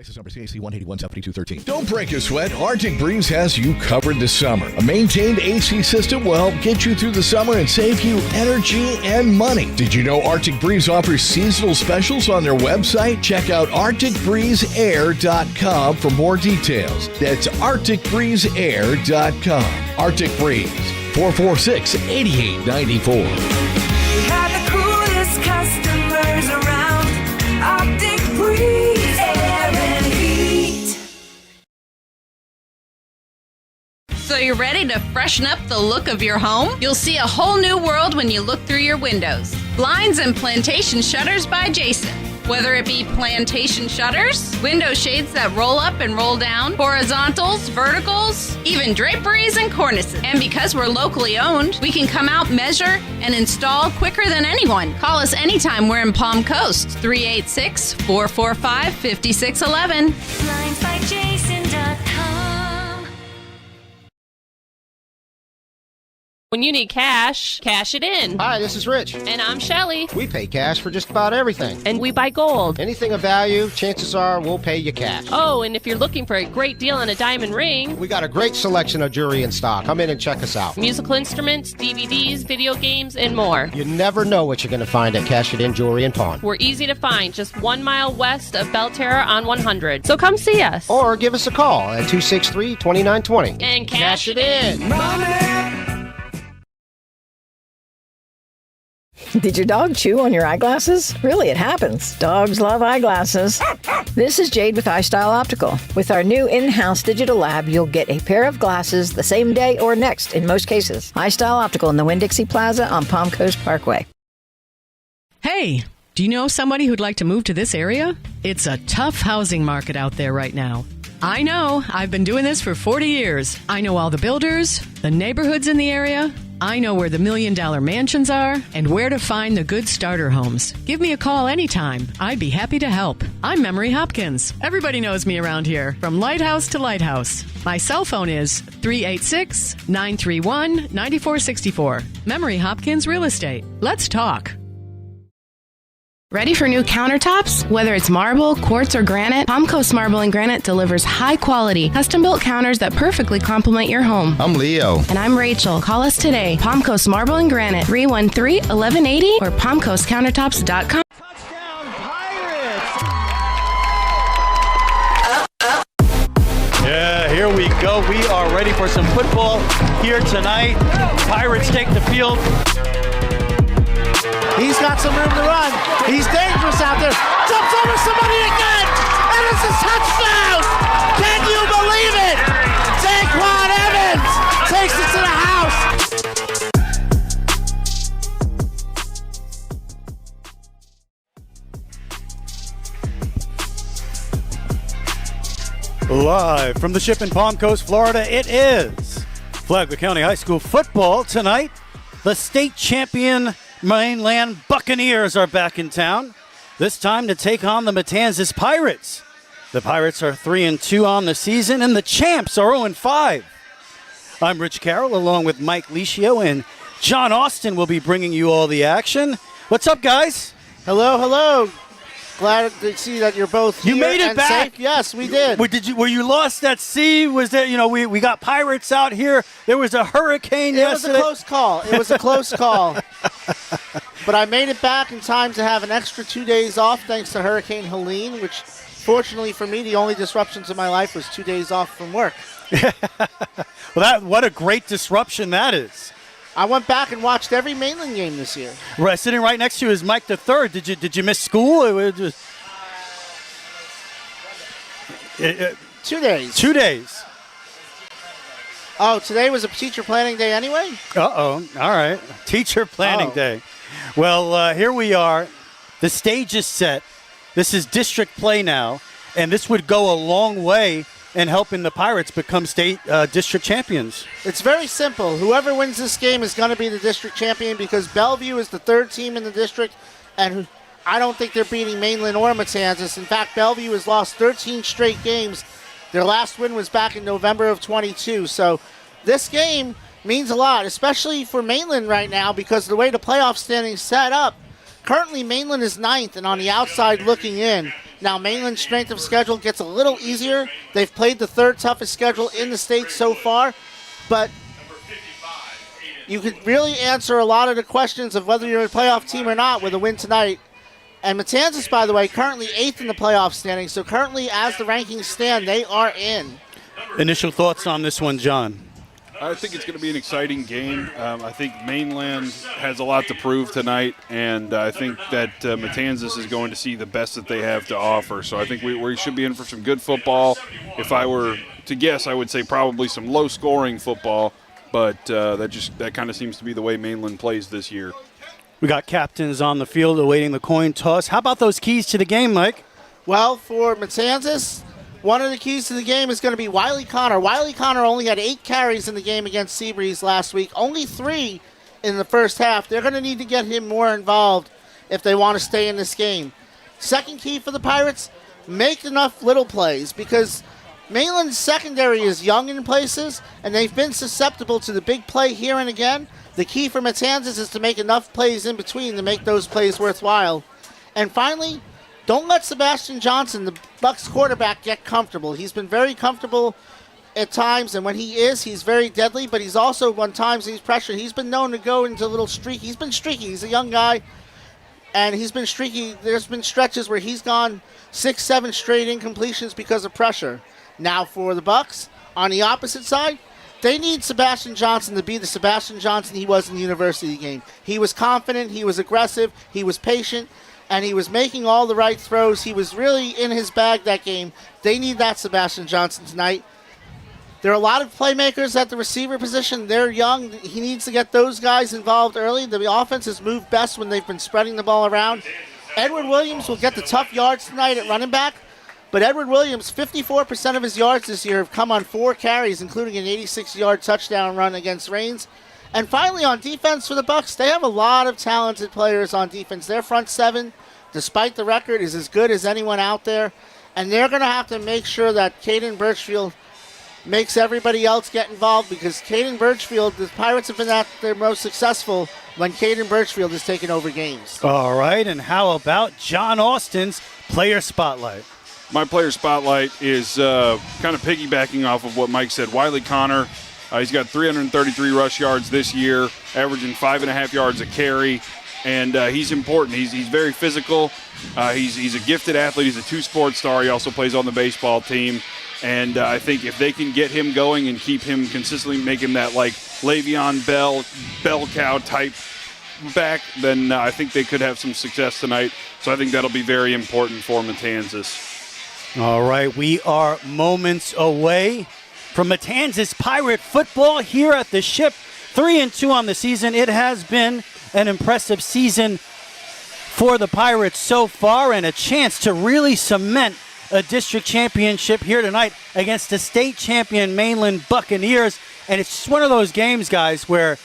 License number CAC 181-7213. Don't break a sweat. Arctic Breeze has you covered this summer. A maintained AC system will help get you through the summer and save you energy and money. Did you know Arctic Breeze offers seasonal specials on their website? Check out ArcticBreezeAir.com for more details. That's ArcticBreezeAir.com. Arctic Breeze, 446-8894. We have the coolest customers around. Arctic Breeze Air and Heat. So you're ready to freshen up the look of your home? You'll see a whole new world when you look through your windows. Blinds and Plantation Shutters by Jason. Whether it be plantation shutters, window shades that roll up and roll down, horizontals, verticals, even draperies and cornices. And because we're locally owned, we can come out, measure, and install quicker than anyone. Call us anytime we're in Palm Coast, 386-445-5611. BlindsByJason.com. When you need cash, cash it in. Hi, this is Rich. And I'm Shelly. We pay cash for just about everything. And we buy gold. Anything of value, chances are we'll pay you cash. Oh, and if you're looking for a great deal on a diamond ring, We got a great selection of jewelry in stock. Come in and check us out. musical instruments, DVDs, video games, and more. You never know what you're going to find at Cash It In Jewelry and Pawn. We're easy to find, just 1 mile west of Belterra on 100. So come see us. Or give us a call at 263-2920. And cash it in. Did your dog chew on your eyeglasses? Really, it happens. Dogs love eyeglasses. This is Jade with iStyle Optical. With our new in-house digital lab, you'll get a pair of glasses the same day or next in most cases. iStyle Optical in the Winn-Dixie Plaza on Palm Coast Parkway. Hey, do you know somebody who'd like to move to this area? It's a tough housing market out there right now. I know. I've been doing this for 40 years. I know all the builders, the neighborhoods in the area. I know where the $1 million mansions are and where to find the good starter homes. Give me a call anytime. I'd be happy to help. I'm Memory Hopkins. Everybody knows me around here, from lighthouse to lighthouse. My cell phone is 386-931-9464. Memory Hopkins Real Estate. Let's talk. Ready for new countertops? Whether it's marble, quartz, or granite, Palm Coast Marble and Granite delivers high-quality, custom-built counters that perfectly complement your home. I'm Leo. And I'm Rachel. Call us today. Palm Coast Marble and Granite, 313-1180 or palmcoastcountertops.com. Touchdown, Pirates! Yeah, here we go. We are ready for some football here tonight. Pirates take the field. He's got some room to run. He's dangerous out there. Jumps over somebody again. And it's a touchdown. Can you believe it? Daquan Evans takes it to the house. Live from the ship in Palm Coast, Florida, it is Flagler County High School football tonight. The state champion Mainland Buccaneers are back in town, this time to take on the Matanzas Pirates. The Pirates are 3-2 on the season, and the champs are 0-5. I'm Rich Carroll, along with Mike Licio, and John Austin will be bringing you all the action. What's up, guys? Hello, hello. Glad to see that you're both here. You made it and back. Safe. Yes, we did. Were you lost at sea? Was there? We got pirates out here. There was a hurricane yesterday. It was a close call. It was a close call. But I made it back in time to have an extra 2 days off thanks to Hurricane Helene, which fortunately for me, the only disruptions in my life was 2 days off from work. Well, what a great disruption that is. I went back and watched every Mainland game this year. Right, sitting right next to you is Mike the Third. Did you miss school? 2 days. 2 days. Oh, today was a teacher planning day anyway? Uh-oh. All right. Teacher planning day. Well, here we are. The stage is set. This is district play now, and this would go a long way in helping the Pirates become state district champions. It's very simple. Whoever wins this game is going to be the district champion because Bellevue is the third team in the district, and I don't think they're beating Mainland or Matanzas. In fact, Bellevue has lost 13 straight games. Their last win was back in November of 22. So this game means a lot, especially for Mainland right now because the way the playoff standings set up, Currently, Mainland is 9th and on the outside looking in. Now, Mainland's strength of schedule gets a little easier. They've played the third toughest schedule in the state so far, but you could really answer a lot of the questions of whether you're a playoff team or not with a win tonight. And Matanzas, by the way, currently 8th in the playoff standing. So currently, as the rankings stand, they are in. Initial thoughts on this one, John? I think it's going to be an exciting game. I think Mainland has a lot to prove tonight, and I think that Matanzas is going to see the best that they have to offer. So I think we should be in for some good football. If I were to guess, I would say probably some low-scoring football, but that kind of seems to be the way Mainland plays this year. We got captains on the field awaiting the coin toss. How about those keys to the game, Mike? Well, for Matanzas, one of the keys to the game is going to be Wiley Connor. Wiley Connor only had 8 carries in the game against Seabreeze last week, only 3 in the first half. They're going to need to get him more involved if they want to stay in this game. Second key for the Pirates, make enough little plays, because Mainland's secondary is young in places, and they've been susceptible to the big play here and again. The key for Matanzas is to make enough plays in between to make those plays worthwhile. And finally, don't let Sebastian Johnson, the Bucs quarterback, get comfortable. He's been very comfortable at times, and when he is, he's very deadly, but he's also, when times he's pressured, he's been known to go into a little streak. He's been streaky. He's a young guy, and he's been streaky. There's been stretches where he's gone 6-7 straight incompletions because of pressure. Now for the Bucs, on the opposite side, they need Sebastian Johnson to be the Sebastian Johnson he was in the university game. He was confident, he was aggressive, he was patient, and he was making all the right throws. He was really in his bag that game. They need that Sebastian Johnson tonight. There are a lot of playmakers at the receiver position. They're young. He needs to get those guys involved early. The offense has moved best when they've been spreading the ball around. Edward Williams will get the tough yards tonight at running back. But Edward Williams, 54% of his yards this year have come on 4 carries, including an 86-yard touchdown run against Reigns. And finally, on defense for the Bucs, they have a lot of talented players on defense. Their front 7, despite the record, is as good as anyone out there. And they're going to have to make sure that Caden Birchfield makes everybody else get involved, because Caden Birchfield, the Pirates have been at their most successful when Caden Birchfield has taken over games. All right, and how about John Austin's player spotlight? My player spotlight is kind of piggybacking off of what Mike said. Wiley Connor, he's got 333 rush yards this year, averaging 5.5 yards a carry, and he's important. He's very physical. He's a gifted athlete. He's a 2-sport star. He also plays on the baseball team, and I think if they can get him going and keep him consistently, make him that like Le'Veon bell cow type back, then I think they could have some success tonight. So I think that'll be very important for Matanzas. All right, we are moments away from Matanzas Pirate football here at the Ship. 3-2 on the season. It has been an impressive season for the Pirates so far, and a chance to really cement a district championship here tonight against the state champion Mainland Buccaneers. And it's just one of those games, guys, where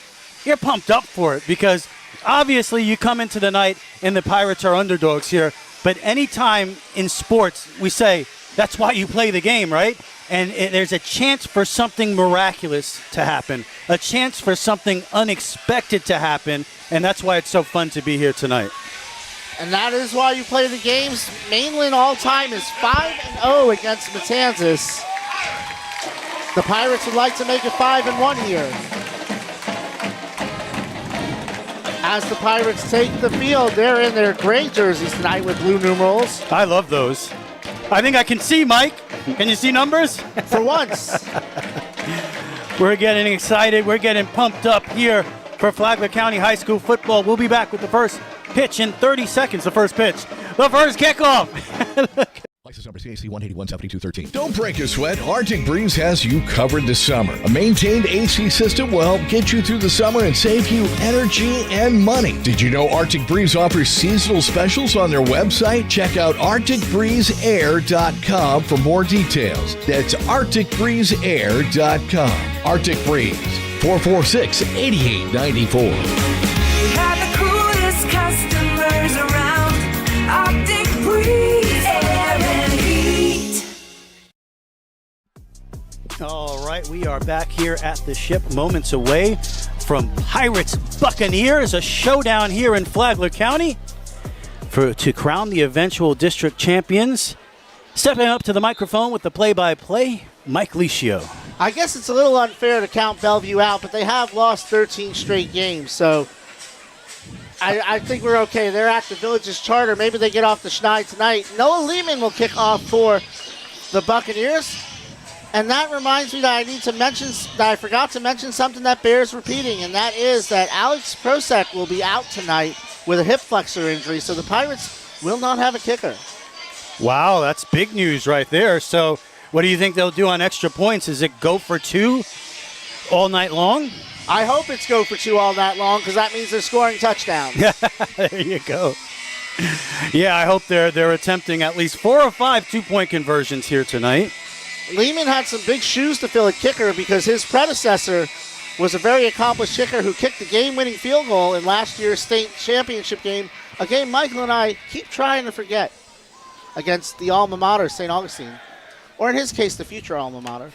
you're pumped up for it, because obviously you come into the night and the Pirates are underdogs here. But anytime in sports, we say that's why you play the game, right? And there's a chance for something miraculous to happen, a chance for something unexpected to happen, and that's why it's so fun to be here tonight. And that is why you play the games. Mainland all-time is 5-0 against Matanzas. The Pirates would like to make it 5-1 here. As the Pirates take the field, they're in their gray jerseys tonight with blue numerals. I love those. I think I can see, Mike. Can you see numbers? For once. We're getting excited. We're getting pumped up here for Flagler County High School football. We'll be back with the first pitch in 30 seconds. The first pitch. The first kickoff. License number CAC 1817213. Don't break a sweat. Arctic Breeze has you covered this summer. A maintained AC system will help get you through the summer and save you energy and money. Did you know Arctic Breeze offers seasonal specials on their website? Check out ArcticBreezeAir.com for more details. That's ArcticBreezeAir.com. Arctic Breeze, 446-8894. We have the coolest customers around. Arctic Breeze Air and Heat. All right, we are back here at the Ship, moments away from Pirates Buccaneers, a showdown here in Flagler County. to crown the eventual district champions. Stepping up to the microphone with the play-by-play, Mike Licio. I guess it's a little unfair to count Bellevue out, but they have lost 13 straight games, so I think we're okay. They're at the Villages Charter. Maybe they get off the schneid tonight. Noah Lehman will kick off for the Buccaneers. And that reminds me that I forgot to mention something that bears repeating, and that is that Alex Prosek will be out tonight with a hip flexor injury, so the Pirates will not have a kicker. Wow, that's big news right there. So what do you think they'll do on extra points? Is it go for 2 all night long? I hope it's go for 2 all night long, because that means they're scoring touchdowns. There you go. Yeah, I hope they're attempting at least 4 or 5 two-point conversions here tonight. Lehman had some big shoes to fill at kicker because his predecessor was a very accomplished kicker who kicked the game-winning field goal in last year's state championship game, a game Michael and I keep trying to forget, against the alma mater, St. Augustine, or in his case, the future alma mater.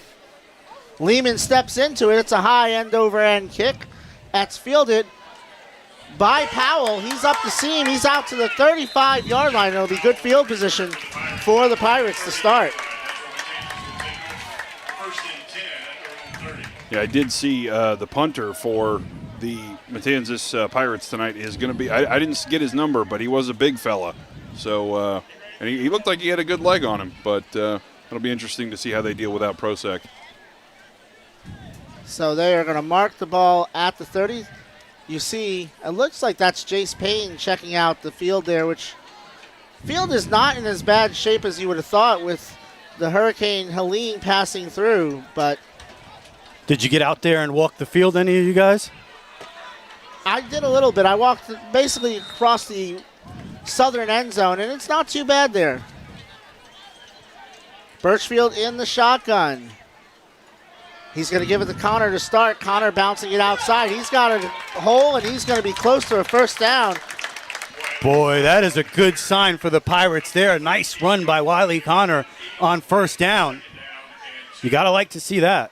Lehman steps into it. It's a high end-over-end kick. That's fielded by Powell. He's up the seam. He's out to the 35-yard line. It'll be good field position for the Pirates to start. Yeah, I did see the punter for the Matanzas Pirates tonight is going to be, I didn't get his number, but he was a big fella. So, and he looked like he had a good leg on him, but it'll be interesting to see how they deal without Prosek. So they are going to mark the ball at the 30. You see, it looks like that's Jace Payne checking out the field there, which field is not in as bad shape as you would have thought with the Hurricane Helene passing through, but Did you get out there and walk the field, any of you guys? I did a little bit. I walked basically across the southern end zone, and it's not too bad there. Birchfield in the shotgun. He's going to give it to Connor to start. Connor bouncing it outside. He's got a hole, and he's going to be close to a first down. Boy, that is a good sign for the Pirates there. A nice run by Wiley Connor on first down. You got to like to see that.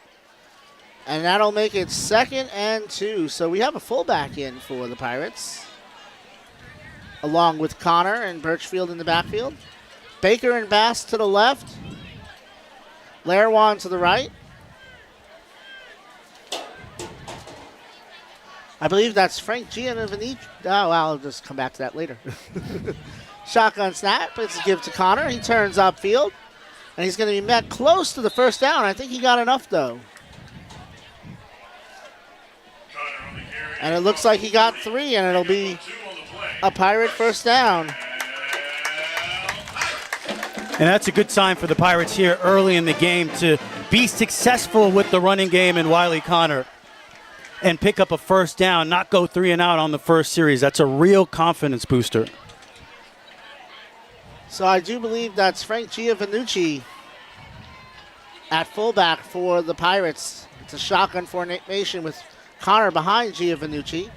And that'll make it 2nd and 2. So we have a fullback in for the Pirates, along with Connor and Birchfield in the backfield. Baker and Bass to the left. Lairwan to the right. I believe that's Frank Giannivici. Oh, I'll just come back to that later. Shotgun snap. It's a give to Connor. He turns upfield, and he's going to be met close to the first down. I think he got enough, though. And it looks like he got 3, and it'll be a Pirate first down. And that's a good sign for the Pirates here early in the game to be successful with the running game and Wiley Connor and pick up a first down, not go 3 and out on the first series. That's a real confidence booster. So I do believe that's Frank Giannivici at fullback for the Pirates. It's a shotgun formation with Connor behind Giannivici.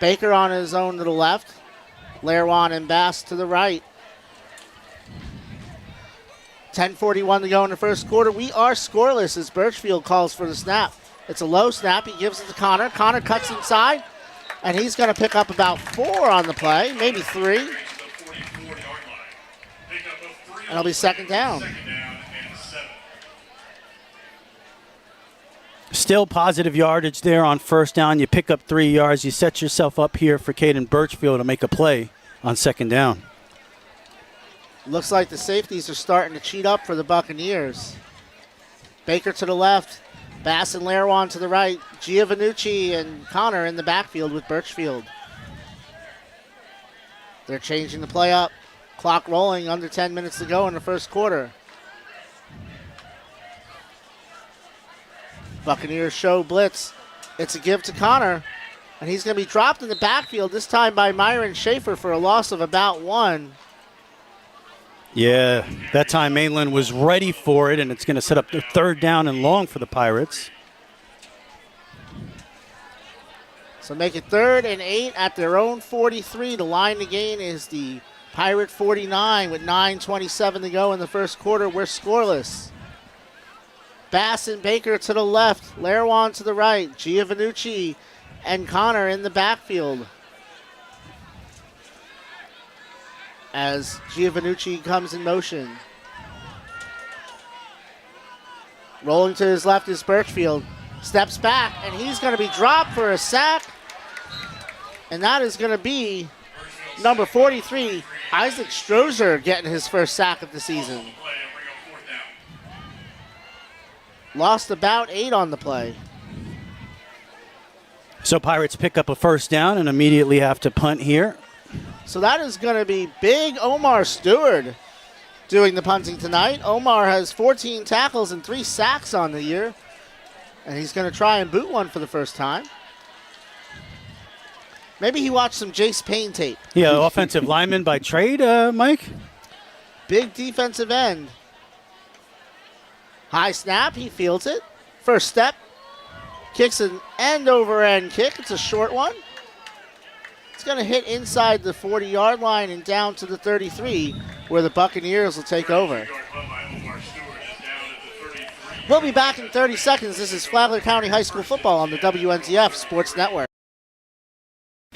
Baker on his own to the left. Lairwan and Bass to the right. 10:41 to go in the first quarter. We are scoreless as Birchfield calls for the snap. It's a low snap. He gives it to Connor. Connor cuts inside, and he's going to pick up about 4 on the play, maybe 3. And it'll be 2nd down. Still positive yardage there on first down. You pick up 3 yards. You set yourself up here for Caden Birchfield to make a play on 2nd down. Looks like the safeties are starting to cheat up for the Buccaneers. Baker to the left. Bass and Lairwan to the right. Giannivici and Connor in the backfield with Birchfield. They're changing the play up. Clock rolling, under 10 minutes to go in the first quarter. Buccaneers show blitz. It's a give to Connor, and he's going to be dropped in the backfield, this time by Myron Schaefer for a loss of about 1. Yeah, that time Mainland was ready for it, and it's going to set up the 3rd down and long for the Pirates. So make it 3rd and 8 at their own 43. The line to gain is the Pirate 49 with 9:27 to go in the first quarter. We're scoreless. Bass and Baker to the left. Lairwan to the right. Giannivici and Connor in the backfield. as Giovannucci comes in motion. Rolling to his left is Birchfield. Steps back, and he's going to be dropped for a sack. And that is going to be number 43, Isaac Strozer, getting his first sack of the season. Lost about 8 on the play. So Pirates pick up a first down and immediately have to punt here. So that is going to be big Omar Stewart doing the punting tonight. Omar has 14 tackles and 3 sacks on the year. And he's going to try and boot one for the first time. Maybe he watched some Jace Payne tape. Yeah, offensive lineman by trade, Mike. Big defensive end. High snap, he fields it. First step, kicks an end-over-end kick. It's a short one. It's going to hit inside the 40-yard line and down to the 33, where the Buccaneers will take over. We'll be back in 30 seconds. This is Flagler County High School football on the WNZF Sports Network.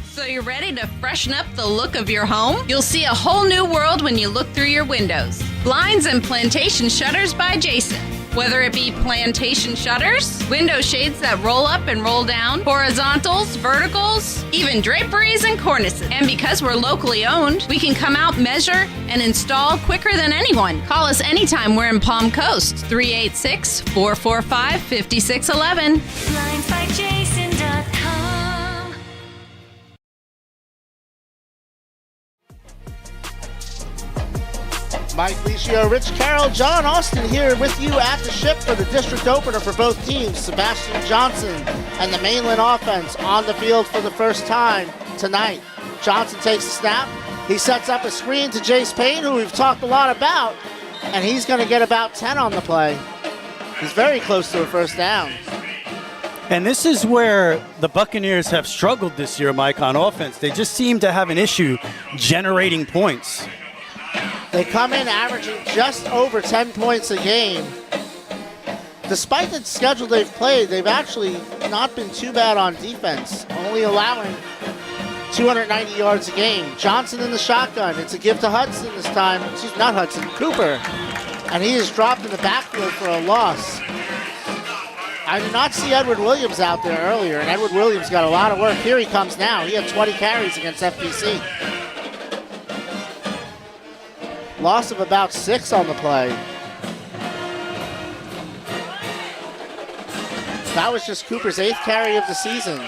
So you're ready to freshen up the look of your home? You'll see a whole new world when you look through your windows. Blinds and plantation shutters by Jason. Whether it be plantation shutters, window shades that roll up and roll down, horizontals, verticals, even draperies and cornices. And because we're locally owned, we can come out, measure, and install quicker than anyone. Call us anytime we're in Palm Coast, 386-445-5611. BlindsByJason.com. Mike Licio, Rich Carroll, John Austin here with you at the ship for the district opener for both teams. Sebastian Johnson and the Mainland offense on the field for the first time tonight. Johnson takes a snap. He sets up a screen to Jace Payne, who we've talked a lot about, and he's going to get about 10 on the play. He's very close to a first down. And this is where the Buccaneers have struggled this year, Mike, on offense. They just seem to have an issue generating points. They come in averaging just over 10 points a game. Despite the schedule they've played, they've actually not been too bad on defense, only allowing 290 yards a game. Johnson in the shotgun. It's a give to Hudson this time. Excuse me, not Hudson, Cooper. And he is dropped in the backfield for a loss. I did not see Edward Williams out there earlier, and Edward Williams got a lot of work. Here he comes now. He had 20 carries against FPC. Loss of about 6 on the play. That was just Cooper's 8th carry of the season.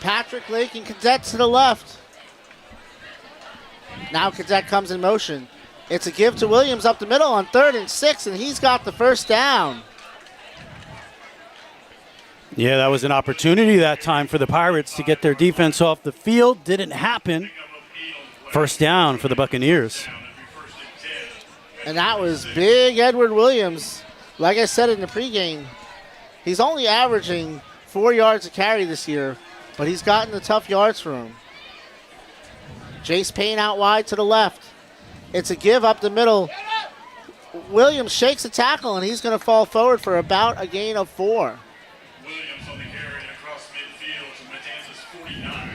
Patrick Lake and Cadet to the left. Now Cadet comes in motion. It's a give to Williams up the middle on 3rd and 6, and he's got the first down. Yeah, that was an opportunity that time for the Pirates to get their defense off the field. Didn't happen. First down for the Buccaneers. And that was big Edward Williams. Like I said in the pregame, he's only averaging 4 yards a carry this year, but he's gotten the tough yards for him. Jace Payne out wide to the left. It's a give up the middle. Williams shakes a tackle, and he's going to fall forward for about a gain of 4. Williams on the carry across midfield to Matanzas 49.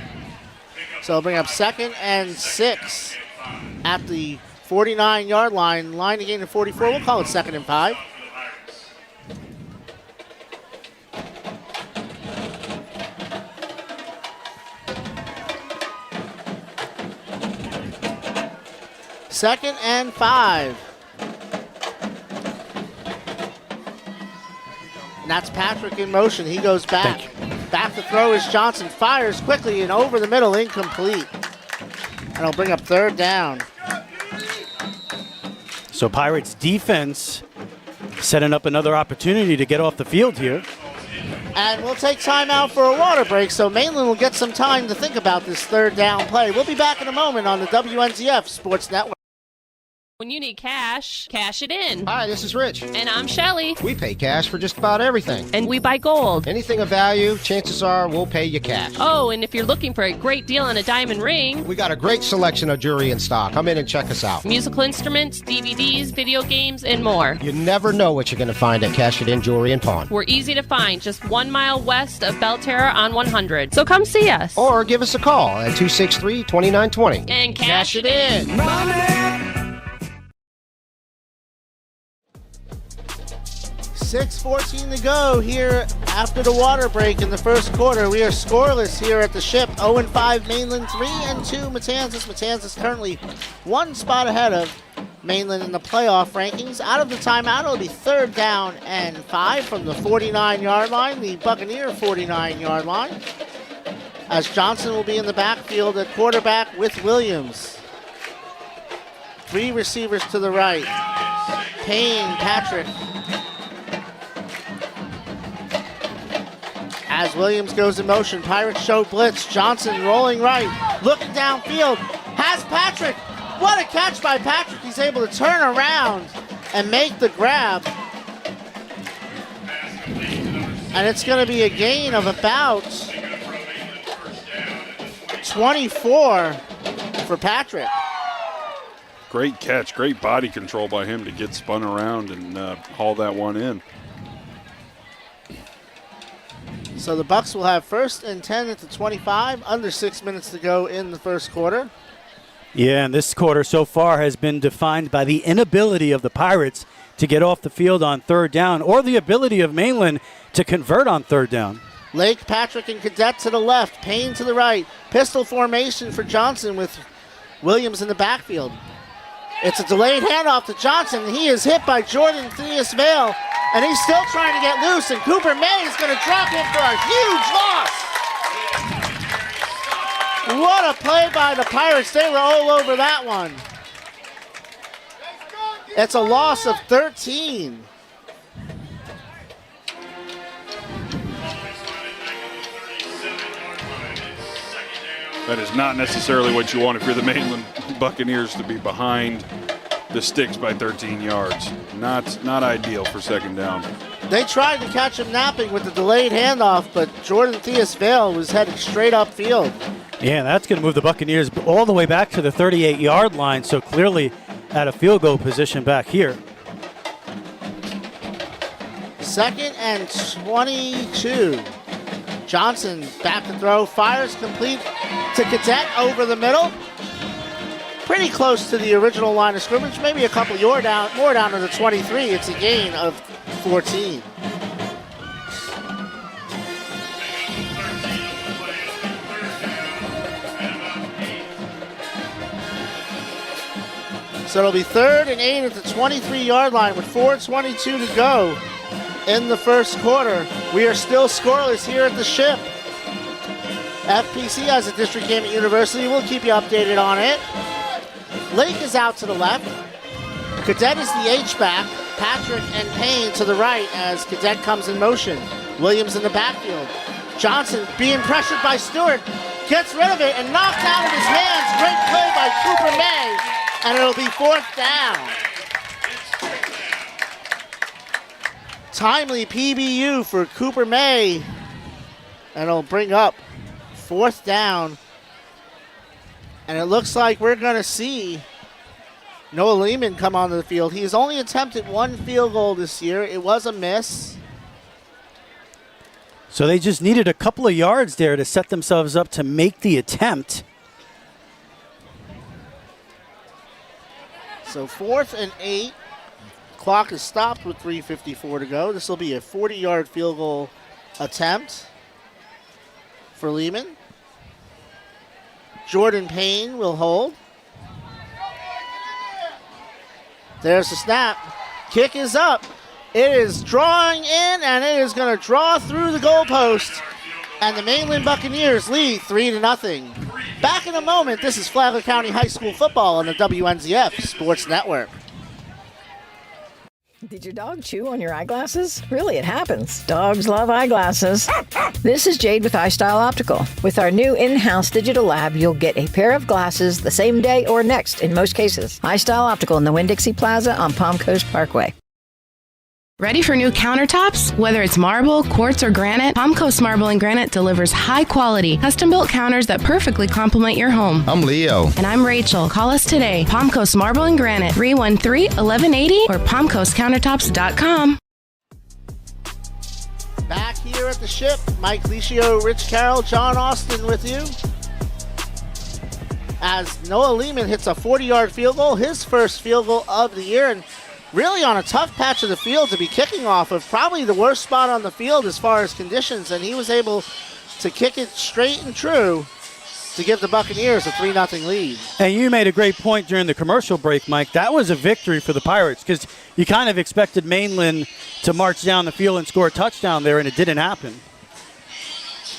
So bring up 2nd and 6 at the 49-yard line. Line to gain of 44. We'll call it 2nd and 5. Second and 5. And that's Patrick in motion. He goes back. Back to throw is Johnson. Fires quickly and over the middle, incomplete. And it'll bring up 3rd down. So Pirates defense setting up another opportunity to get off the field here. And we'll take time out for a water break, so Mainland will get some time to think about this 3rd down play. We'll be back in a moment on the WNZF Sports Network. When you need cash, cash it in. Hi, this is Rich. And I'm Shelly. We pay cash for just about everything. And we buy gold. Anything of value, chances are we'll pay you cash. Oh, and if you're looking for a great deal on a diamond ring, We got a great selection of jewelry in stock. Come in and check us out. musical instruments, DVDs, video games, and more. You never know what you're going to find at Cash It In Jewelry and Pawn. We're easy to find, just 1 mile west of Belterra on 100. So come see us. Or give us a call at 263-2920. And cash it in. 6:14 to go here after the water break in the first quarter. We are scoreless here at the Ship. 0-5 Mainland, 3-2 Matanzas. Matanzas currently 1 spot ahead of Mainland in the playoff rankings. Out of the timeout, it'll be 3rd down and 5 from the 49-yard line, the Buccaneer 49-yard line, as Johnson will be in the backfield at quarterback with Williams. 3 receivers to the right. Payne, Patrick. As Williams goes in motion, Pirates show blitz. Johnson rolling right, looking downfield, has Patrick. What a catch by Patrick. He's able to turn around and make the grab. And it's going to be a gain of about 24 for Patrick. Great catch, great body control by him to get spun around and haul that one in. So the Bucs will have 1st and 10 at the 25, under 6 minutes to go in the first quarter. Yeah, and this quarter so far has been defined by the inability of the Pirates to get off the field on 3rd down, or the ability of Mainland to convert on 3rd down. Lake, Patrick, and Cadet to the left, Payne to the right. Pistol formation for Johnson with Williams in the backfield. It's a delayed handoff to Johnson. He is hit by Jordan Theus-Vale, and he's still trying to get loose, and Cooper May is going to drop him for a huge loss. What a play by the Pirates. They were all over that one. It's a loss of 13. That is not necessarily what you want if you're the Mainland Buccaneers, to be behind the sticks by 13 yards. Not ideal for 2nd down. They tried to catch him napping with the delayed handoff, but Jordan Theus-Vale was heading straight upfield. Yeah, that's going to move the Buccaneers all the way back to the 38-yard line, so clearly at a field goal position back here. 2nd and 22. Johnson back to throw, fires complete to Cadet over the middle. Pretty close to the original line of scrimmage, maybe a couple more down to the 23. It's a gain of 14. So it'll be 3rd and 8 at the 23-yard line with 4:22 to go in the first quarter. We are still scoreless here at the Ship. FPC has a district game at University. We'll keep you updated on it. Lake is out to the left. Cadet is the H-back. Patrick and Payne to the right as Cadet comes in motion. Williams in the backfield. Johnson being pressured by Stewart. Gets rid of it and knocked out of his hands. Great play by Cooper May. And it'll be 4th down. Timely PBU for Cooper May. And it'll bring up 4th down. And it looks like we're going to see Noah Lehman come onto the field. He has only attempted 1 field goal this year. It was a miss. So they just needed a couple of yards there to set themselves up to make the attempt. So 4th and 8. Clock is stopped with 3:54 to go. This will be a 40-yard field goal attempt for Lehman. Jordan Payne will hold. There's the snap. Kick is up. It is drawing in, and it is going to draw through the goalpost. And the Mainland Buccaneers lead 3-0. Back in a moment. This is Flagler County High School football on the WNZF Sports Network. Did your dog chew on your eyeglasses? Really, it happens. Dogs love eyeglasses. This is Jade with iStyle Optical. With our new in-house digital lab, you'll get a pair of glasses the same day or next in most cases. iStyle Optical in the Winn-Dixie Plaza on Palm Coast Parkway. Ready for new countertops? Whether it's marble, quartz, or granite, Palm Coast Marble and Granite delivers high-quality, custom-built counters that perfectly complement your home. I'm Leo. And I'm Rachel. Call us today. Palm Coast Marble and Granite, 313-1180 or palmcoastcountertops.com. Back here at the Ship, Mike Licio, Rich Carroll, John Austin with you. As Noah Lehman hits a 40-yard field goal, his first field goal of the year, and really on a tough patch of the field to be kicking off of, probably the worst spot on the field as far as conditions, and he was able to kick it straight and true to give the Buccaneers a 3-0 lead. And you made a great point during the commercial break, Mike. That was a victory for the Pirates because you kind of expected Mainland to march down the field and score a touchdown there, and it didn't happen.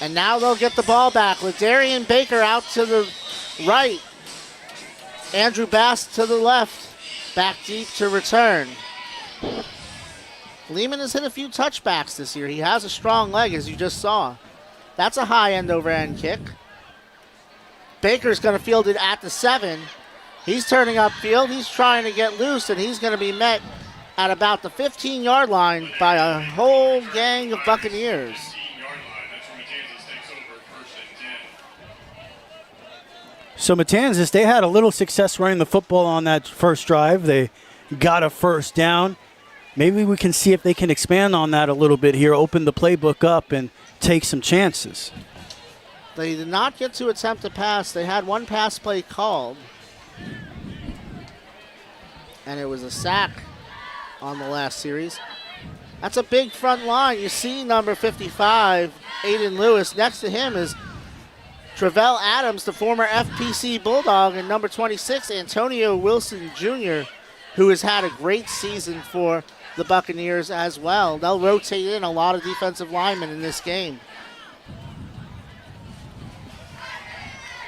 And now they'll get the ball back with Darian Baker out to the right, Andrew Bass to the left. Back deep to return. Lehman has hit a few touchbacks this year. He has a strong leg, as you just saw. That's a high end over end kick. Baker's going to field it at the 7. He's turning upfield. He's trying to get loose, and he's going to be met at about the 15-yard line by a whole gang of Buccaneers. So Matanzas, they had a little success running the football on that first drive. They got a first down. Maybe we can see if they can expand on that a little bit here, open the playbook up and take some chances. They did not get to attempt a pass. They had one pass play called, and it was a sack on the last series. That's a big front line. You see number 55, Aiden Lewis. Next to him is Travell Adams, the former FPC Bulldog, and number 26, Antonio Wilson Jr., who has had a great season for the Buccaneers as well. They'll rotate in a lot of defensive linemen in this game.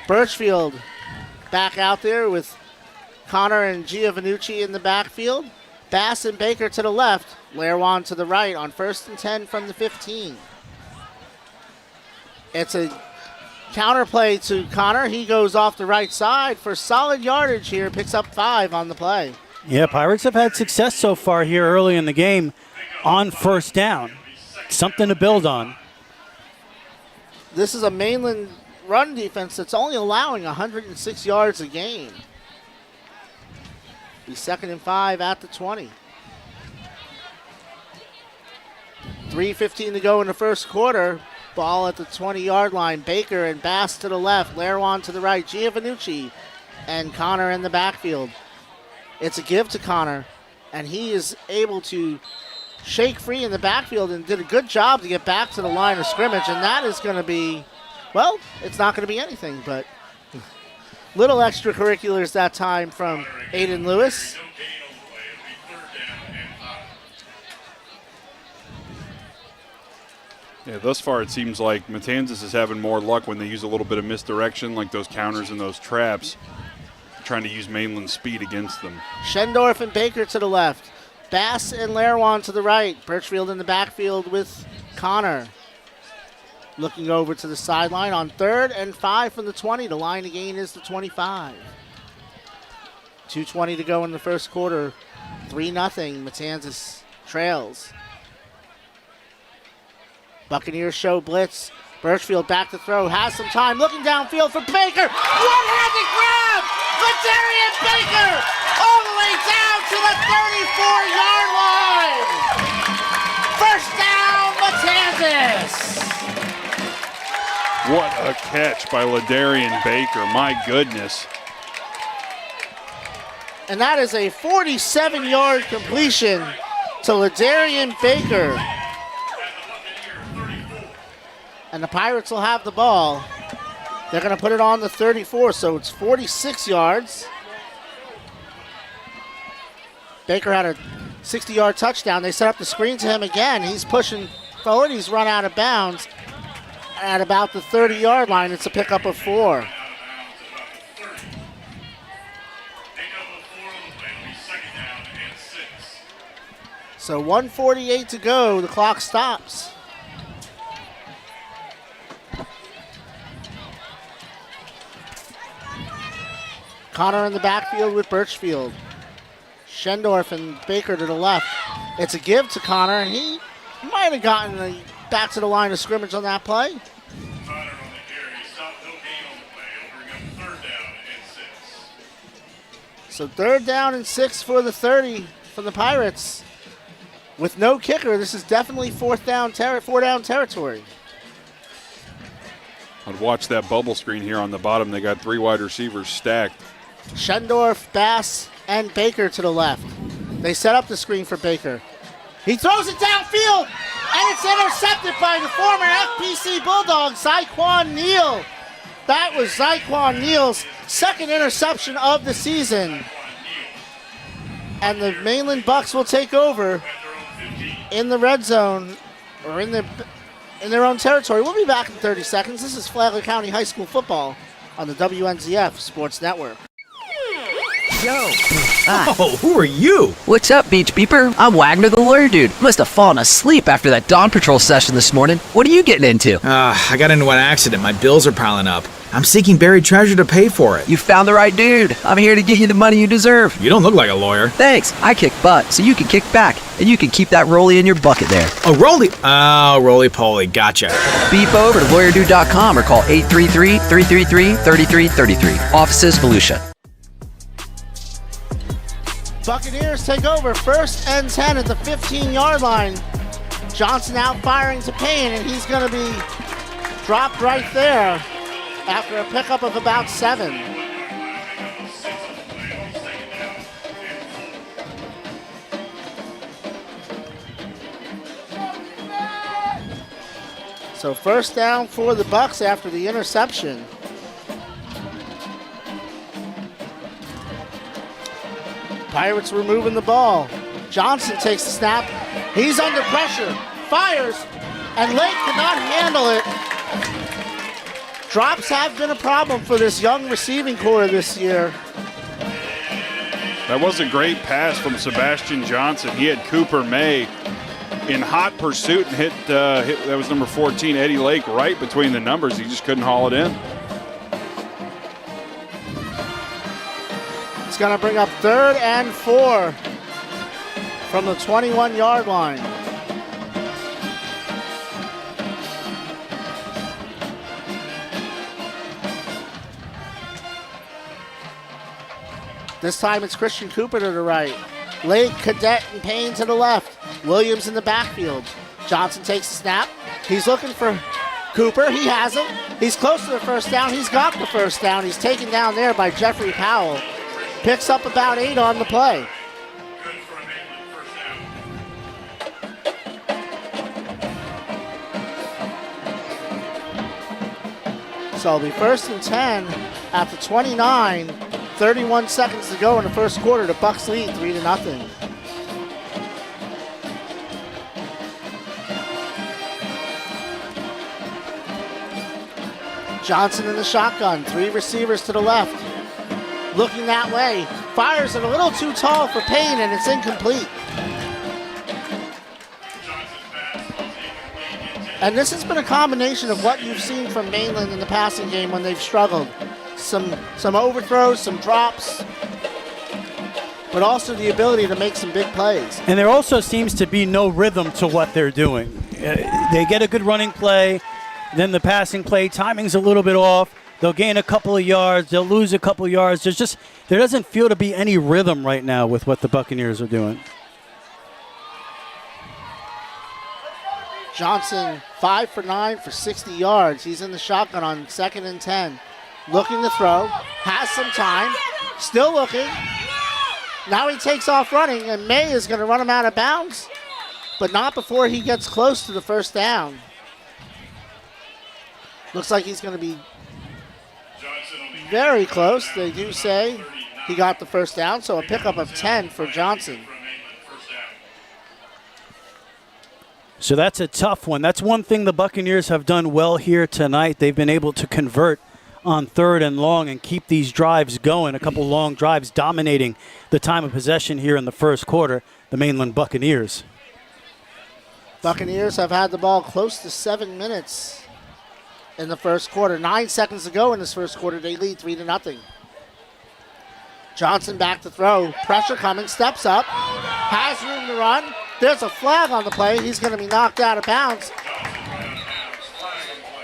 Birchfield back out there with Connor and Giovannucci in the backfield. Bass and Baker to the left. Lairwan to the right on 1st and 10 from the 15. It's a counterplay to Connor. He goes off the right side for solid yardage here. Picks up 5 on the play. Yeah, Pirates have had success so far here early in the game on first down. Something to build on. This is a Mainland run defense that's only allowing 106 yards a game. Be 2nd and 5 at the 20. 3:15 to go in the first quarter. Ball at the 20-yard line. Baker and Bass to the left. Lairwan to the right. Giovannucci and Connor in the backfield. It's a give to Connor, and he is able to shake free in the backfield and did a good job to get back to the line of scrimmage, and that is going to be, well, it's not going to be anything, but little extracurriculars that time from Aiden Lewis. Yeah, thus far it seems like Matanzas is having more luck when they use a little bit of misdirection, like those counters and those traps, trying to use Mainland's speed against them. Schendorf and Baker to the left. Bass and Lairwan to the right. Birchfield in the backfield with Connor. Looking over to the sideline on 3rd and 5 from the 20. The line again is the 25. 2:20 to go in the first quarter. 3-0. Matanzas trails. Buccaneers show blitz. Birchfield back to throw. Has some time. Looking downfield for Baker. One-handed grab. Ladarian Baker all the way down to the 34-yard line. First down, Matanzas. What a catch by Ladarian Baker. My goodness. And that is a 47-yard completion to Ladarian Baker. And the Pirates will have the ball. They're going to put it on the 34, so it's 46 yards. Baker had a 60-yard touchdown. They set up the screen to him again. He's pushing forward. He's run out of bounds at about the 30-yard line. It's a pickup of 4. So 1:48 to go. The clock stops. Connor in the backfield with Birchfield. Schendorf and Baker to the left. It's a give to Connor, and he might have gotten back to the line of scrimmage on that play. Connor on the carry. Stop, no gain on the play. Opening up 3rd down and 6. So 3rd down and 6 for the 30 from the Pirates. With no kicker, this is definitely 4 down territory. I'd watch that bubble screen here on the bottom. They got 3 wide receivers stacked. Schendorf, Bass, and Baker to the left. They set up the screen for Baker. He throws it downfield, and it's intercepted by the former FPC Bulldog, Zyquan Neal. That was Zyquan Neal's 2nd interception of the season. And the Mainland Bucks will take over in the red zone, or in their own territory. We'll be back in 30 seconds. This is Flagler County High School football on the WNZF Sports Network. Yo. Oh, who are you? What's up, Beach Beeper? I'm Wagner the Lawyer Dude. Must have fallen asleep after that Dawn Patrol session this morning. What are you getting into? I got into an accident. My bills are piling up. I'm seeking buried treasure to pay for it. You found the right dude. I'm here to get you the money you deserve. You don't look like a lawyer. Thanks. I kick butt, so you can kick back. And you can keep that rollie in your bucket there. A rollie? Oh, roly-poly. Gotcha. Beep over to lawyerdude.com or call 833-333-3333. Offices, Volusia. Buccaneers take over 1st and 10 at the 15-yard line. Johnson out firing to Payne, and he's going to be dropped right there after a pickup of about 7. So 1st down for the Bucks after the interception. Pirates were moving the ball. Johnson takes the snap. He's under pressure. Fires. And Lake cannot handle it. Drops have been a problem for this young receiving core this year. That was a great pass from Sebastian Johnson. He had Cooper May in hot pursuit and hit that was number 14, Eddie Lake, right between the numbers. He just couldn't haul it in. It's going to bring up 3rd and 4 from the 21-yard line. This time it's Christian Cooper to the right. Lake, Cadet, and Payne to the left. Williams in the backfield. Johnson takes the snap. He's looking for Cooper. He has him. He's close to the 1st down. He's got the 1st down. He's taken down there by Jeffrey Powell. Picks up about 8 on the play. So it'll be 1st and 10 after 29. 31 seconds to go in the 1st quarter. The Bucks lead 3-0. Johnson in the shotgun. 3 receivers to the left. Looking that way. Fires it a little too tall for Payne, and it's incomplete. And this has been a combination of what you've seen from Mainland in the passing game when they've struggled. Some overthrows, some drops, but also the ability to make some big plays. And there also seems to be no rhythm to what they're doing. They get a good running play, then the passing play, timing's a little bit off. They'll gain a couple of yards. They'll lose a couple of yards. There doesn't feel to be any rhythm right now with what the Buccaneers are doing. Johnson, 5 for 9 for 60 yards. He's in the shotgun on 2nd and 10. Looking to throw. Has some time. Still looking. Now he takes off running, and May is going to run him out of bounds, but not before he gets close to the 1st down. Looks like he's going to be very close. They do say he got the 1st down, so a pickup of 10 for Johnson. So that's a tough one. That's one thing the Buccaneers have done well here tonight. They've been able to convert on 3rd and long and keep these drives going. A couple long drives dominating the time of possession here in the 1st quarter, the Mainland Buccaneers. Buccaneers have had the ball close to 7 minutes in the first quarter. 9 seconds to go in this first quarter. They lead 3-0. Johnson back to throw. Pressure coming. Steps up. Has room to run. There's a flag on the play. He's going to be knocked out of bounds.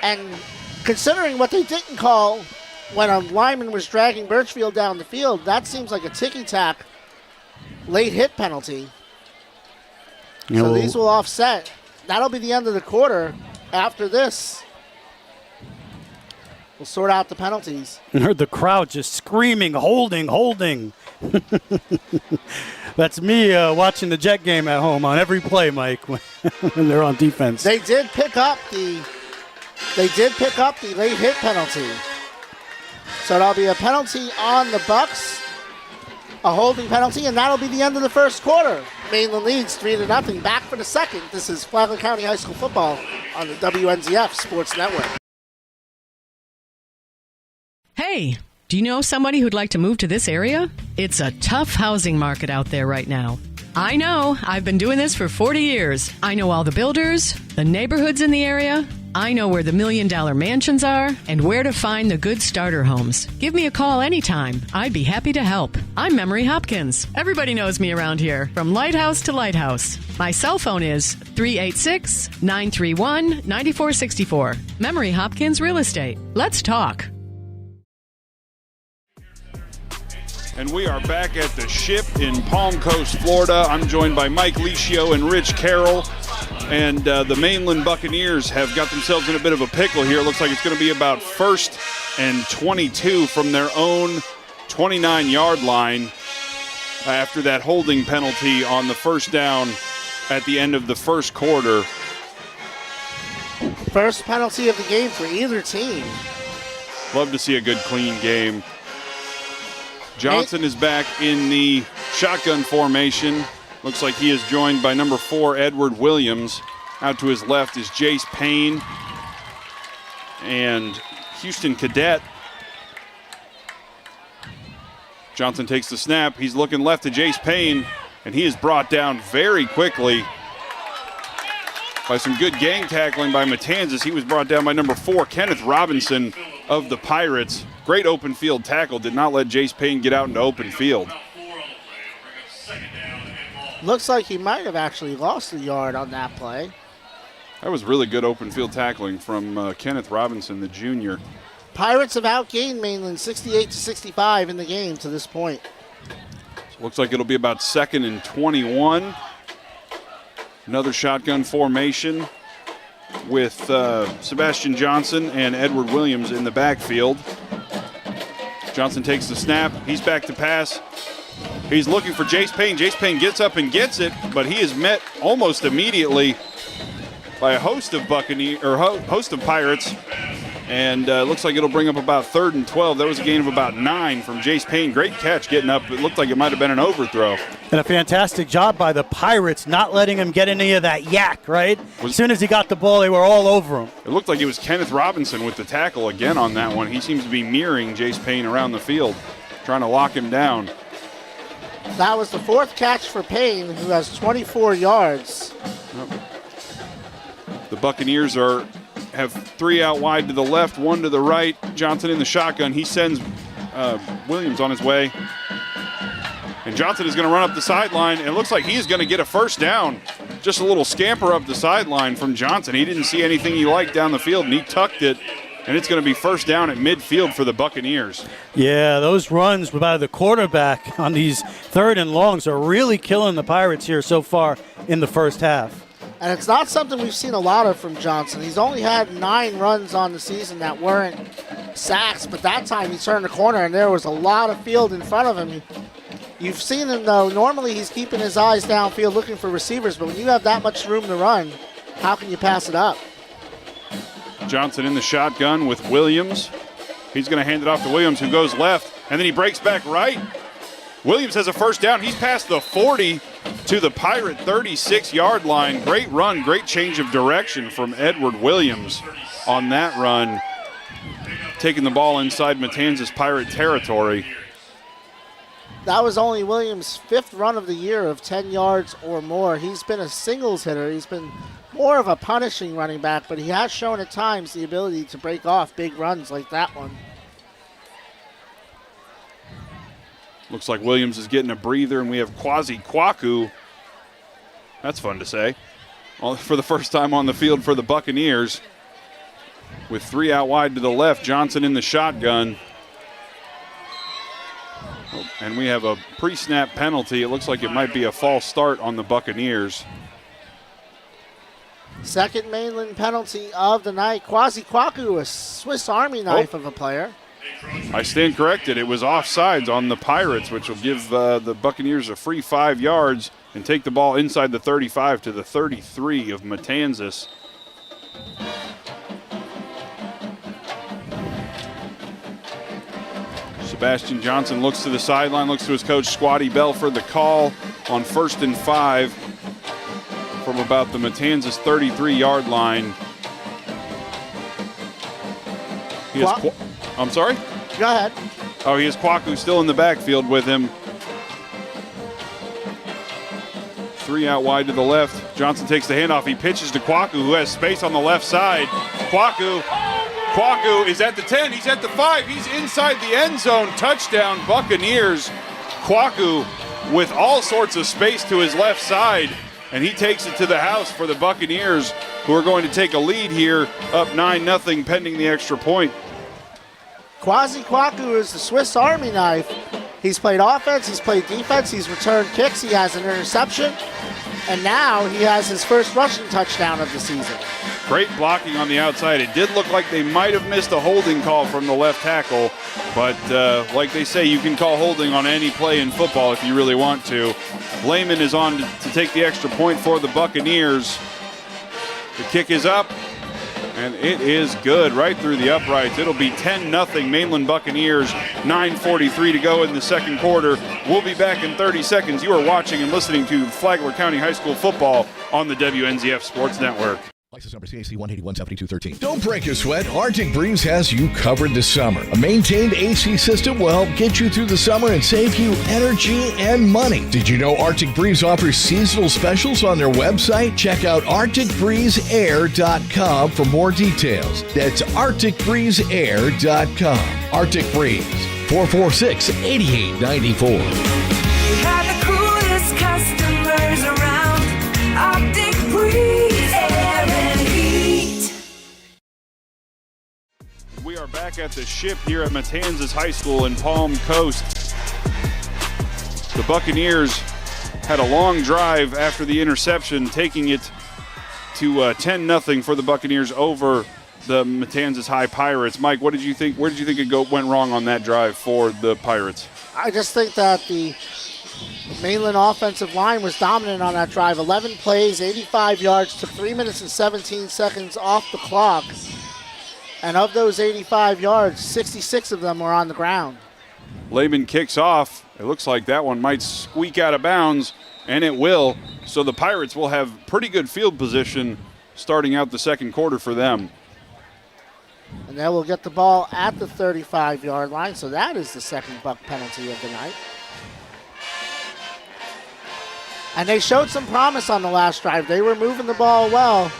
And considering what they didn't call when a lineman was dragging Birchfield down the field, that seems like a ticky-tack late hit penalty. So these will offset. That'll be the end of the quarter. After this, we'll sort out the penalties. I heard the crowd just screaming, holding. That's me watching the Jet game at home on every play, Mike, when they're on defense. They did pick up the late hit penalty. So that'll be a penalty on the Bucks, a holding penalty, and that'll be the end of the first quarter. Mainland leads 3-0. Back for the second. This is Flagler County High School football on the WNZF Sports Network. Hey, do you know somebody who'd like to move to this area? It's a tough housing market out there right now. I know. I've been doing this for 40 years. I know all the builders, the neighborhoods in the area. I know where the $1 million mansions are and where to find the good starter homes. Give me a call anytime. I'd be happy to help. I'm Memory Hopkins. Everybody knows me around here, from lighthouse to lighthouse. My cell phone is 386-931-9464. Memory Hopkins Real Estate. Let's talk. And we are back at the Ship in Palm Coast, Florida. I'm joined by Mike Licio and Rich Carroll. And the Mainland Buccaneers have got themselves in a bit of a pickle here. It looks like it's going to be about 1st and 22 from their own 29-yard line after that holding penalty on the first down at the end of the first quarter. First penalty of the game for either team. Love to see a good, clean game. Johnson is back in the shotgun formation. Looks like he is joined by number 4, Edward Williams. Out to his left is Jace Payne and Houston Cadet. Johnson takes the snap. He's looking left to Jace Payne, and he is brought down very quickly by some good gang tackling by Matanzas. He was brought down by number 4, Kenneth Robinson of the Pirates. Great open field tackle. Did not let Jace Payne get out into open field. Looks like he might have actually lost a yard on that play. That was really good open field tackling from Kenneth Robinson, the junior. Pirates have outgained Mainland 68-65 in the game to this point. So looks like it'll be about 2nd and 21. Another shotgun formation with Sebastian Johnson and Edward Williams in the backfield. Johnson takes the snap. He's back to pass. He's looking for Jace Payne. Jace Payne gets up and gets it, but he is met almost immediately by a host of host of Pirates. And looks like it'll bring up about 3rd and 12. That was a gain of about 9 from Jace Payne. Great catch getting up. It looked like it might have been an overthrow. And a fantastic job by the Pirates not letting him get any of that yak, right? As soon as he got the ball, they were all over him. It looked like it was Kenneth Robinson with the tackle again on that one. He seems to be mirroring Jace Payne around the field, trying to lock him down. That was the 4th catch for Payne, who has 24 yards. The Buccaneers have 3 out wide to the left, 1 to the right. Johnson in the shotgun. He sends Williams on his way. And Johnson is going to run up the sideline. And it looks like he's going to get a first down. Just a little scamper up the sideline from Johnson. He didn't see anything he liked down the field, and he tucked it. And it's going to be first down at midfield for the Buccaneers. Yeah, those runs by the quarterback on these 3rd and longs are really killing the Pirates here so far in the first half. And it's not something we've seen a lot of from Johnson. He's only had 9 runs on the season that weren't sacks, but that time he turned the corner and there was a lot of field in front of him. You've seen him, though. Normally he's keeping his eyes downfield looking for receivers, but when you have that much room to run, how can you pass it up? Johnson in the shotgun with Williams. He's going to hand it off to Williams, who goes left, and then he breaks back right. Williams has a first down. He's past the 40 to the Pirate 36-yard line. Great run, great change of direction from Edward Williams on that run, taking the ball inside Matanzas Pirate territory. That was only Williams' 5th run of the year of 10 yards or more. He's been a singles hitter. He's been more of a punishing running back, but he has shown at times the ability to break off big runs like that one. Looks like Williams is getting a breather, and we have Quasi Kwaku. That's fun to say. For the first time on the field for the Buccaneers. With 3 out wide to the left, Johnson in the shotgun. And we have a pre-snap penalty. It looks like it might be a false start on the Buccaneers. Second Mainland penalty of the night. Quasi Kwaku, a Swiss Army knife of a player. I stand corrected. It was offsides on the Pirates, which will give the Buccaneers a free 5 yards and take the ball inside the 35 to the 33 of Matanzas. Sebastian Johnson looks to the sideline, looks to his coach, Squatty Bell, for the call on 1st and 5 from about the Matanzas 33-yard line. I'm sorry? Go ahead. Oh, he has Kwaku still in the backfield with him. 3 out wide to the left. Johnson takes the handoff. He pitches to Kwaku, who has space on the left side. Kwaku is at the 10. He's at the 5. He's inside the end zone. Touchdown, Buccaneers. Kwaku with all sorts of space to his left side, and he takes it to the house for the Buccaneers, who are going to take a lead here, up 9-0, pending the extra point. Quasi Kwaku is the Swiss Army knife. He's played offense, he's played defense, he's returned kicks, he has an interception, and now he has his first rushing touchdown of the season. Great blocking on the outside. It did look like they might have missed a holding call from the left tackle, but like they say, you can call holding on any play in football if you really want to. Lehman is on to take the extra point for the Buccaneers. The kick is up, and it is good right through the uprights. It'll be 10-0 Mainland Buccaneers, 9:43 to go in the second quarter. We'll be back in 30 seconds. You are watching and listening to Flagler County High School football on the WNZF Sports Network. License number CAC 1817213. Don't break a sweat. Arctic Breeze has you covered this summer. A maintained AC system will help get you through the summer and save you energy and money. Did you know Arctic Breeze offers seasonal specials on their website? Check out ArcticBreezeAir.com for more details. That's ArcticBreezeAir.com. Arctic Breeze, 446-8894. We have the coolest customers around. Arctic Breeze Air and Heat. We are back at the ship here at Matanzas High School in Palm Coast. The Buccaneers had a long drive after the interception, taking it to 10-0 for the Buccaneers over the Matanzas High Pirates. Mike, what did you think? Where did you think it went wrong on that drive for the Pirates? I just think that the Mainland offensive line was dominant on that drive. 11 plays, 85 yards, took 3 minutes and 17 seconds off the clock. And of those 85 yards, 66 of them were on the ground. Lehman kicks off. It looks like that one might squeak out of bounds, and it will. So the Pirates will have pretty good field position starting out the second quarter for them. And they will get the ball at the 35-yard line, so that is the second Buck penalty of the night. And they showed some promise on the last drive. They were moving the ball well.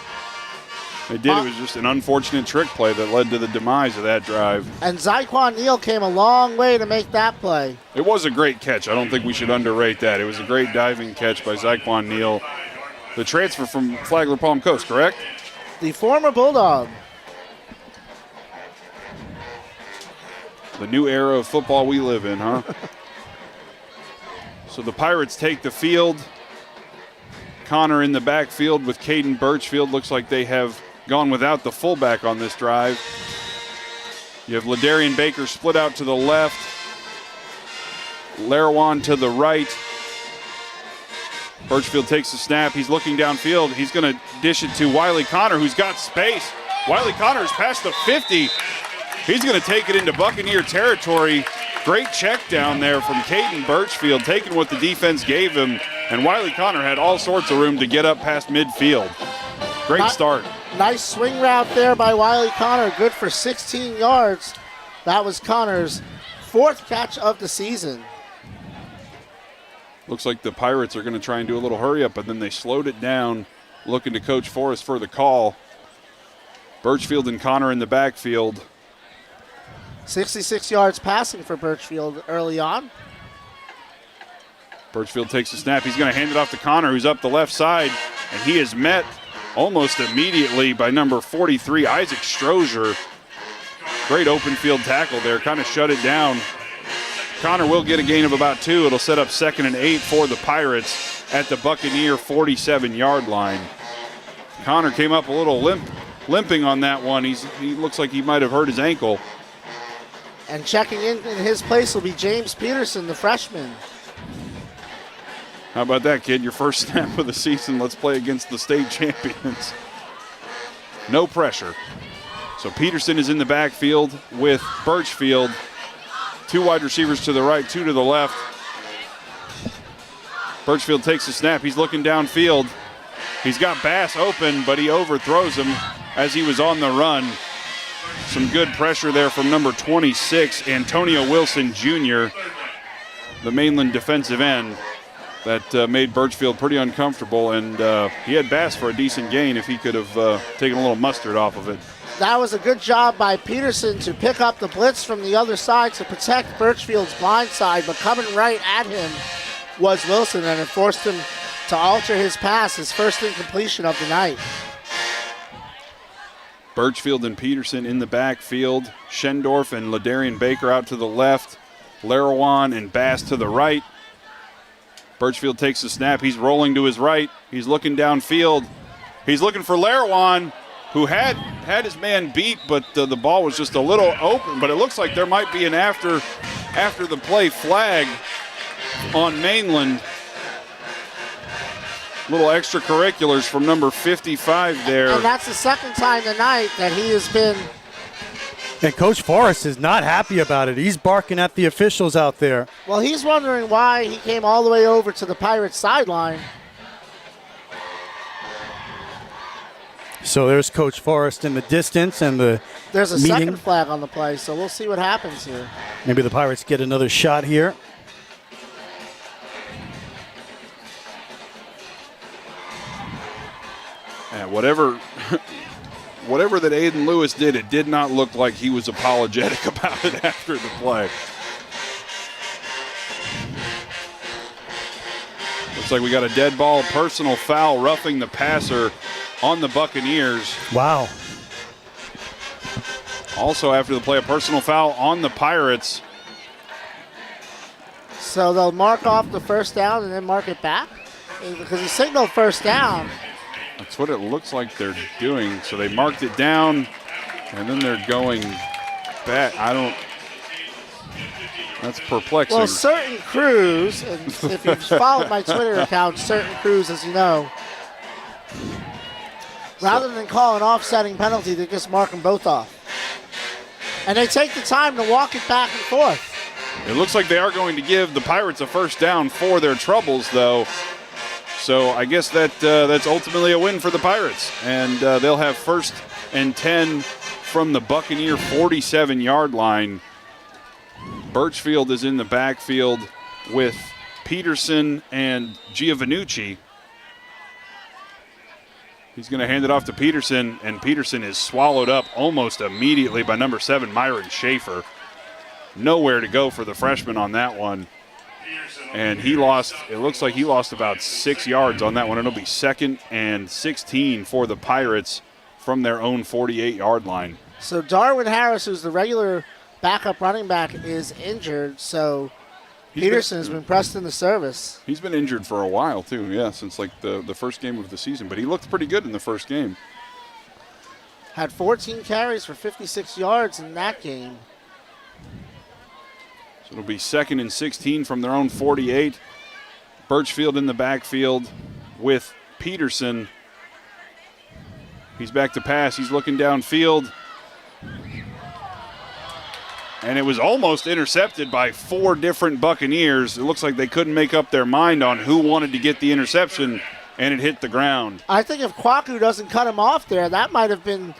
They did. It was just an unfortunate trick play that led to the demise of that drive. And Zyquan Neal came a long way to make that play. It was a great catch. I don't think we should underrate that. It was a great diving catch by Zyquan Neal. The transfer from Flagler Palm Coast, correct? The former Bulldog. The new era of football we live in, huh? So the Pirates take the field. Connor in the backfield with Caden Birchfield. Looks like they have gone without the fullback on this drive. You have Ladarian Baker split out to the left. Larawan to the right. Birchfield takes the snap. He's looking downfield. He's going to dish it to Wiley Connor, who's got space. Wiley Connor is past the 50. He's going to take it into Buccaneer territory. Great check down there from Caden Birchfield, taking what the defense gave him. And Wiley Connor had all sorts of room to get up past midfield. Great start. Nice swing route there by Wiley Connor. Good for 16 yards. That was Connor's fourth catch of the season. Looks like the Pirates are going to try and do a little hurry up, but then they slowed it down, looking to Coach Forrest for the call. Birchfield and Connor in the backfield. 66 yards passing for Birchfield early on. Birchfield takes the snap. He's going to hand it off to Connor, who's up the left side, and he is met almost immediately by number 43, Isaac Strozier. Great open field tackle there, kind of shut it down. Connor will get a gain of about 2. It'll set up 2nd and 8 for the Pirates at the Buccaneer 47-yard line. Connor came up a little limping on that one. He looks like he might have hurt his ankle. And checking in his place will be James Peterson, the freshman. How about that, kid? Your first snap of the season. Let's play against the state champions. No pressure. So Peterson is in the backfield with Birchfield. 2 wide receivers to the right, 2 to the left. Birchfield takes the snap. He's looking downfield. He's got Bass open, but he overthrows him as he was on the run. Some good pressure there from number 26, Antonio Wilson Jr., the Mainland defensive end, that made Birchfield pretty uncomfortable, and he had Bass for a decent gain if he could have taken a little mustard off of it. That was a good job by Peterson to pick up the blitz from the other side to protect Birchfield's blind side, but coming right at him was Wilson, and it forced him to alter his pass, his first incompletion of the night. Birchfield and Peterson in the backfield. Schendorf and Ladarian Baker out to the left. Larawan and Bass to the right. Birchfield takes the snap. He's rolling to his right. He's looking downfield. He's looking for Larawan, who had his man beat, but the ball was just a little open. But it looks like there might be an after the play flag on Mainland. Little extracurriculars from number 55 there. And that's the second time tonight that he has been. And Coach Forrest is not happy about it. He's barking at the officials out there. Well, he's wondering why he came all the way over to the Pirates sideline. So there's Coach Forrest in the distance, and there's a meeting. Second flag on the play, so we'll see what happens here. Maybe the Pirates get another shot here. Whatever that Aiden Lewis did, it did not look like he was apologetic about it after the play. Looks like we got a dead ball, personal foul, roughing the passer on the Buccaneers. Wow. Also after the play, a personal foul on the Pirates. So they'll mark off the first down and then mark it back? Because he signaled first down. That's what it looks like they're doing. So they marked it down, and then they're going back. That's perplexing. Well, certain crews, and if you've followed my Twitter account, certain crews, as you know, rather than call an offsetting penalty, they just mark them both off. And they take the time to walk it back and forth. It looks like they are going to give the Pirates a first down for their troubles, though. So I guess that's ultimately a win for the Pirates. And they'll have 1st and 10 from the Buccaneer 47-yard line. Birchfield is in the backfield with Peterson and Giovannucci. He's going to hand it off to Peterson, and Peterson is swallowed up almost immediately by number 7, Myron Schaefer. Nowhere to go for the freshman on that one. And it looks like he lost about 6 yards on that one. It'll be 2nd and 16 for the Pirates from their own 48-yard line. So Darwin Harris, who's the regular backup running back, is injured. So Peterson has been pressed into service. He's been injured for a while, too, yeah, since like the first game of the season. But he looked pretty good in the first game. Had 14 carries for 56 yards in that game. It'll be 2nd and 16 from their own 48. Birchfield in the backfield with Peterson. He's back to pass. He's looking downfield. And it was almost intercepted by 4 different Buccaneers. It looks like they couldn't make up their mind on who wanted to get the interception, and it hit the ground. I think if Kwaku doesn't cut him off there, that might have been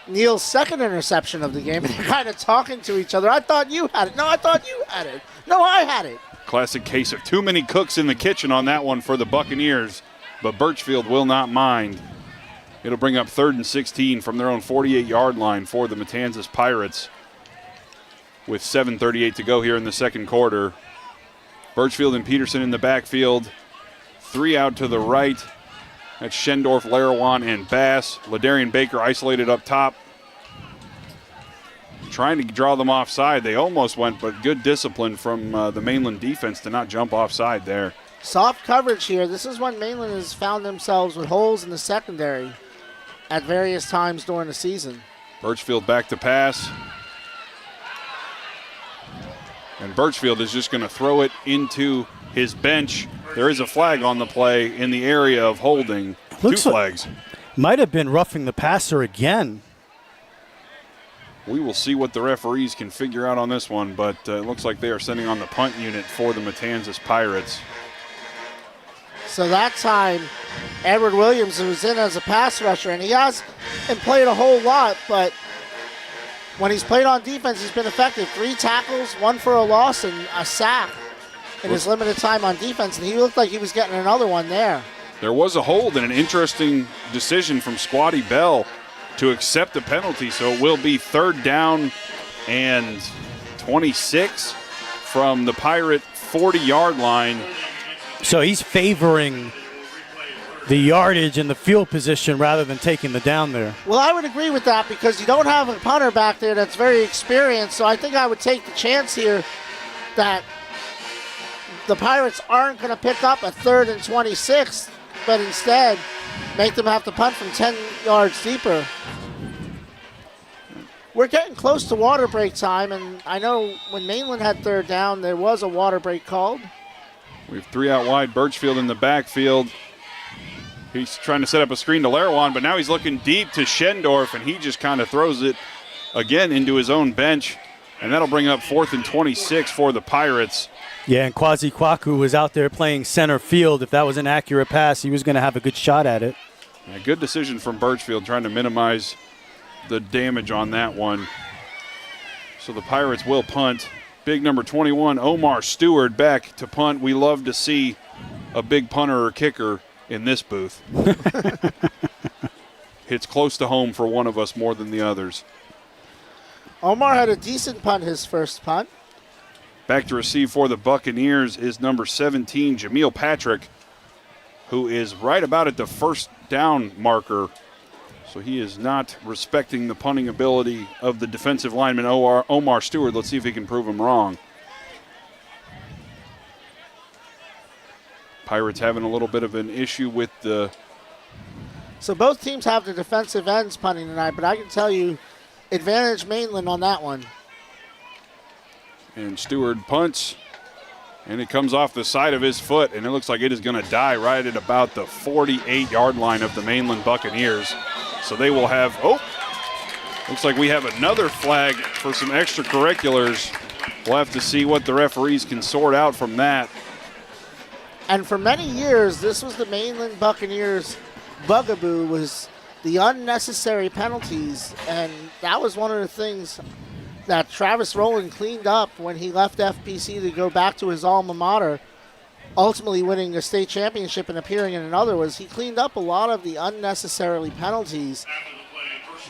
Neal's second interception of the game. They're kind of talking to each other. I thought you had it. No, I thought you had it. No, I had it. Classic case of too many cooks in the kitchen on that one for the Buccaneers, but Birchfield will not mind. It'll bring up 3rd and 16 from their own 48-yard line for the Matanzas Pirates with 7:38 to go here in the second quarter. Birchfield and Peterson in the backfield. 3 out to the right. That's Schendorf, Larawan, and Bass. Ladarian Baker isolated up top. Trying to draw them offside. They almost went, but good discipline from the Mainland defense to not jump offside there. Soft coverage here. This is when Mainland has found themselves with holes in the secondary at various times during the season. Birchfield back to pass. And Birchfield is just going to throw it into his bench. There is a flag on the play in the area of holding. Looks 2 flags. Might have been roughing the passer again. We will see what the referees can figure out on this one, but it looks like they are sending on the punt unit for the Matanzas Pirates. So that time, Edward Williams was in as a pass rusher, and he hasn't played a whole lot, but when he's played on defense, he's been effective. 3 tackles, 1 for a loss, and a sack in his limited time on defense, and he looked like he was getting another one there. There was a hold and an interesting decision from Squatty Bell to accept the penalty, so it will be 3rd down and 26 from the Pirate 40-yard line. So he's favoring the yardage and the field position rather than taking the down there. Well, I would agree with that because you don't have a punter back there that's very experienced, so I think I would take the chance here that the Pirates aren't going to pick up a 3rd and 26, but instead make them have to punt from 10 yards deeper. We're getting close to water break time, and I know when Mainland had 3rd down, there was a water break called. We have 3 out wide, Birchfield in the backfield. He's trying to set up a screen to Larawan, but now he's looking deep to Schendorf, and he just kind of throws it again into his own bench, and that'll bring up 4th and 26 for the Pirates. Yeah, and Kwazi Kwaku was out there playing center field. If that was an accurate pass, he was going to have a good shot at it. A good decision from Birchfield, trying to minimize the damage on that one. So the Pirates will punt. Big number 21, Omar Stewart, back to punt. We love to see a big punter or kicker in this booth. Hits close to home for one of us more than the others. Omar had a decent punt his first punt. Back to receive for the Buccaneers is number 17, Jameel Patrick, who is right about at the 1st down marker. So he is not respecting the punting ability of the defensive lineman Omar Stewart. Let's see if he can prove him wrong. Pirates having a little bit of an issue with the... So both teams have the defensive ends punting tonight, but I can tell you, advantage Mainland on that one. And Stewart punts, and it comes off the side of his foot, and it looks like it is going to die right at about the 48-yard line of the Mainland Buccaneers. So they will have, looks like we have another flag for some extracurriculars. We'll have to see what the referees can sort out from that. And for many years, this was the Mainland Buccaneers' bugaboo, was the unnecessary penalties, and that was one of the things that Travis Rowland cleaned up when he left FPC to go back to his alma mater, ultimately winning a state championship and appearing in another, was he cleaned up a lot of the unnecessarily penalties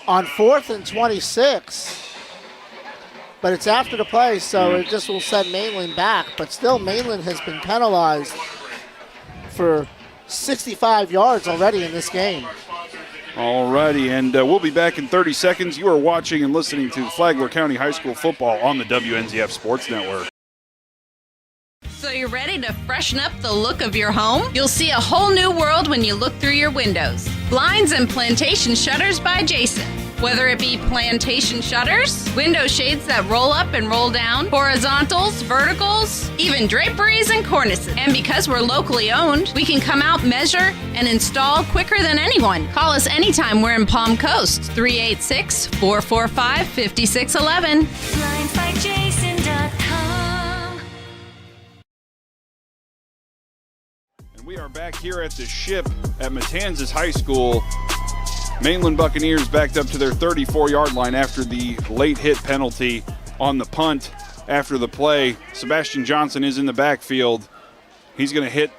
on 4th and 26. But it's after the play, so it just will send Mainland back. But still, Mainland has been penalized for 65 yards already in this game. All righty, and we'll be back in 30 seconds. You are watching and listening to Flagler County High School football on the WNZF Sports Network. So you're ready to freshen up the look of your home? You'll see a whole new world when you look through your windows. Blinds and plantation shutters by Jason. Whether it be plantation shutters, window shades that roll up and roll down, horizontals, verticals, even draperies and cornices. And because we're locally owned, we can come out, measure, and install quicker than anyone. Call us anytime we're in Palm Coast, 386-445-5611. BlindsByJason.com. And we are back here at the Ship at Matanzas High School. Mainland Buccaneers backed up to their 34-yard line after the late hit penalty on the punt. after the play. Sebastian Johnson is in the backfield. He's going to hit,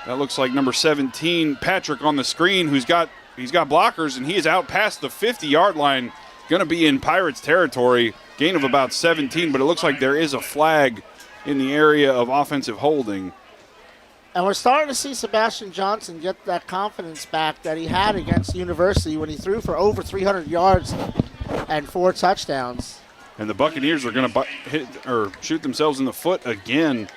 that looks like number 17, Patrick on the screen, he's got blockers, and he is out past the 50-yard line. Going to be in Pirates territory. Gain of about 17, but it looks like there is a flag in the area of offensive holding. And we're starting to see Sebastian Johnson get that confidence back that he had against University when he threw for over 300 yards and 4 touchdowns. And the Buccaneers are going to shoot themselves in the foot again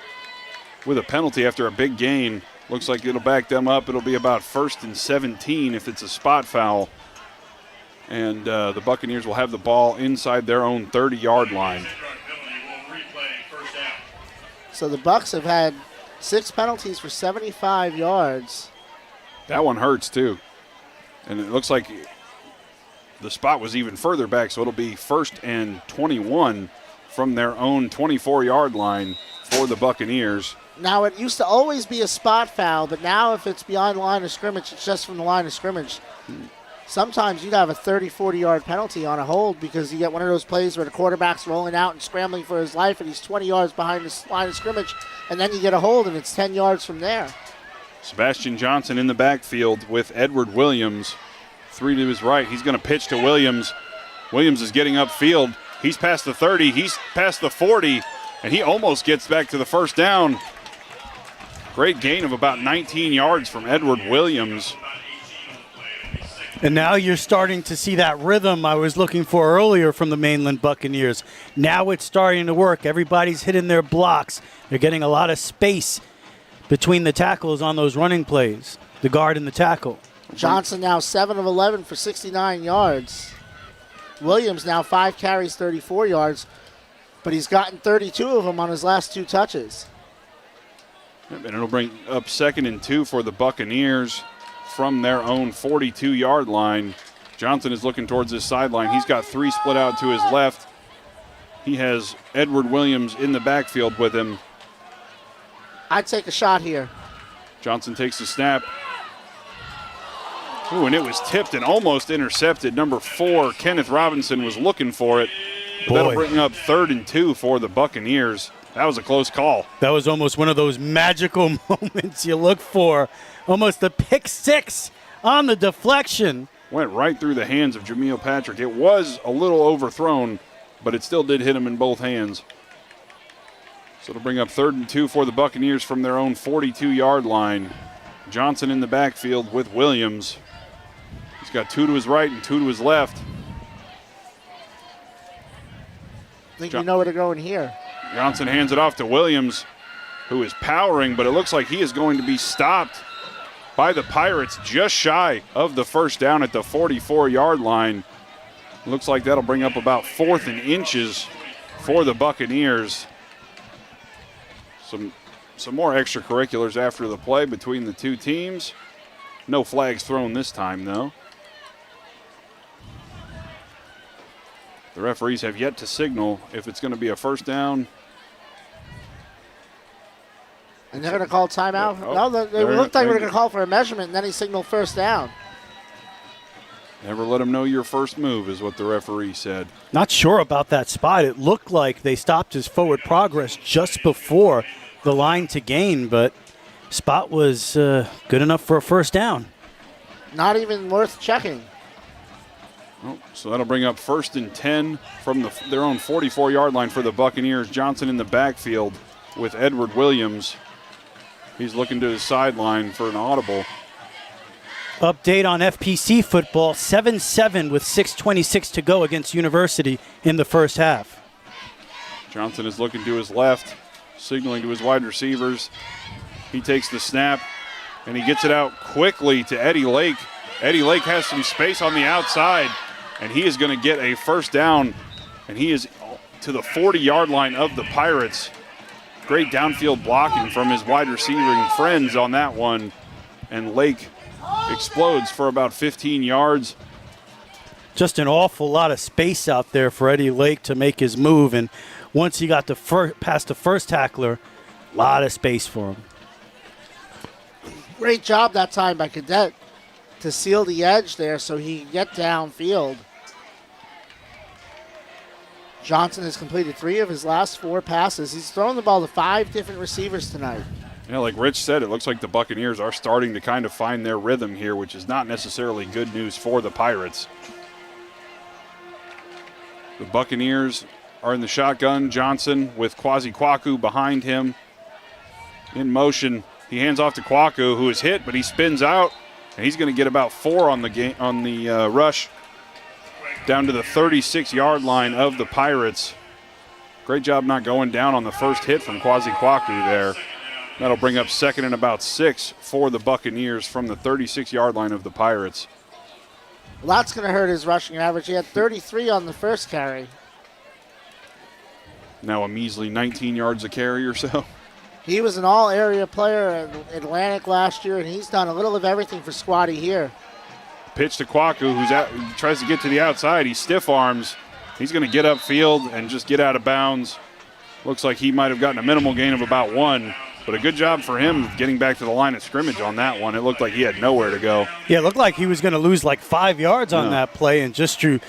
with a penalty after a big gain. Looks like it'll back them up. It'll be about 1st and 17 if it's a spot foul. And the Buccaneers will have the ball inside their own 30-yard line. So the Bucs have had 6 penalties for 75 yards. That one hurts, too. And it looks like the spot was even further back, so it'll be 1st and 21 from their own 24-yard line for the Buccaneers. Now, it used to always be a spot foul, but now if it's beyond the line of scrimmage, it's just from the line of scrimmage. Sometimes you'd have a 30, 40-yard penalty on a hold because you get one of those plays where the quarterback's rolling out and scrambling for his life, and he's 20 yards behind the line of scrimmage, and then you get a hold, and it's 10 yards from there. Sebastian Johnson in the backfield with Edward Williams. 3 to his right. He's going to pitch to Williams. Williams is getting upfield. He's past the 30. He's past the 40, and he almost gets back to the first down. Great gain of about 19 yards from Edward Williams. And now you're starting to see that rhythm I was looking for earlier from the Mainland Buccaneers. Now it's starting to work. Everybody's hitting their blocks. They're getting a lot of space between the tackles on those running plays, the guard and the tackle. Johnson now 7 of 11 for 69 yards. Williams now 5 carries, 34 yards, but he's gotten 32 of them on his last 2 touches. And it'll bring up 2nd and 2 for the Buccaneers from their own 42-yard line. Johnson is looking towards his sideline. He's got 3 split out to his left. He has Edward Williams in the backfield with him. I'd take a shot here. Johnson takes the snap. Ooh, and it was tipped and almost intercepted. Number 4, Kenneth Robinson, was looking for it. That'll bring up 3rd and 2 for the Buccaneers. That was a close call. That was almost one of those magical moments you look for. Almost a pick 6 on the deflection. Went right through the hands of Jameel Patrick. It was a little overthrown, but it still did hit him in both hands. So it'll bring up 3rd and 2 for the Buccaneers from their own 42-yard line. Johnson in the backfield with Williams. He's got 2 to his right and 2 to his left. I think you know where to go in here. Johnson hands it off to Williams, who is powering, but it looks like he is going to be stopped by the Pirates just shy of the first down at the 44-yard line. Looks like that'll bring up about 4th and inches for the Buccaneers. Some more extracurriculars after the play between the two teams. No flags thrown this time, though. The referees have yet to signal if it's going to be a first down. And they're going to call timeout? No, they looked like they were going to call for a measurement, and then he signaled first down. Never let them know your first move is what the referee said. Not sure about that spot. It looked like they stopped his forward progress just before the line to gain, but spot was good enough for a first down. Not even worth checking. Oh, so that'll bring up 1st and 10 from their own 44-yard line for the Buccaneers. Johnson in the backfield with Edward Williams. He's looking to his sideline for an audible. Update on FPC football, 7-7 with 6:26 to go against University in the first half. Johnson is looking to his left, signaling to his wide receivers. He takes the snap, and he gets it out quickly to Eddie Lake. Eddie Lake has some space on the outside, and he is going to get a first down, and he is to the 40-yard line of the Pirates. Great downfield blocking from his wide receiving friends on that one, and Lake explodes for about 15 yards. Just an awful lot of space out there for Eddie Lake to make his move, and once he got past the first tackler, a lot of space for him. Great job that time by Cadet to seal the edge there so he can get downfield. Johnson has completed 3 of his last 4 passes. He's thrown the ball to 5 different receivers tonight. Yeah, like Rich said, it looks like the Buccaneers are starting to kind of find their rhythm here, which is not necessarily good news for the Pirates. The Buccaneers are in the shotgun. Johnson with Kwasi Kwaku behind him. In motion, he hands off to Kwaku, who is hit, but he spins out, and he's going to get about 4 on the rush down to the 36-yard line of the Pirates. Great job not going down on the first hit from Kwasi Kwaku there. That'll bring up 2nd and about 6 for the Buccaneers from the 36-yard line of the Pirates. Well, that's going to hurt his rushing average. He had 33 on the first carry. Now a measly 19 yards a carry or so. He was an all-area player in Atlantic last year, and he's done a little of everything for Squatty here. Pitch to Kwaku, who tries to get to the outside. He stiff arms. He's going to get upfield and just get out of bounds. Looks like he might have gotten a minimal gain of about 1. But a good job for him getting back to the line of scrimmage on that one. It looked like he had nowhere to go. Yeah, it looked like he was going to lose like 5 yards on that play, and just through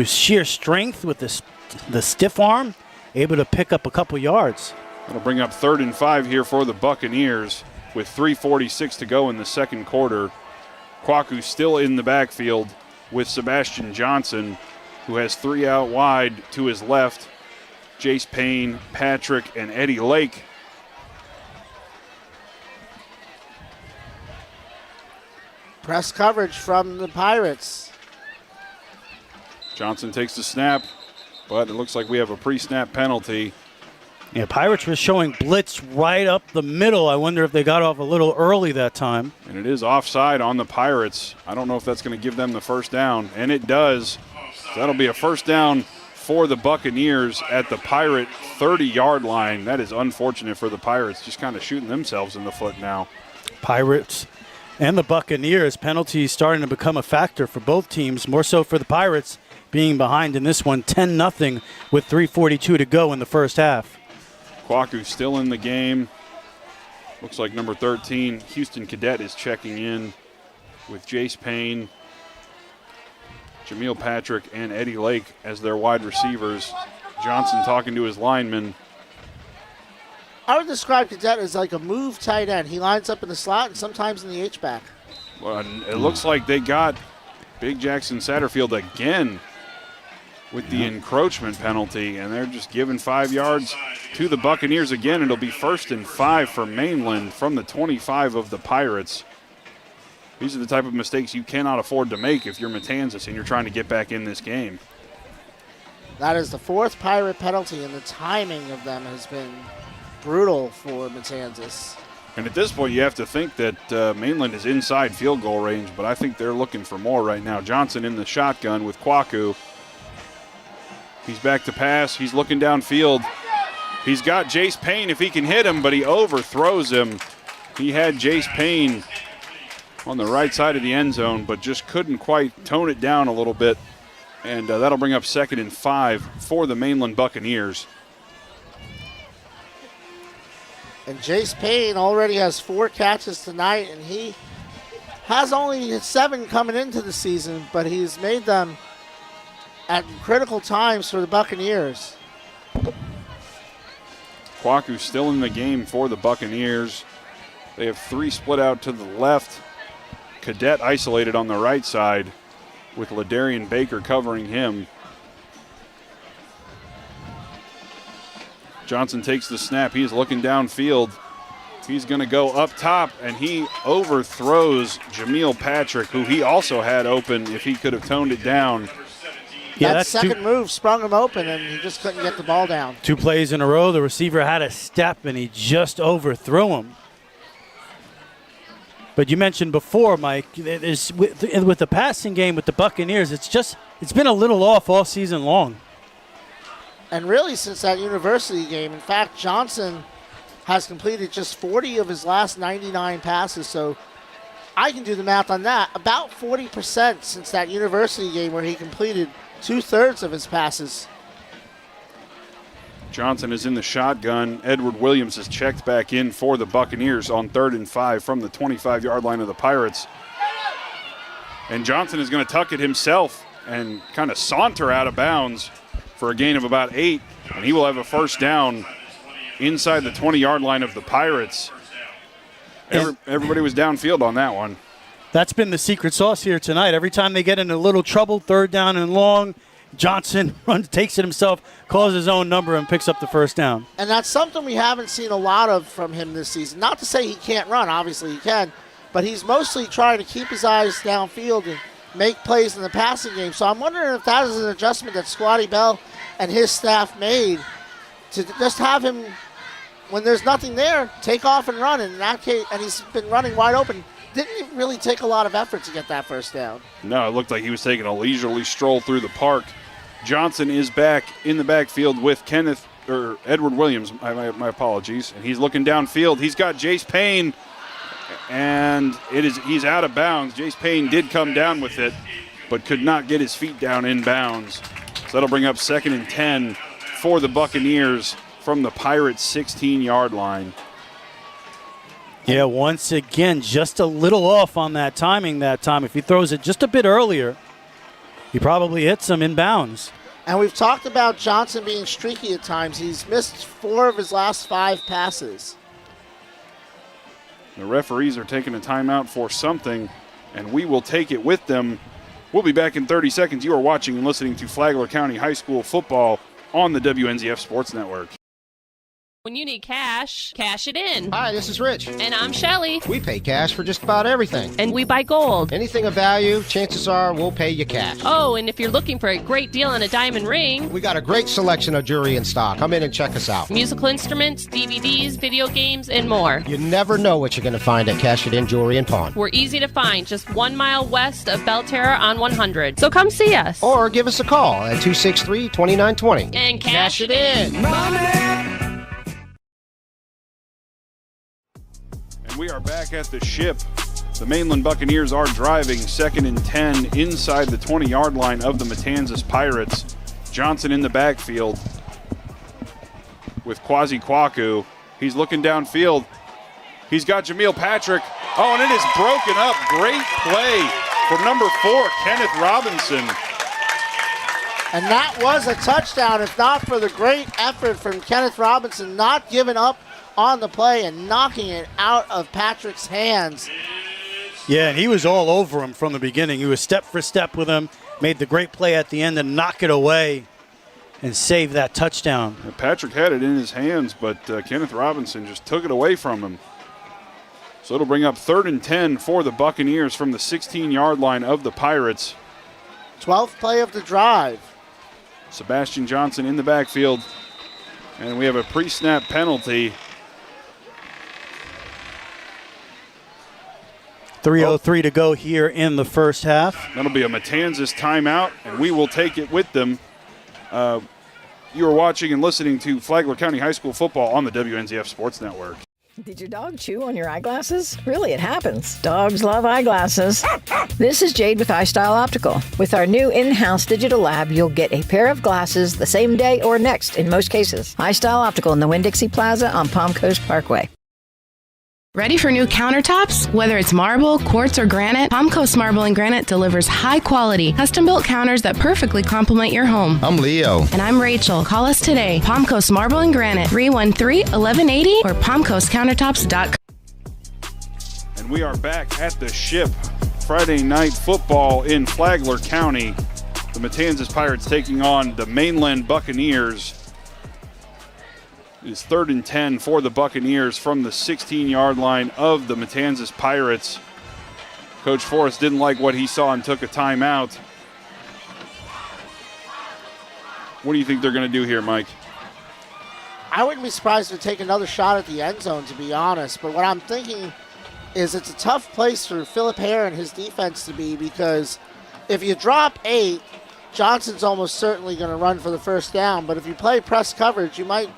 sheer strength with the stiff arm, able to pick up a couple yards. That'll bring up 3rd and 5 here for the Buccaneers with 3:46 to go in the second quarter. Kwaku still in the backfield with Sebastian Johnson, who has 3 out wide to his left. Jace Payne, Patrick, and Eddie Lake. Press coverage from the Pirates. Johnson takes the snap, but it looks like we have a pre-snap penalty. Yeah, Pirates were showing blitz right up the middle. I wonder if they got off a little early that time. And it is offside on the Pirates. I don't know if that's going to give them the first down, and it does. So that'll be a first down for the Buccaneers at the Pirate 30-yard line. That is unfortunate for the Pirates, just kind of shooting themselves in the foot now. Pirates and the Buccaneers, penalties starting to become a factor for both teams, more so for the Pirates being behind in this one, 10-0 with 3:42 to go in the first half. Kwaku still in the game. Looks like number 13, Houston Cadet, is checking in with Jace Payne, Jameel Patrick, and Eddie Lake as their wide receivers. Johnson talking to his linemen. I would describe Cadet as like a move tight end. He lines up in the slot and sometimes in the H-back. Well, it looks like they got Big Jackson Satterfield again with the encroachment penalty, and they're just giving 5 yards to the Buccaneers again. It'll be 1st and 5 for Mainland from the 25 of the Pirates. These are the type of mistakes you cannot afford to make if you're Matanzas and you're trying to get back in this game. That is the 4th Pirate penalty, and the timing of them has been brutal for Matanzas. And at this point, you have to think that Mainland is inside field goal range, but I think they're looking for more right now. Johnson in the shotgun with Kwaku. He's back to pass. He's looking downfield. He's got Jace Payne if he can hit him, but he overthrows him. He had Jace Payne on the right side of the end zone, but just couldn't quite tone it down a little bit. And that'll bring up 2nd and 5 for the Mainland Buccaneers. And Jace Payne already has 4 catches tonight, and he has only 7 coming into the season, but he's made them at critical times for the Buccaneers. Kwaku still in the game for the Buccaneers. They have 3 split out to the left. Cadet isolated on the right side with Ladarian Baker covering him. Johnson takes the snap. He's looking downfield. He's going to go up top, and he overthrows Jameel Patrick, who he also had open if he could have toned it down. Yeah, that second move sprung him open, and he just couldn't get the ball down. 2 plays in a row, the receiver had a step, and he just overthrew him. But you mentioned before, Mike, with the passing game with the Buccaneers, it's been a little off all season long. And really since that university game. In fact, Johnson has completed just 40 of his last 99 passes, so I can do the math on that. About 40% since that university game where he completed 2/3 of his passes. Johnson is in the shotgun. Edward Williams is checked back in for the Buccaneers on 3rd and 5 from the 25-yard line of the Pirates. And Johnson is going to tuck it himself and kind of saunter out of bounds. for a gain of about 8, and he will have a first down inside the 20-yard line of the Pirates. Everybody was downfield on that one. That's been the secret sauce here tonight. Every time they get in a little trouble, third down and long, Johnson takes it himself, calls his own number, and picks up the first down. And that's something we haven't seen a lot of from him this season. Not to say he can't run. Obviously he can. But he's mostly trying to keep his eyes downfield and make plays in the passing game. So I'm wondering if that is an adjustment that Squatty Bell and his staff made to just have him, when there's nothing there, take off and run. And in that case, and he's been running wide open. Didn't really take a lot of effort to get that first down. No, it looked like he was taking a leisurely stroll through the park. Johnson is back in the backfield with Edward Williams. My apologies. And he's looking downfield. He's got Jace Payne, and he's out of bounds. Jace Payne did come down with it, but could not get his feet down in bounds. So that'll bring up 2nd and 10 for the Buccaneers from the Pirates' 16-yard line. Yeah, once again, just a little off on that timing that time. If he throws it just a bit earlier, he probably hits him in bounds. And we've talked about Johnson being streaky at times. He's missed 4 of his last 5 passes. The referees are taking a timeout for something, and we will take it with them. We'll be back in 30 seconds. You are watching and listening to Flagler County High School football on the WNZF Sports Network. When you need cash, cash it in. Hi, this is Rich. And I'm Shelly. We pay cash for just about everything. And we buy gold. Anything of value, chances are we'll pay you cash. Oh, and if you're looking for a great deal on a diamond ring, we got a great selection of jewelry in stock. Come in and check us out. Musical instruments, DVDs, video games, and more. You never know what you're going to find at Cash It In Jewelry and Pawn. We're easy to find, just 1 mile west of Belterra on 100. So come see us. Or give us a call at 263-2920. And cash it in. Money! We are back at the ship. The Mainland Buccaneers are driving 2nd and 10 inside the 20-yard line of the Matanzas Pirates. Johnson in the backfield with Kwasi Kwaku. He's looking downfield. He's got Jameel Patrick. Oh, and it is broken up. Great play from number 4, Kenneth Robinson. And that was a touchdown, if not for the great effort from Kenneth Robinson, not giving up on the play and knocking it out of Patrick's hands. Yeah, and he was all over him from the beginning. He was step for step with him, made the great play at the end and knock it away and save that touchdown. And Patrick had it in his hands, but Kenneth Robinson just took it away from him. So it'll bring up 3rd and 10 for the Buccaneers from the 16-yard line of the Pirates. 12th play of the drive. Sebastian Johnson in the backfield, and we have a pre-snap penalty. 3:03 to go here in the first half. That'll be a Matanzas timeout, and we will take it with them. You are watching and listening to Flagler County High School football on the WNZF Sports Network. Did your dog chew on your eyeglasses? Really, it happens. Dogs love eyeglasses. This is Jade with iStyle Optical. With our new in-house digital lab, you'll get a pair of glasses the same day or next in most cases. iStyle Optical in the Winn-Dixie Plaza on Palm Coast Parkway. Ready for new countertops? Whether it's marble, quartz, or granite, Palm Coast Marble and Granite delivers high-quality, custom-built counters that perfectly complement your home. I'm Leo. And I'm Rachel. Call us today. Palm Coast Marble and Granite, 313-1180 or palmcoastcountertops.com. And we are back at the ship. Friday night football in Flagler County. The Matanzas Pirates taking on the Mainland Buccaneers. It is 3rd and 10 for the Buccaneers from the 16-yard line of the Matanzas Pirates. Coach Forrest didn't like what he saw and took a timeout. What do you think they're going to do here, Mike? I wouldn't be surprised to take another shot at the end zone, to be honest. But what I'm thinking is it's a tough place for Philip Hare and his defense to be, because if you drop 8, Johnson's almost certainly going to run for the first down. But if you play press coverage, you might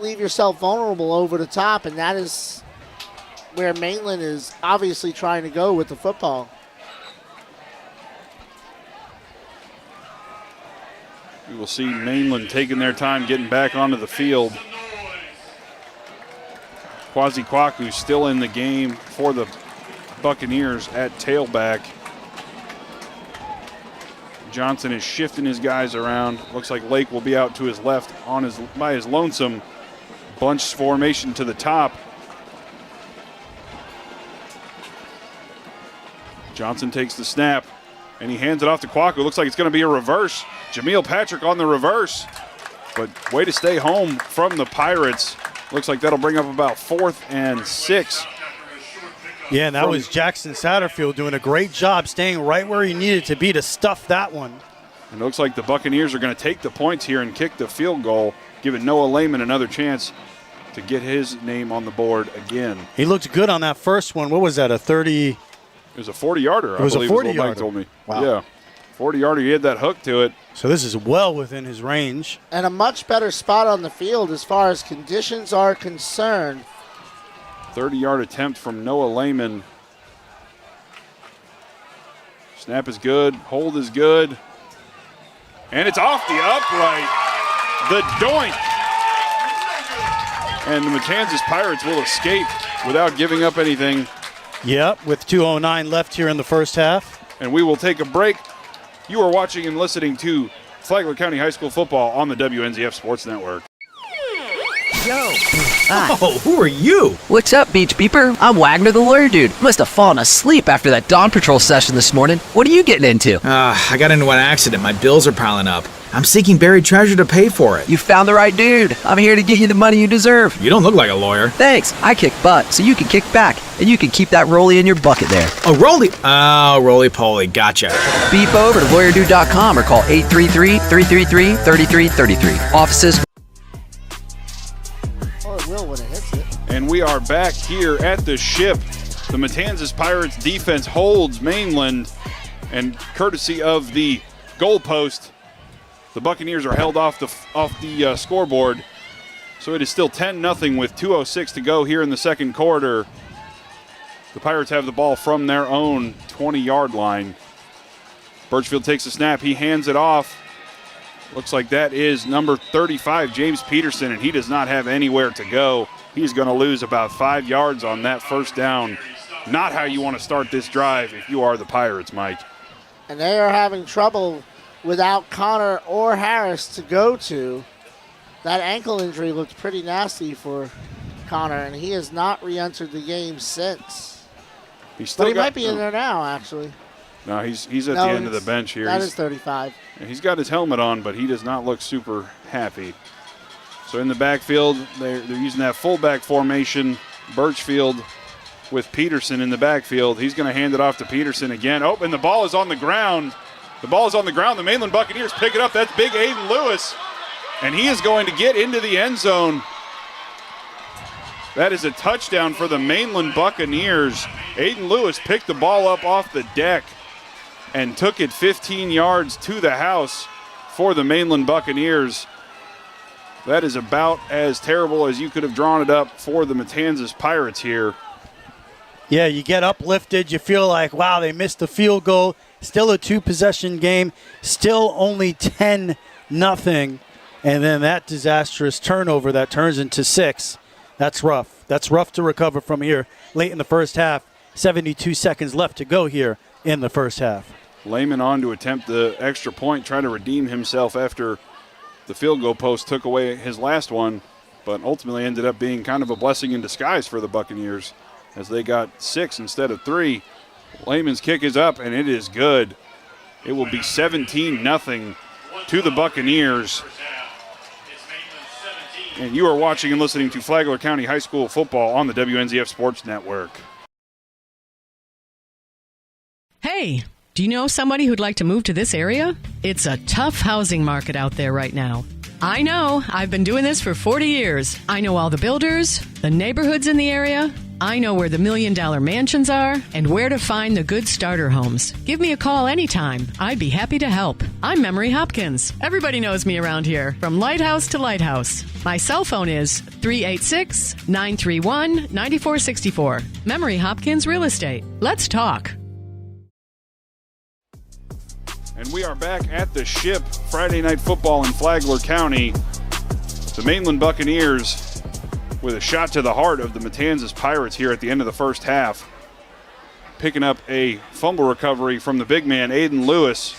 leave yourself vulnerable over the top, and that is where Mainland is obviously trying to go with the football. We will see Mainland taking their time getting back onto the field. Kwasi Kwaku still in the game for the Buccaneers at tailback. Johnson is shifting his guys around. Looks like Lake will be out to his left by his lonesome. Bunch formation to the top. Johnson takes the snap, and he hands it off to Kwaku. Looks like it's going to be a reverse. Jameel Patrick on the reverse. But way to stay home from the Pirates. Looks like that'll bring up about 4th and 6. Yeah, and that was Jackson Satterfield doing a great job staying right where he needed to be to stuff that one. And it looks like the Buccaneers are going to take the points here and kick the field goal, giving Noah Lehman another chance to get his name on the board again. He looked good on that first one. What was that, a 30? It was a 40-yarder, It was I believe a 40-yarder. is what Mike told me. Wow. Yeah, 40-yarder. He had that hook to it. So this is well within his range. And a much better spot on the field as far as conditions are concerned. 30-yard attempt from Noah Lehman. Snap is good. Hold is good. And it's off the upright. The doink. And the Matanzas Pirates will escape without giving up anything. Yep, with 2:09 left here in the first half. And we will take a break. You are watching and listening to Flagler County High School football on the WNZF Sports Network. Yo. Oh, who are you? What's up, Beach Beeper? I'm Wagner the Lawyer Dude. Must have fallen asleep after that Dawn Patrol session this morning. What are you getting into? I got into an accident. My bills are piling up. I'm seeking buried treasure to pay for it. You found the right dude. I'm here to give you the money you deserve. You don't look like a lawyer. Thanks. I kick butt, so you can kick back, and you can keep that rollie in your bucket there. A rolly? Oh, roly-poly. Gotcha. Beep over to lawyerdude.com or call 833-333-3333. Offices. Oh, it will when it hits it. And we are back here at the ship. The Matanzas Pirates defense holds Mainland, and courtesy of the goalpost, the Buccaneers are held off the scoreboard. So it is still 10-0 with 2:06 to go here in the second quarter. The Pirates have the ball from their own 20-yard line. Birchfield takes a snap. He hands it off. Looks like that is number 35, James Peterson, and he does not have anywhere to go. He's going to lose about 5 yards on that first down. Not how you want to start this drive if you are the Pirates, Mike. And they are having trouble without Connor or Harris to go to. That ankle injury looked pretty nasty for Connor, and he has not re-entered the game since. But he might be in there now, actually. No, he's at the end of the bench here. That is 35. He's got his helmet on, but he does not look super happy. So in the backfield, they're using that fullback formation. Birchfield with Peterson in the backfield. He's going to hand it off to Peterson again. Oh, and the ball is on the ground. The ball is on the ground. The Mainland Buccaneers pick it up. That's big Aiden Lewis. And he is going to get into the end zone. That is a touchdown for the Mainland Buccaneers. Aiden Lewis picked the ball up off the deck and took it 15 yards to the house for the Mainland Buccaneers. That is about as terrible as you could have drawn it up for the Matanzas Pirates here. Yeah, you get uplifted. You feel like, wow, they missed the field goal. Still a two-possession game. Still only 10-0. And then that disastrous turnover that turns into 6. That's rough. That's rough to recover from here late in the first half. 72 seconds left to go here in the first half. Lehman on to attempt the extra point, trying to redeem himself after the field goal post took away his last one, but ultimately ended up being kind of a blessing in disguise for the Buccaneers as they got 6 instead of 3. Lehman's kick is up, and it is good. It will be 17-0 to the Buccaneers. And you are watching and listening to Flagler County High School football on the WNZF Sports Network. Hey, do you know somebody who'd like to move to this area? It's a tough housing market out there right now. I know. I've been doing this for 40 years. I know all the builders, the neighborhoods in the area. I know where the $1 million mansions are and where to find the good starter homes. Give me a call anytime. I'd be happy to help. I'm Memory Hopkins. Everybody knows me around here, from lighthouse to lighthouse. My cell phone is 386-931-9464. Memory Hopkins Real Estate. Let's talk. And we are back at the ship. Friday night football in Flagler County. The Mainland Buccaneers with a shot to the heart of the Matanzas Pirates here at the end of the first half. Picking up a fumble recovery from the big man, Aiden Lewis.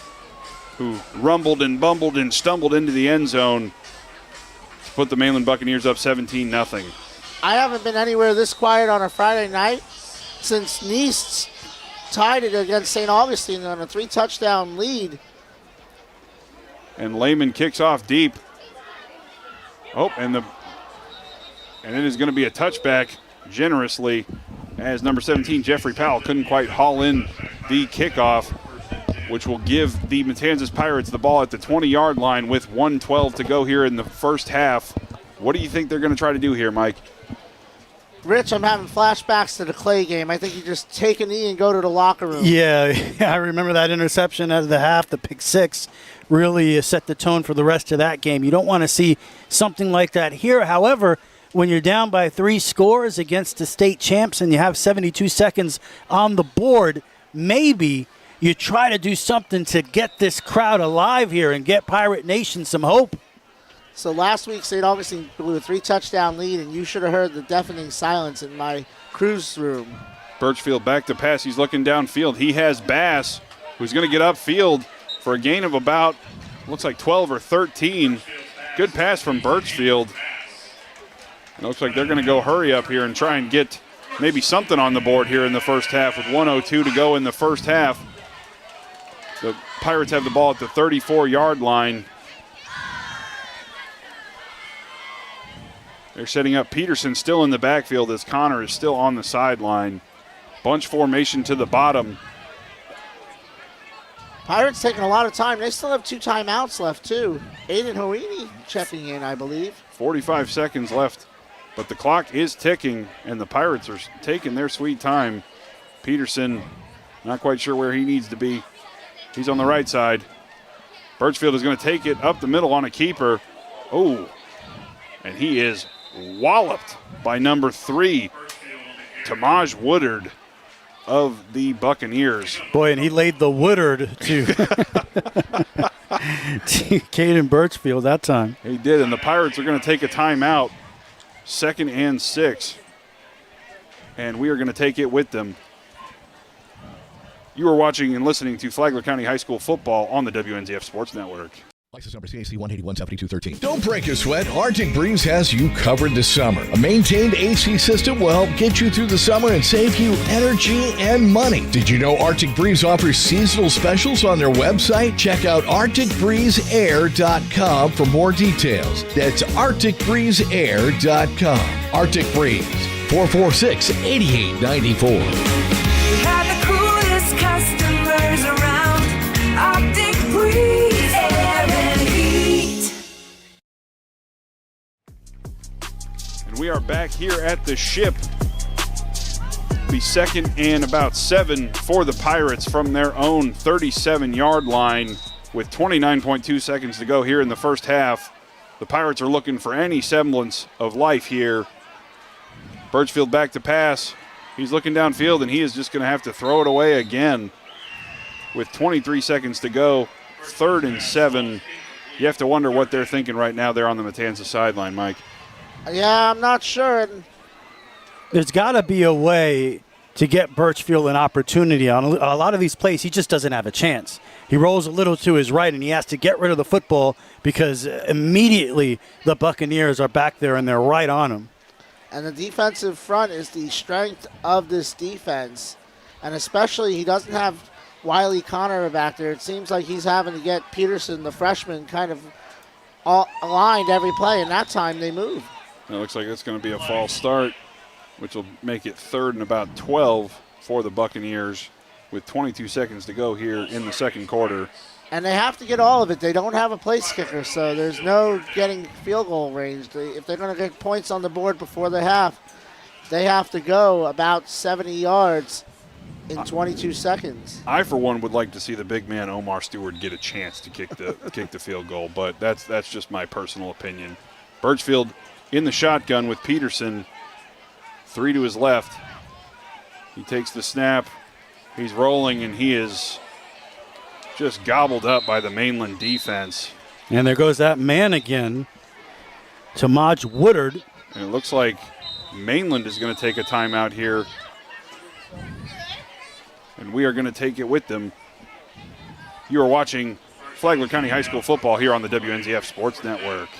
who rumbled and bumbled and stumbled into the end zone to put the Mainland Buccaneers up 17-0. I haven't been anywhere this quiet on a Friday night since Nice tied it against St. Augustine on a 3-touchdown lead. And Lehman kicks off deep. Oh, and it is going to be a touchback generously, as number 17, Jeffrey Powell, couldn't quite haul in the kickoff, which will give the Matanzas Pirates the ball at the 20-yard line with 1:12 to go here in the first half. What do you think they're going to try to do here, Mike? Rich, I'm having flashbacks to the Clay game. I think you just take a knee and go to the locker room. Yeah, I remember that interception at the half, the pick six, really set the tone for the rest of that game. You don't want to see something like that here. However, when you're down by 3 scores against the state champs and you have 72 seconds on the board, maybe you try to do something to get this crowd alive here and get Pirate Nation some hope. So last week, St. Augustine blew a 3-touchdown lead, and you should have heard the deafening silence in my cruise room. Birchfield back to pass. He's looking downfield. He has Bass, who's going to get upfield for a gain of about, looks like 12 or 13. Good pass from Birchfield. It looks like they're going to go hurry up here and try and get maybe something on the board here in the first half with 1:02 to go in the first half. The Pirates have the ball at the 34-yard line. They're setting up Peterson still in the backfield as Connor is still on the sideline. Bunch formation to the bottom. Pirates taking a lot of time. They still have 2 timeouts left, too. Aiden Hoini checking in, I believe. 45 seconds left, but the clock is ticking, and the Pirates are taking their sweet time. Peterson, not quite sure where he needs to be. He's on the right side. Birchfield is going to take it up the middle on a keeper. Oh, and he is walloped by number 3, Tamaj Woodard of the Buccaneers. Boy, and he laid the Woodard to, to Caden Birchfield that time. He did, and the Pirates are going to take a timeout, 2nd and 6. And we are going to take it with them. You are watching and listening to Flagler County High School football on the WNZF Sports Network. License number CAC 1817213. Don't break a sweat. Arctic Breeze has you covered this summer. A maintained AC system will help get you through the summer and save you energy and money. Did you know Arctic Breeze offers seasonal specials on their website? Check out ArcticBreezeAir.com for more details. That's ArcticBreezeAir.com. Arctic Breeze, 446-8894. We had the coolest customers around. Arctic Breeze Air and Heat. And we are back here at the Ship. Be 2nd and about 7 for the Pirates from their own 37-yard line with 29.2 seconds to go here in the first half. The Pirates are looking for any semblance of life here. Birchfield back to pass. He's looking downfield, and he is just going to have to throw it away again with 23 seconds to go. 3rd and 7. You have to wonder what they're thinking right now there on the Matanzas sideline, Mike. Yeah, I'm not sure. There's got to be a way to get Birchfield an opportunity. On a lot of these plays, he just doesn't have a chance. He rolls a little to his right, and he has to get rid of the football because immediately the Buccaneers are back there, and they're right on him. And the defensive front is the strength of this defense. And especially he doesn't have Wiley Connor back there. It seems like he's having to get Peterson, the freshman, kind of aligned every play, and that time they move. It looks like it's going to be a false start, which will make it 3rd and about 12 for the Buccaneers with 22 seconds to go here in the second quarter. And they have to get all of it. They don't have a place kicker, so there's no getting field goal range. If they're going to get points on the board before the half, they have to go about 70 yards in 22 seconds. I, for one, would like to see the big man Omar Stewart get a chance to kick the field goal, but that's just my personal opinion. Birchfield in the shotgun with Peterson, 3 to his left. He takes the snap. He's rolling, and he is just gobbled up by the Mainland defense. And there goes that man again, Tamaj Woodard. And it looks like Mainland is going to take a timeout here. And we are going to take it with them. You are watching Flagler County High School football here on the WNZF Sports Network.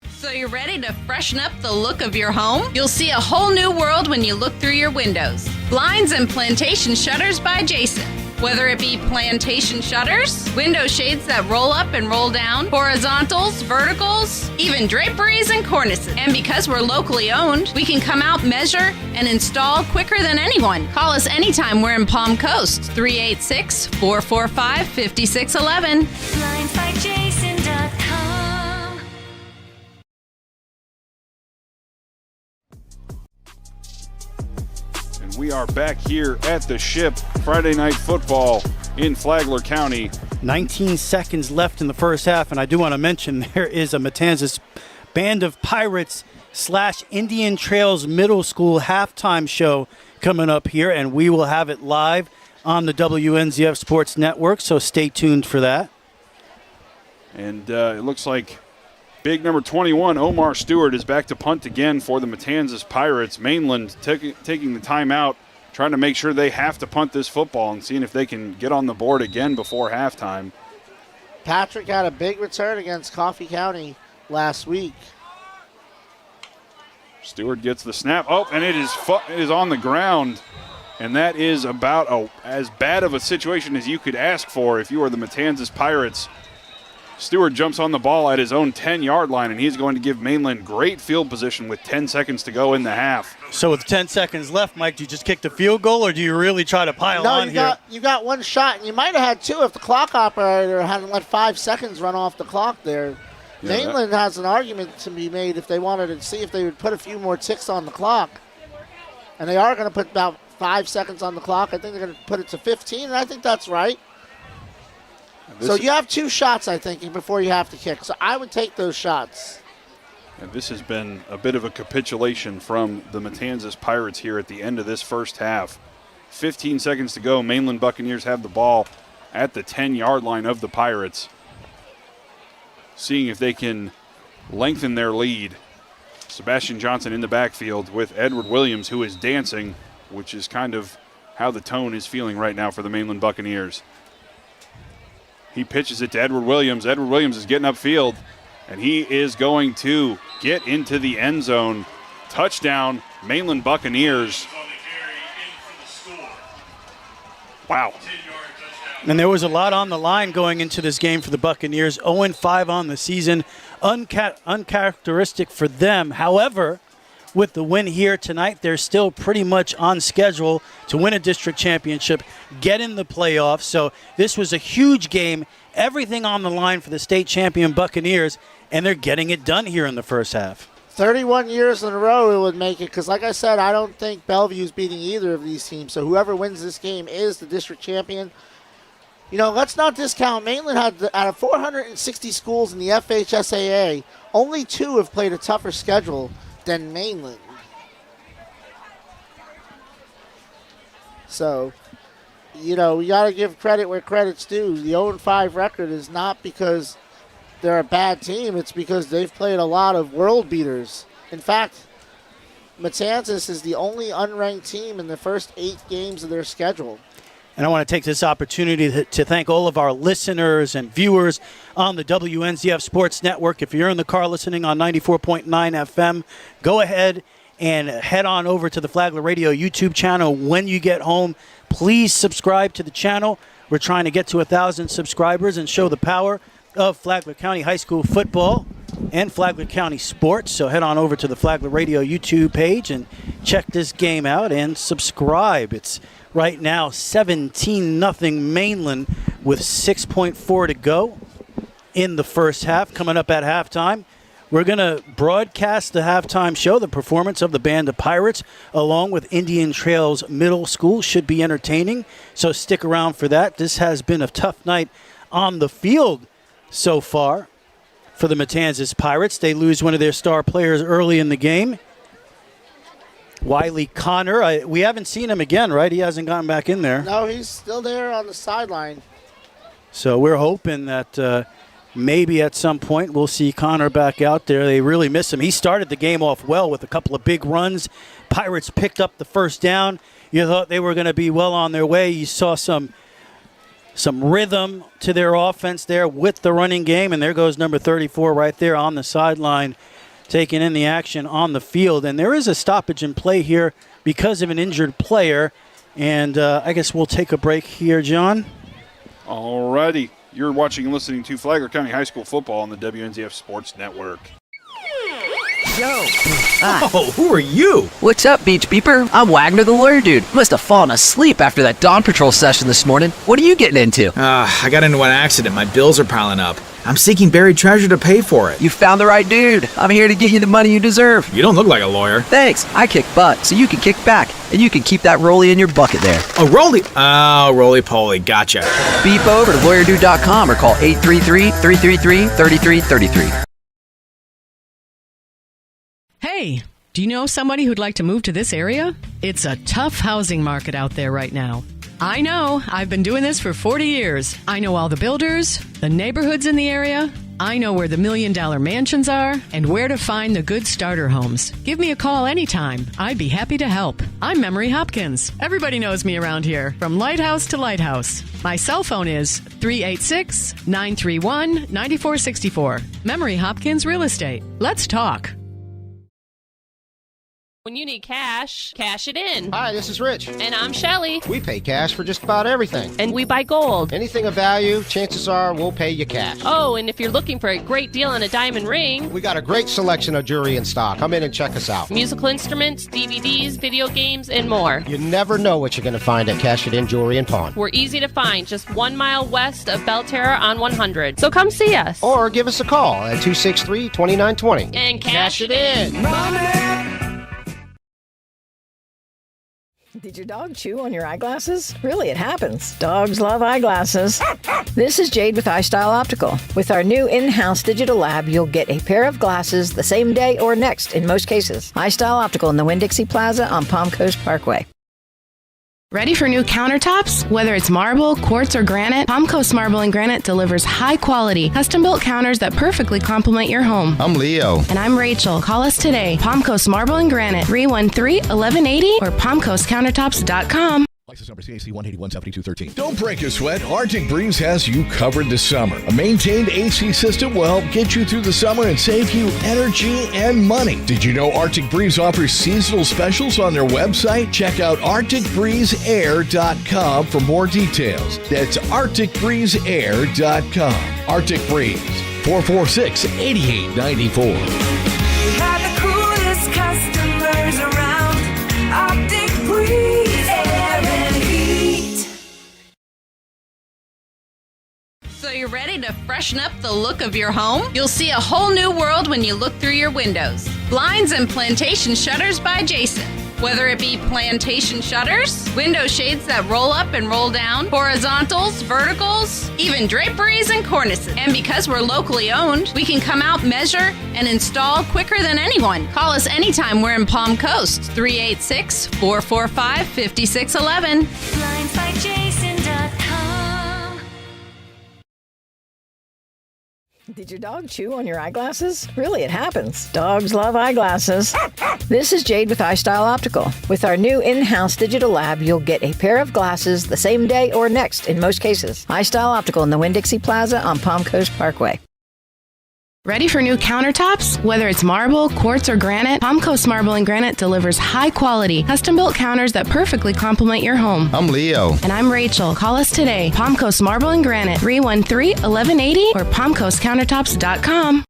So you're ready to freshen up the look of your home? You'll see a whole new world when you look through your windows. Blinds and plantation shutters by Jason. Whether it be plantation shutters, window shades that roll up and roll down, horizontals, verticals, even draperies and cornices. And because we're locally owned, we can come out, measure, and install quicker than anyone. Call us anytime we're in Palm Coast, 386-445-5611. BlindsByJason.com. And we are back here at the Ship, Friday Night Football in Flagler County. 19 seconds left in the first half, and I do want to mention there is a Matanzas Band of Pirates / Indian Trails Middle School halftime show coming up here, and we will have it live on the WNZF Sports Network, so stay tuned for that. And it looks like big number 21, Omar Stewart, is back to punt again for the Matanzas Pirates. Mainland taking the timeout, trying to make sure they have to punt this football and seeing if they can get on the board again before halftime. Patrick had a big return against Coffee County last week. Stewart gets the snap. Oh, and it is on the ground. And that is about as bad of a situation as you could ask for if you were the Matanzas Pirates. Stewart jumps on the ball at his own 10-yard line, and he's going to give Mainland great field position with 10 seconds to go in the half. So with 10 seconds left, Mike, do you just kick the field goal, or do you really try to pile on here? You got one shot, and you might have had two if the clock operator hadn't let 5 seconds run off the clock there. Yeah, Mainland has an argument to be made if they wanted to see if they would put a few more ticks on the clock. And they are going to put about 5 seconds on the clock. I think they're going to put it to 15, and I think that's right. So you have 2 shots, I think, before you have to kick. So I would take those shots. And this has been a bit of a capitulation from the Matanzas Pirates here at the end of this first half. 15 seconds to go. Mainland Buccaneers have the ball at the 10-yard line of the Pirates, seeing if they can lengthen their lead. Sebastian Johnson in the backfield with Edward Williams, who is dancing, which is kind of how the tone is feeling right now for the Mainland Buccaneers. He pitches it to Edward Williams. Edward Williams is getting upfield, and he is going to get into the end zone. Touchdown, Mainland Buccaneers. Wow. And there was a lot on the line going into this game for the Buccaneers. 0-5 on the season, uncharacteristic for them. However, with the win here tonight, they're still pretty much on schedule to win a district championship, get in the playoffs. So this was a huge game, everything on the line for the state champion Buccaneers, and they're getting it done here in the first half. 31 years in a row it would make it, because like I said, I don't think Bellevue's beating either of these teams. So whoever wins this game is the district champion. You know, let's not discount Mainland had out of 460 schools in the FHSAA, only 2 have played a tougher schedule than Mainland. So, you know, we got to give credit where credit's due. The 0-5 record is not because they're a bad team. It's because they've played a lot of world beaters. In fact, Matanzas is the only unranked team in the first 8 games of their schedule. And I want to take this opportunity to thank all of our listeners and viewers on the WNZF Sports Network. If you're in the car listening on 94.9 FM, go ahead and head on over to the Flagler Radio YouTube channel. When you get home, please subscribe to the channel. We're trying to get to 1,000 subscribers and show the power of Flagler County High School football and Flagler County sports. So head on over to the Flagler Radio YouTube page and check this game out and subscribe. It's right now 17-0 Mainland with 6.4 to go in the first half. Coming up at halftime, we're going to broadcast the halftime show. The performance of the Band of Pirates along with Indian Trails Middle School should be entertaining, so stick around for that. This has been a tough night on the field so far for the Matanzas Pirates. They lose one of their star players early in the game. Wiley Connor, we haven't seen him again, right? He hasn't gotten back in there. No, he's still there on the sideline. So we're hoping that maybe at some point we'll see Connor back out there. They really miss him. He started the game off well with a couple of big runs. Pirates picked up the first down. You thought they were going to be well on their way. You saw some some rhythm to their offense there with the running game. And there goes number 34 right there on the sideline, taking in the action on the field. And there is a stoppage in play here because of an injured player. And I guess we'll take a break here, John. All righty. You're watching and listening to Flagler County High School football on the WNZF Sports Network. Yo. Oh, who are you? What's up, Beach Beeper? I'm Wagner the Lawyer Dude. Must have fallen asleep after that Dawn Patrol session this morning. What are you getting into? I got into an accident. My bills are piling up. I'm seeking buried treasure to pay for it. You found the right dude. I'm here to get you the money you deserve. You don't look like a lawyer. Thanks. I kick butt, so you can kick back. And you can keep that rollie in your bucket there. Oh, roly. Oh, roly-poly. Gotcha. Beep over to lawyerdude.com or call 833-333-3333. Hey, do you know somebody who'd like to move to this area? It's a tough housing market out there right now. I know. I've been doing this for 40 years. I know all the builders, the neighborhoods in the area. I know where the $1 million mansions are and where to find the good starter homes. Give me a call anytime. I'd be happy to help. I'm Memory Hopkins. Everybody knows me around here, from lighthouse to lighthouse. My cell phone is 386-931-9464. Memory Hopkins Real Estate. Let's talk. When you need cash, cash it in. Hi, this is Rich. And I'm Shelly. We pay cash for just about everything. And we buy gold. Anything of value, chances are we'll pay you cash. Oh, and if you're looking for a great deal on a diamond ring, we got a great selection of jewelry in stock. Come in and check us out. Musical instruments, DVDs, video games, and more. You never know what you're going to find at Cash It In Jewelry and Pawn. We're easy to find, just 1 mile west of Belterra on 100. So come see us. Or give us a call at 263-2920. And cash it in. Did your dog chew on your eyeglasses? Really, it happens. Dogs love eyeglasses. This is Jade with iStyle Optical. With our new in-house digital lab, you'll get a pair of glasses the same day or next in most cases. iStyle Optical in the Winn-Dixie Plaza on Palm Coast Parkway. Ready for new countertops? Whether it's marble, quartz, or granite, Palm Coast Marble and Granite delivers high-quality, custom-built counters that perfectly complement your home. I'm Leo. And I'm Rachel. Call us today. Palm Coast Marble and Granite, 313-1180 or palmcoastcountertops.com. License number CAC 1817213. Don't break a sweat. Arctic Breeze has you covered this summer. A maintained AC system will help get you through the summer and save you energy and money. Did you know Arctic Breeze offers seasonal specials on their website? Check out ArcticBreezeAir.com for more details. That's ArcticBreezeAir.com. Arctic Breeze, 446-8894. We had the coolest customers around. Arctic Breeze Air and Heat. So you're ready to freshen up the look of your home? You'll see a whole new world when you look through your windows. Blinds and plantation shutters by Jason. Whether it be plantation shutters, window shades that roll up and roll down, horizontals, verticals, even draperies and cornices. And because we're locally owned, we can come out, measure, and install quicker than anyone. Call us anytime we're in Palm Coast, 386-445-5611. BlindsByJason.com. Did your dog chew on your eyeglasses? Really, it happens. Dogs love eyeglasses. This is Jade with iStyle Optical. With our new in-house digital lab, you'll get a pair of glasses the same day or next in most cases. iStyle Optical in the Winn-Dixie Plaza on Palm Coast Parkway. Ready for new countertops? Whether it's marble, quartz, or granite, Palm Coast Marble and Granite delivers high-quality, custom-built counters that perfectly complement your home. I'm Leo. And I'm Rachel. Call us today. Palm Coast Marble and Granite, 313-1180 or palmcoastcountertops.com.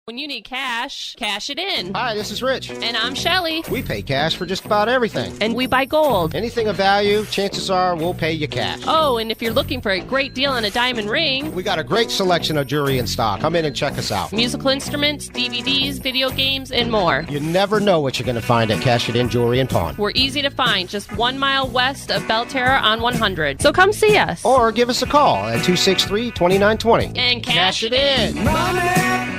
When you need cash, cash it in. Hi, this is Rich. And I'm Shelly. We pay cash for just about everything. And we buy gold. Anything of value, chances are we'll pay you cash. Oh, and if you're looking for a great deal on a diamond ring, we got a great selection of jewelry in stock. Come in and check us out. Musical instruments, DVDs, video games, and more. You never know what you're going to find at Cash It In Jewelry and Pawn. We're easy to find, just 1 mile west of Belterra on 100. So come see us. Or give us a call at 263-2920. And cash it in. Money.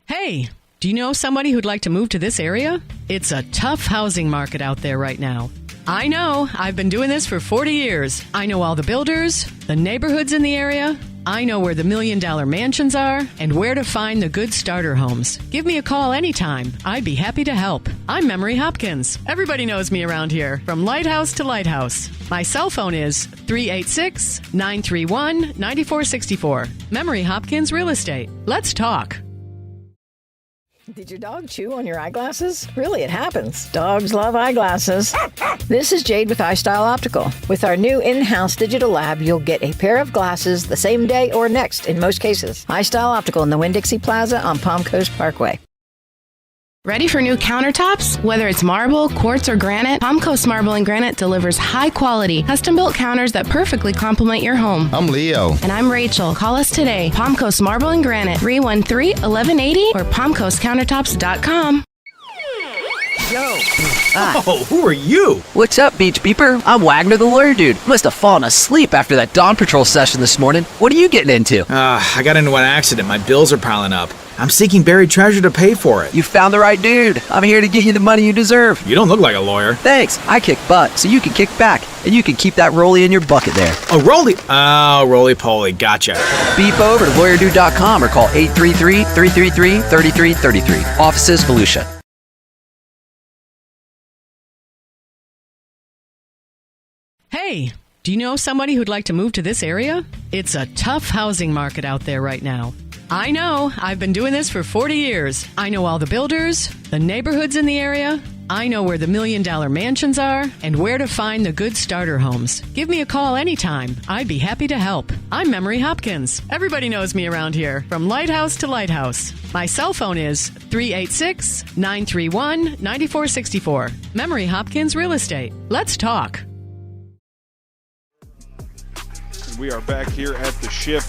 Hey, do you know somebody who'd like to move to this area? It's a tough housing market out there right now. I know. I've been doing this for 40 years. I know all the builders, the neighborhoods in the area. I know where the $1 million mansions are and where to find the good starter homes. Give me a call anytime. I'd be happy to help. I'm Memory Hopkins. Everybody knows me around here, from lighthouse to lighthouse. My cell phone is 386-931-9464. Memory Hopkins Real Estate. Let's talk. Did your dog chew on your eyeglasses? Really, it happens. Dogs love eyeglasses. This is Jade with iStyle Optical. With our new in-house digital lab, you'll get a pair of glasses the same day or next in most cases. iStyle Optical in the Winn-Dixie Plaza on Palm Coast Parkway. Ready for new countertops? Whether it's marble, quartz, or granite, Palm Coast Marble and Granite delivers high-quality, custom-built counters that perfectly complement your home. I'm Leo. And I'm Rachel. Call us today. Palm Coast Marble and Granite, 313-1180 or palmcoastcountertops.com. Yo. Oh, who are you? What's up, Beach Beeper? I'm Wagner the Lawyer Dude. Must have fallen asleep after that Dawn Patrol session this morning. What are you getting into? I got into an accident. My bills are piling up. I'm seeking buried treasure to pay for it. You found the right dude. I'm here to get you the money you deserve. You don't look like a lawyer. Thanks. I kick butt, so you can kick back. And you can keep that rollie in your bucket there. Oh, rollie? Oh, roly-poly. Gotcha. Beep over to lawyerdude.com or call 833-333-3333. Offices, Volusia. Hey, do you know somebody who'd like to move to this area? It's a tough housing market out there right now. I know. I've been doing this for 40 years. I know all the builders, the neighborhoods in the area. I know where the $1 million mansions are and where to find the good starter homes. Give me a call anytime. I'd be happy to help. I'm Memory Hopkins. Everybody knows me around here, from lighthouse to lighthouse. My cell phone is 386-931-9464. Memory Hopkins Real Estate. Let's talk. We are back here at the Ship.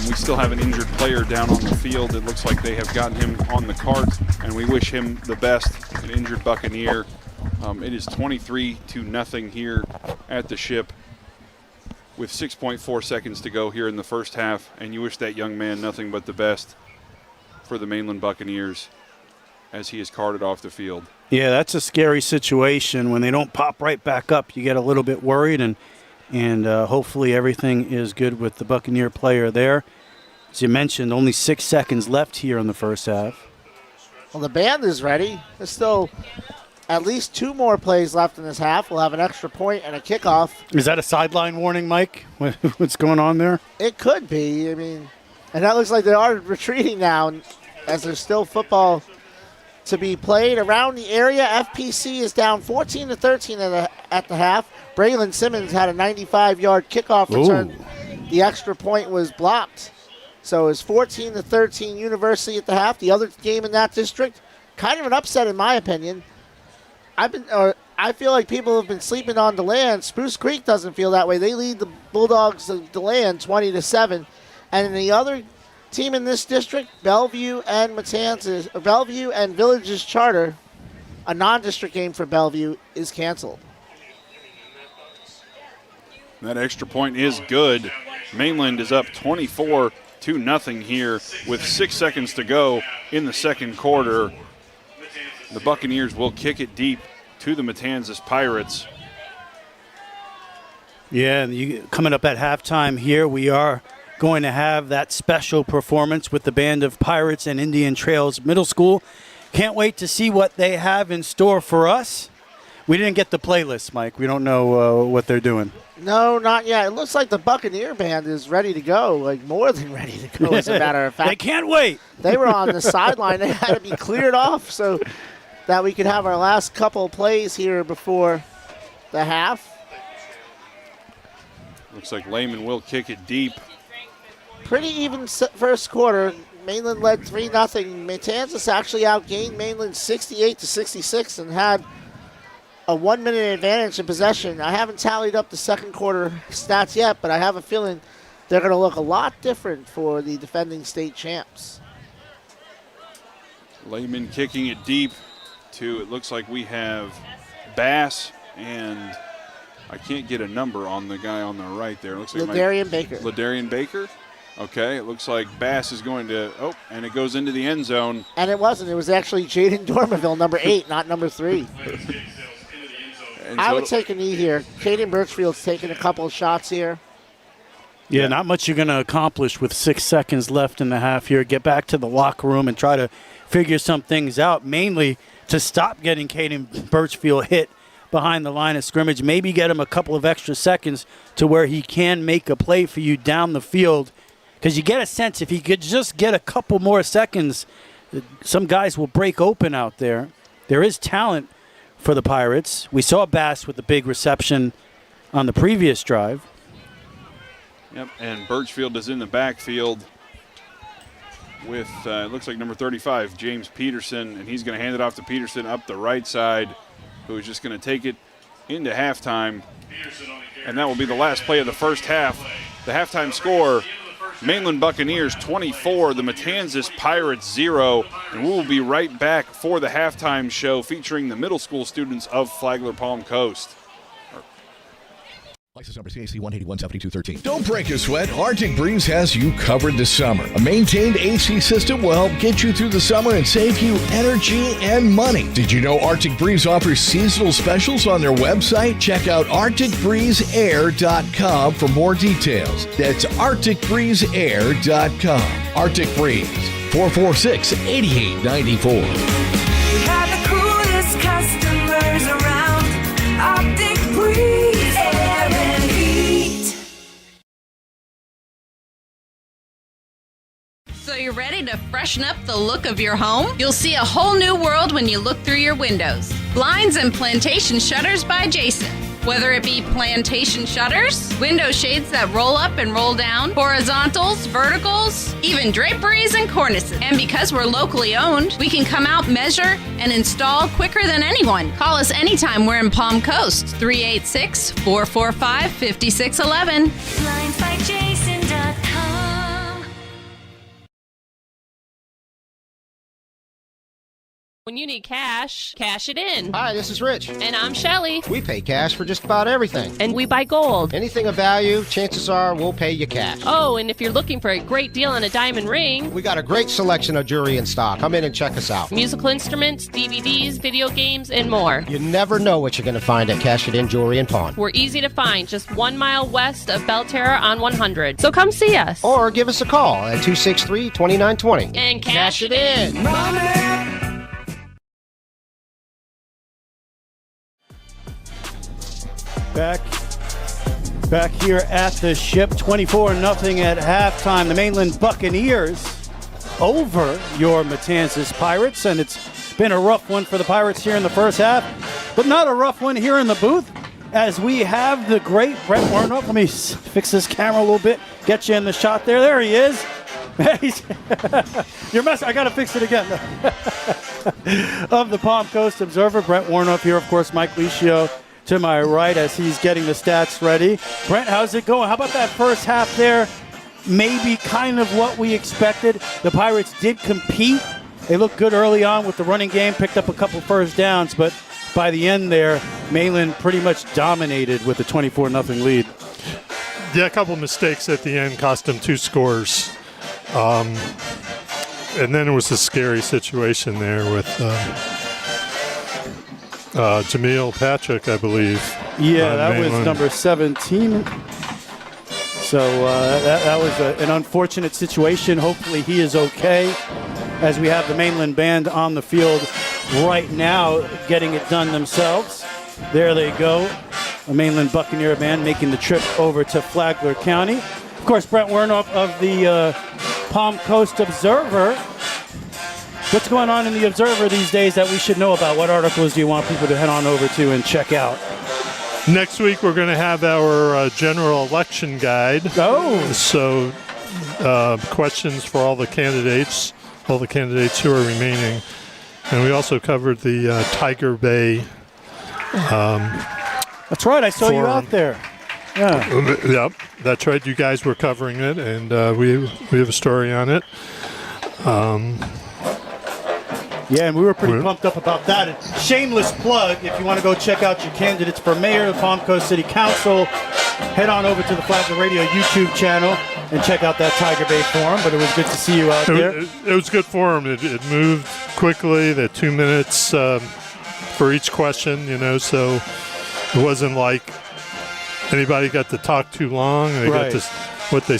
We still have an injured player down on the field. It looks like they have gotten him on the cart, and we wish him the best, an injured Buccaneer. It is 23-0 here at the Ship with 6.4 seconds to go here in the first half, and you wish that young man nothing but the best for the Mainland Buccaneers as he is carted off the field. Yeah, that's a scary situation. When they don't pop right back up, you get a little bit worried, and hopefully everything is good with the Buccaneer player there. As you mentioned, only 6 seconds left here in the first half. Well, the band is ready. There's still at least 2 more plays left in this half. We'll have an extra point and a kickoff. Is that a sideline warning, Mike? What's going on there? It could be. I mean, and that looks like they are retreating now as there's still football to be played around the area. FPC is down 14-13 at the half. Braylon Simmons had a 95-yard kickoff return. Ooh. The extra point was blocked. So it's 14-13 University at the half. The other game in that district, kind of an upset in my opinion. I feel like people have been sleeping on DeLand. Spruce Creek doesn't feel that way. They lead the Bulldogs of DeLand 20-7. And in the other team in this district, Bellevue and Matanzas, or Bellevue and Villages Charter, a non-district game for Bellevue, is canceled. That extra point is good. Mainland is up 24-0 here with 6 seconds to go in the second quarter. The Buccaneers will kick it deep to the Matanzas Pirates. Yeah, coming up at halftime here, we are going to have that special performance with the band of Pirates and Indian Trails Middle School. Can't wait to see what they have in store for us. We didn't get the playlist, Mike. We don't know what they're doing. No, not yet. It looks like the Buccaneer band is ready to go, like more than ready to go, as a matter of fact. They can't wait. They were on the sideline. They had to be cleared off so that we could have our last couple plays here before the half. Looks like Lehman will kick it deep. Pretty even first quarter. Mainland led 3-0. Matanzas actually outgained Mainland 68-66 and had a 1-minute advantage in possession. I haven't tallied up the second quarter stats yet, but I have a feeling they're going to look a lot different for the defending state champs. Lehman kicking it deep to, it looks like we have Bass, and I can't get a number on the guy on the right there. It looks like Ladarian Baker. Ladarian Baker? Okay, it looks like Bass is going to, and it goes into the end zone. And it wasn't. It was actually Jaden Dormerville, number 8, not number 3. I would take a knee here. Caden Birchfield's taking a couple of shots here. Yeah, not much you're going to accomplish with 6 seconds left in the half here. Get back to the locker room and try to figure some things out, mainly to stop getting Caden Birchfield hit behind the line of scrimmage. Maybe get him a couple of extra seconds to where he can make a play for you down the field. Because you get a sense if he could just get a couple more seconds, some guys will break open out there. There is talent for the Pirates. We saw Bass with the big reception on the previous drive. Yep, and Birchfield is in the backfield with, it looks like number 35, James Peterson, and he's going to hand it off to Peterson up the right side, who is just going to take it into halftime. And that will be the last play of the first half. The halftime score, Mainland Buccaneers 24, the Matanzas Pirates 0. And we will be right back for the halftime show featuring the middle school students of Flagler Palm Coast. License number CAC 1817213. Don't break a sweat. Arctic Breeze has you covered this summer. A maintained AC system will help get you through the summer and save you energy and money. Did you know Arctic Breeze offers seasonal specials on their website? Check out ArcticBreezeAir.com for more details. That's ArcticBreezeAir.com. Arctic Breeze, 446-8894. We have the coolest customers around. Arctic Breeze Air and Heat. So you're ready to freshen up the look of your home? You'll see a whole new world when you look through your windows. Blinds and plantation shutters by Jason. Whether it be plantation shutters, window shades that roll up and roll down, horizontals, verticals, even draperies and cornices. And because we're locally owned, we can come out, measure, and install quicker than anyone. Call us anytime we're in Palm Coast, 386-445-5611. BlindsByJason.com. When you need cash, cash it in. Hi, this is Rich. And I'm Shelly. We pay cash for just about everything. And we buy gold. Anything of value, chances are we'll pay you cash. Oh, and if you're looking for a great deal on a diamond ring, We got a great selection of jewelry in stock. Come in and check us out. musical instruments, DVDs, video games, and more. You never know what you're going to find at Cash It In Jewelry and Pawn. We're easy to find, just 1 mile west of Belterra on 100. So come see us. Or give us a call at 263-2920. And cash it in. Back here at the ship, 24-0 at halftime. The Mainland Buccaneers over your Matanzas Pirates, and it's been a rough one for the Pirates here in the first half, but not a rough one here in the booth, as we have the great Brett Warnock. Let me fix this camera a little bit, get you in the shot there. There he is. You're messing. I got to fix it again. Of the Palm Coast Observer, Brent Warnock here, of course, Mike Licio to my right as he's getting the stats ready. Brent, how's it going? How about that first half there? Maybe kind of what we expected. The Pirates did compete. They looked good early on with the running game, picked up a couple first downs, but by the end there, Mainland pretty much dominated with a 24-0 lead. Yeah, a couple mistakes at the end cost them 2 scores. And then it was a scary situation there with Jameel Patrick, I believe. Yeah, that was number 17. So that was an unfortunate situation. Hopefully he is okay, as we have the Mainland band on the field right now getting it done themselves. There they go. A Mainland Buccaneer band making the trip over to Flagler County. Of course, Brent Wernoff of the Palm Coast Observer. What's going on in the Observer these days that we should know about? What articles do you want people to head on over to and check out? Next week, we're going to have our general election guide. Oh. So questions for all the candidates who are remaining. And we also covered the Tiger Bay. That's right. I saw you out there. Yeah. Yep, that's right. You guys were covering it, and we have a story on it. Yeah, and we were pretty pumped up about that. And shameless plug, if you want to go check out your candidates for mayor of Palm Coast City Council, head on over to the Flagler Radio YouTube channel and check out that Tiger Bay forum. But it was good to see you out there. It was good forum. It moved quickly. The 2 minutes for each question, so it wasn't like anybody got to talk too long. They got to what they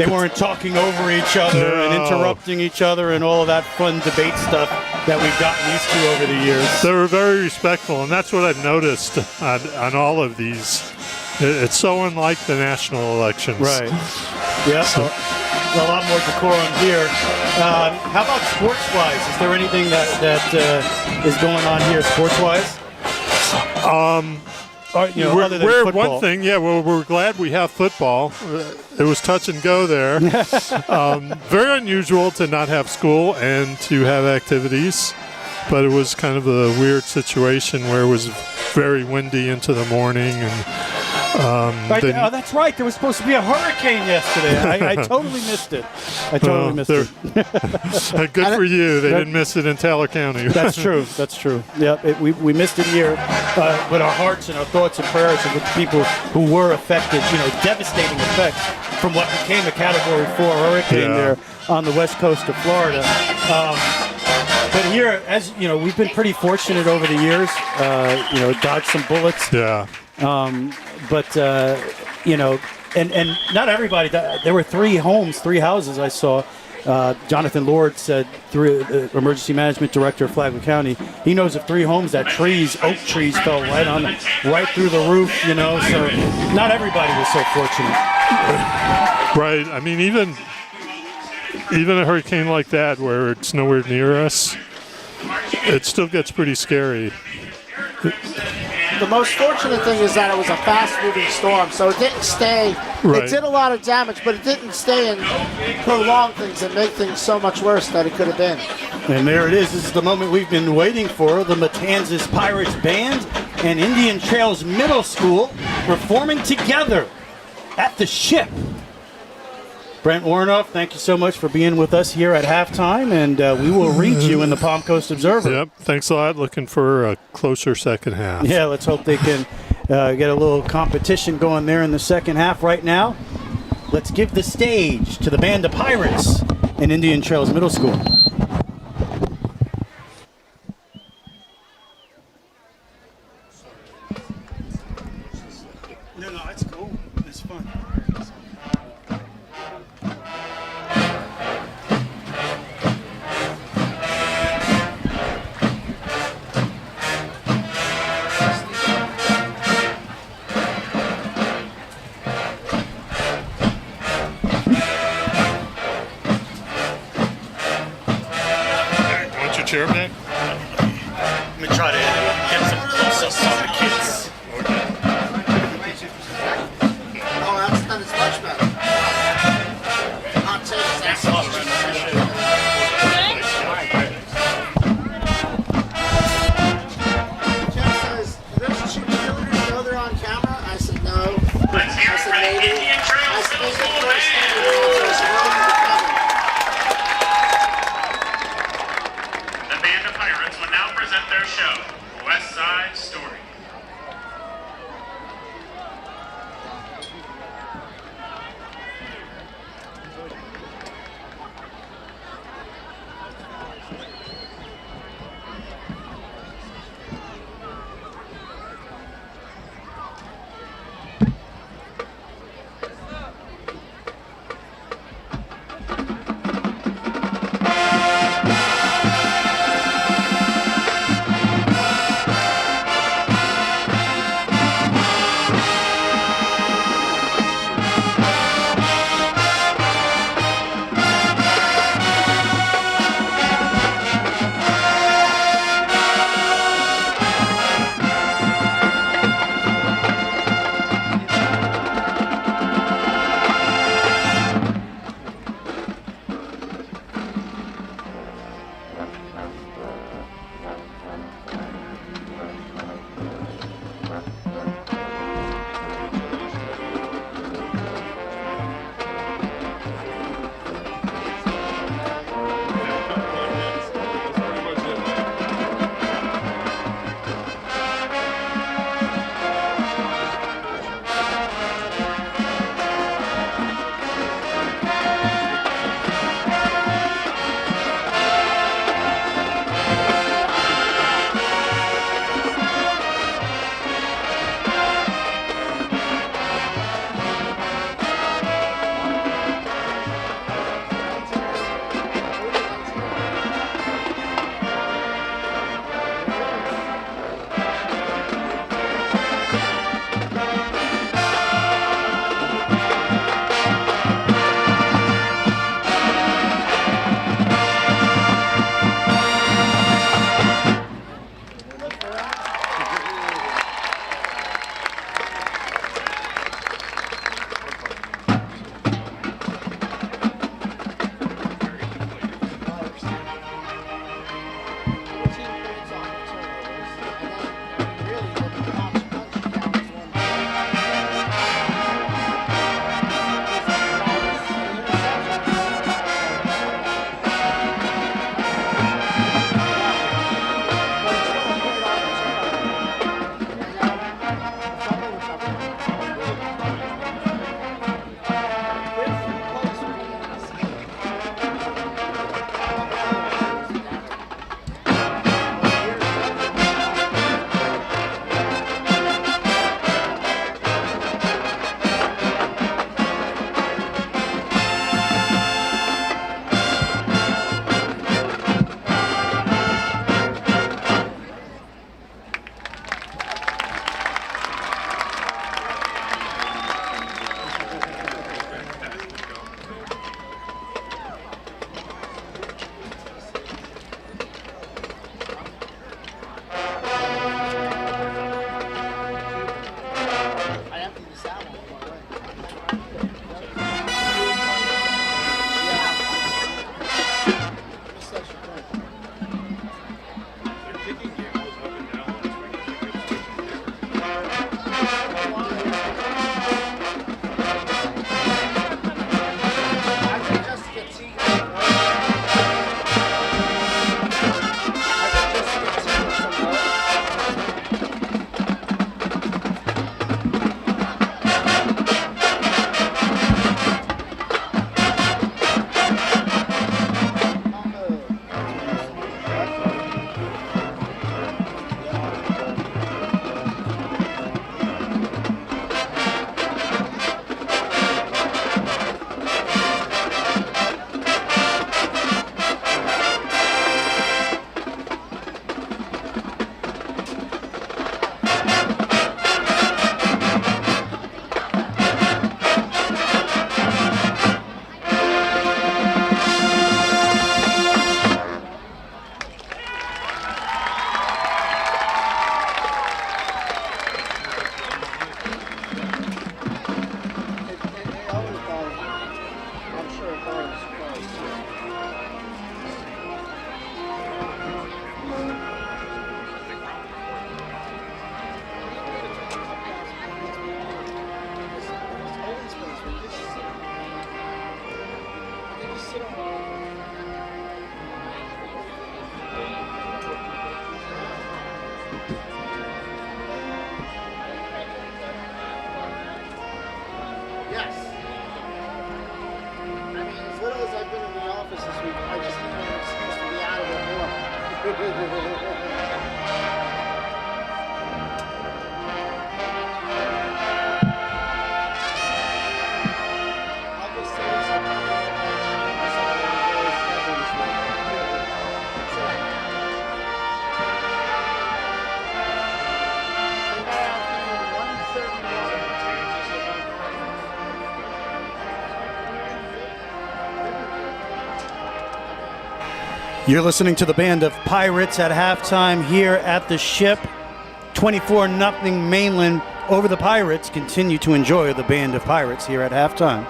weren't talking over each other and interrupting each other and all of that fun debate stuff that we've gotten used to over the years. They were very respectful, and that's what I've noticed on all of these. It's so unlike the national elections. Right. Yeah. So, a lot more decorum here. How about sports-wise? Is there anything that is going on here sports-wise? Other than football. One thing, we're glad we have football. It was touch and go there. Very unusual to not have school and to have activities, but it was kind of a weird situation where it was very windy into the morning. That's right. There was supposed to be a hurricane yesterday. I totally missed it. Good for you. They didn't miss it in Taylor County. That's true. Yeah, we missed it here. But our hearts and our thoughts and prayers are with the people who were affected, devastating effects from what became a Category 4 hurricane there on the west coast of Florida. But here, as you know, we've been pretty fortunate over the years, dodged some bullets. Yeah. But and not everybody. There were 3 houses I saw. Jonathan Lord said, through the emergency management director of Flagler County, he knows of 3 homes that oak trees fell right through the roof. So not everybody was so fortunate. Right. I mean, even a hurricane like that, where it's nowhere near us, it still gets pretty scary. The most fortunate thing is that it was a fast-moving storm, so it didn't stay. Right. It did a lot of damage, but it didn't stay and prolong things and make things so much worse than it could have been. And there it is. This is the moment we've been waiting for. The Matanzas Pirates Band and Indian Trails Middle School performing together at the Ship. Brent Warnoff, thank you so much for being with us here at halftime, and we will read you in the Palm Coast Observer. Yep, thanks a lot. Looking for a closer second half. Yeah, let's hope they can get a little competition going there in the second half. Right now, let's give the stage to the Band of Pirates in Indian Trails Middle School. No, it's cool. It's fun. Chair back? Let me try to get some close-ups on the kids. Oh, that is much better. Hot takes, that's Jeff says, "There's 2 cheerleaders, know they're on camera?" I said, "No." I said, "Maybe." I said, "They said first thing." Their show, West Side Story. You're listening to the Band of Pirates at halftime here at the Ship. 24-0 Mainland over the Pirates. Continue to enjoy the Band of Pirates here at halftime.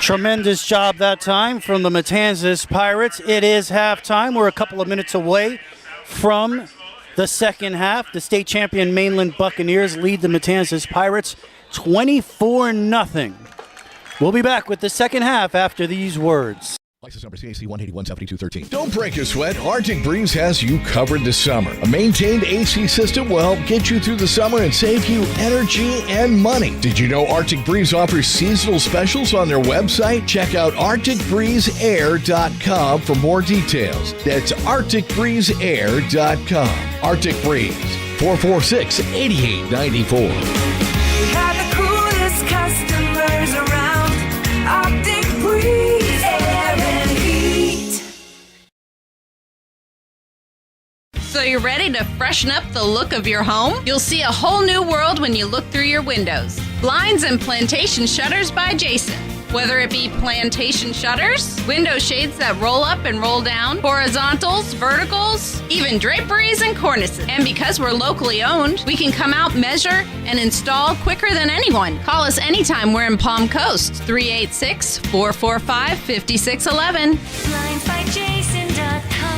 Tremendous job that time from the Matanzas Pirates. It is halftime. We're a couple of minutes away from the second half. The state champion Mainland Buccaneers lead the Matanzas Pirates 24-0. We'll be back with the second half after these words. License number CAC 1817213. Don't break a sweat. Arctic Breeze has you covered this summer. A maintained AC system will help get you through the summer and save you energy and money. Did you know Arctic Breeze offers seasonal specials on their website? Check out ArcticBreezeAir.com for more details. That's ArcticBreezeAir.com. Arctic Breeze, 446-8894. We have the coolest customers around. Arctic Breeze Air and Heat. So you're ready to freshen up the look of your home? You'll see a whole new world when you look through your windows. Blinds and plantation shutters by Jason. Whether it be plantation shutters, window shades that roll up and roll down, horizontals, verticals, even draperies and cornices. And because we're locally owned, we can come out, measure, and install quicker than anyone. Call us anytime we're in Palm Coast, 386-445-5611. BlindsByJason.com.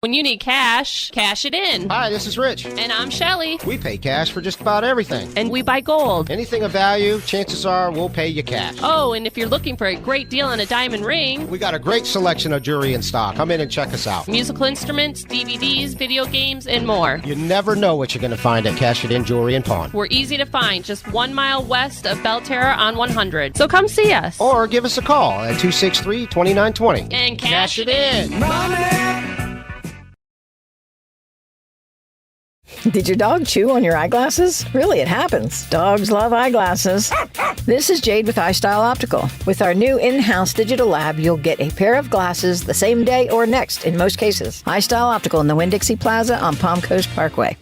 When you need cash, cash it in. Hi, this is Rich. And I'm Shelly. We pay cash for just about everything. And we buy gold. Anything of value, chances are we'll pay you cash. Oh, and if you're looking for a great deal on a diamond ring, We got a great selection of jewelry in stock. Come in and check us out. musical instruments, DVDs, video games, and more. You never know what you're going to find at Cash It In Jewelry and Pawn. We're easy to find, just 1 mile west of Belterra on 100. So come see us. Or give us a call at 263-2920. And cash it in. Did your dog chew on your eyeglasses? Really, it happens. Dogs love eyeglasses. This is Jade with iStyle Optical. With our new in-house digital lab, you'll get a pair of glasses the same day or next in most cases. iStyle Optical in the Winn-Dixie Plaza on Palm Coast Parkway.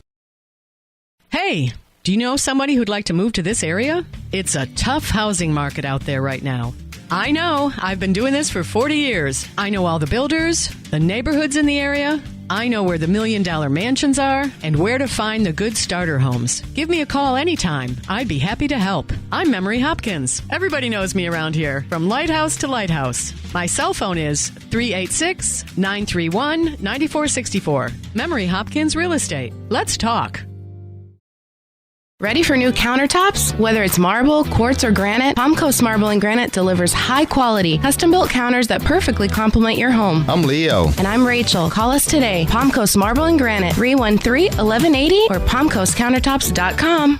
Hey, do you know somebody who'd like to move to this area? It's a tough housing market out there right now. I know. I've been doing this for 40 years. I know all the builders, the neighborhoods in the area. I know where the $1 million mansions are and where to find the good starter homes. Give me a call anytime. I'd be happy to help. I'm Memory Hopkins. Everybody knows me around here, from lighthouse to lighthouse. My cell phone is 386-931-9464. Memory Hopkins Real Estate. Let's talk. Ready for new countertops? Whether it's marble, quartz, or granite, Palm Coast Marble and Granite delivers high-quality, custom-built counters that perfectly complement your home. I'm Leo. And I'm Rachel. Call us today. Palm Coast Marble and Granite, 313-1180 or palmcoastcountertops.com.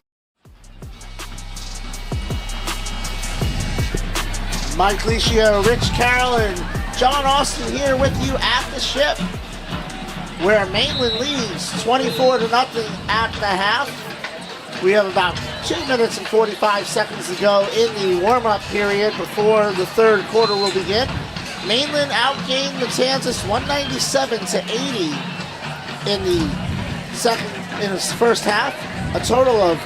Mike Licia, Rich Carroll, and John Austin here with you at the Ship, where Mainland leads 24-0 at the half. We have about 2 minutes and 45 seconds to go in the warm-up period before the third quarter will begin. Mainland outgained Matanzas 197-80 in the first half. A total of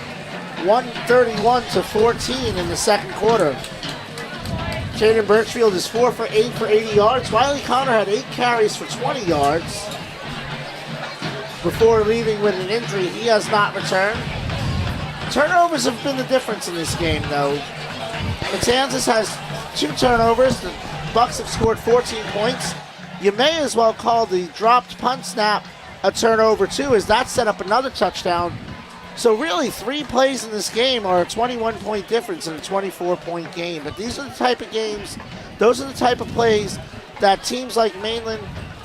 131-14 in the second quarter. Jaden Birchfield is 4 for 8 for 80 yards. Wiley Connor had 8 carries for 20 yards before leaving with an injury. He has not returned. Turnovers have been the difference in this game, though. Matanzas has 2 turnovers. The Bucks have scored 14 points. You may as well call the dropped punt snap a turnover, too, as that set up another touchdown. So really, 3 plays in this game are a 21-point difference in a 24-point game. But these are the type of games, those are the type of plays that teams like Mainland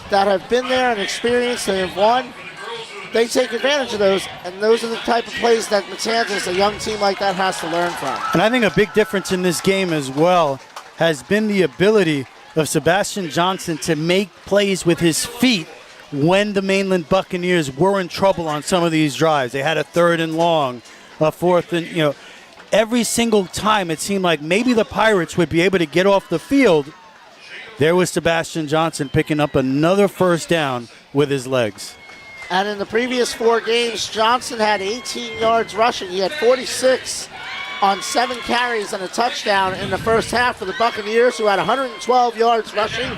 that have been there and experienced and have won, they take advantage of those, and those are the type of plays that Matanzas, a young team like that, has to learn from. And I think a big difference in this game as well has been the ability of Sebastian Johnson to make plays with his feet when the Mainland Buccaneers were in trouble on some of these drives. They had a 3rd and long, a 4th and, every single time it seemed like maybe the Pirates would be able to get off the field. There was Sebastian Johnson picking up another first down with his legs. And in the previous 4 games, Johnson had 18 yards rushing. He had 46 on 7 carries and a touchdown in the first half for the Buccaneers, who had 112 yards rushing,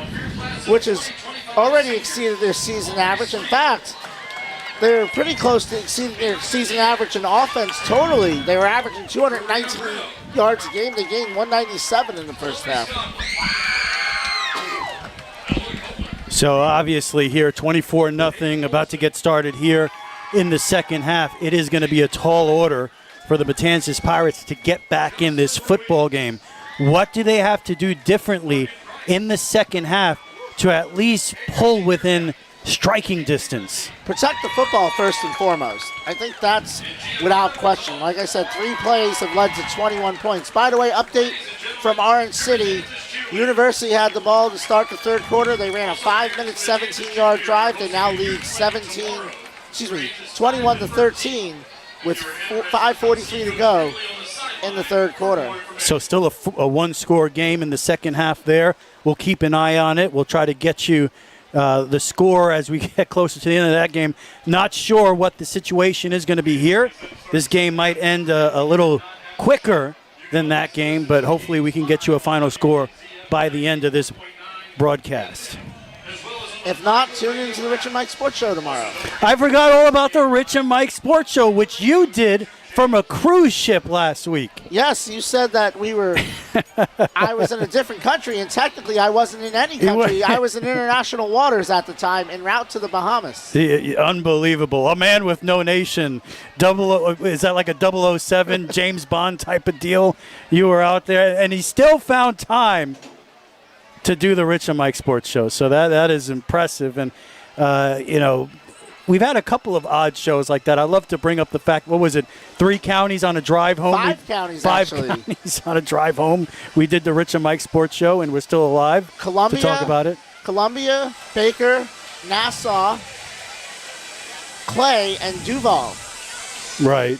which has already exceeded their season average. In fact, they were pretty close to exceeding their season average in offense totally. They were averaging 219 yards a game. They gained 197 in the first half. So obviously here, 24-0, about to get started here in the second half. It is going to be a tall order for the Matanzas Pirates to get back in this football game. What do they have to do differently in the second half to at least pull within striking distance? Protect the football first and foremost. I think that's without question. Like I said, 3 plays have led to 21 points. By the way, update from Orange City. University had the ball to start the 3rd quarter. They ran a 5-minute, 17-yard drive. They now lead 21-13 with 5:43 to go in the 3rd quarter. So still a one-score game in the second half there. We'll keep an eye on it. We'll try to get you the score as we get closer to the end of that game. Not sure what the situation is going to be here. This game might end a little quicker than that game, but hopefully we can get you a final score by the end of this broadcast. If not, tune into the Rich and Mike Sports Show tomorrow. I forgot all about the Rich and Mike Sports Show, which you did from a cruise ship last week. Yes, you said that I was in a different country, and technically I wasn't in any country. I was in international waters at the time, en route to the Bahamas. Unbelievable. A man with no nation. Is that like a 007 James Bond type of deal? You were out there, and he still found time to do the Rich and Mike Sports Show. So that is impressive. And, we've had a couple of odd shows like that. I love to bring up the fact, 3 counties on a drive home? 5 counties, actually. 5 counties on a drive home. We did the Rich and Mike Sports Show, and we're still alive to talk about it. Columbia, Baker, Nassau, Clay, and Duval. Right.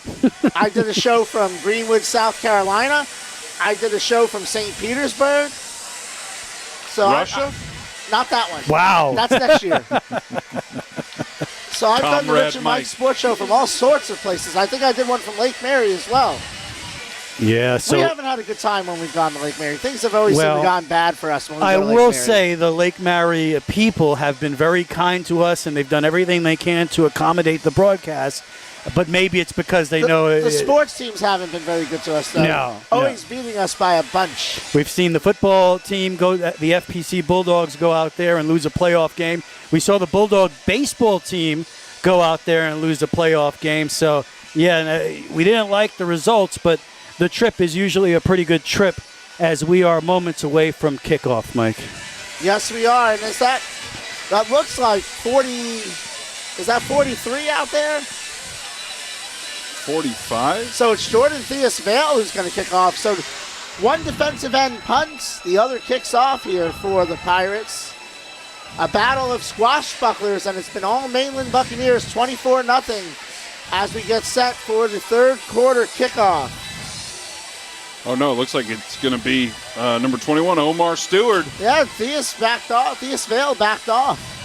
I did a show from Greenwood, South Carolina. I did a show from St. Petersburg. So Russia? Not that one. Wow. That's next year. So I've done the Rich and Mike Sports Show from all sorts of places. I think I did one from Lake Mary as well. Yeah, so we haven't had a good time when we've gone to Lake Mary. Things have always seemed to gone bad for us when we go to Lake Mary. I will say the Lake Mary people have been very kind to us, and they've done everything they can to accommodate the broadcast. But maybe it's because they know the sports teams haven't been very good to us, though. No, always beating us by a bunch. We've seen the football team the FPC Bulldogs go out there and lose a playoff game. We saw the Bulldog baseball team go out there and lose a playoff game. So, we didn't like the results, but the trip is usually a pretty good trip as we are moments away from kickoff, Mike. Yes, we are. And that looks like 40, is that 43 out there? 45? So it's Jordan Theus-Vale who's going to kick off. So one defensive end punts, the other kicks off here for the Pirates. A battle of squashbucklers, and it's been all Mainland Buccaneers, 24-0, as we get set for the 3rd quarter kickoff. Oh, no, it looks like it's going to be number 21, Omar Stewart. Yeah, Theus-Vale backed off.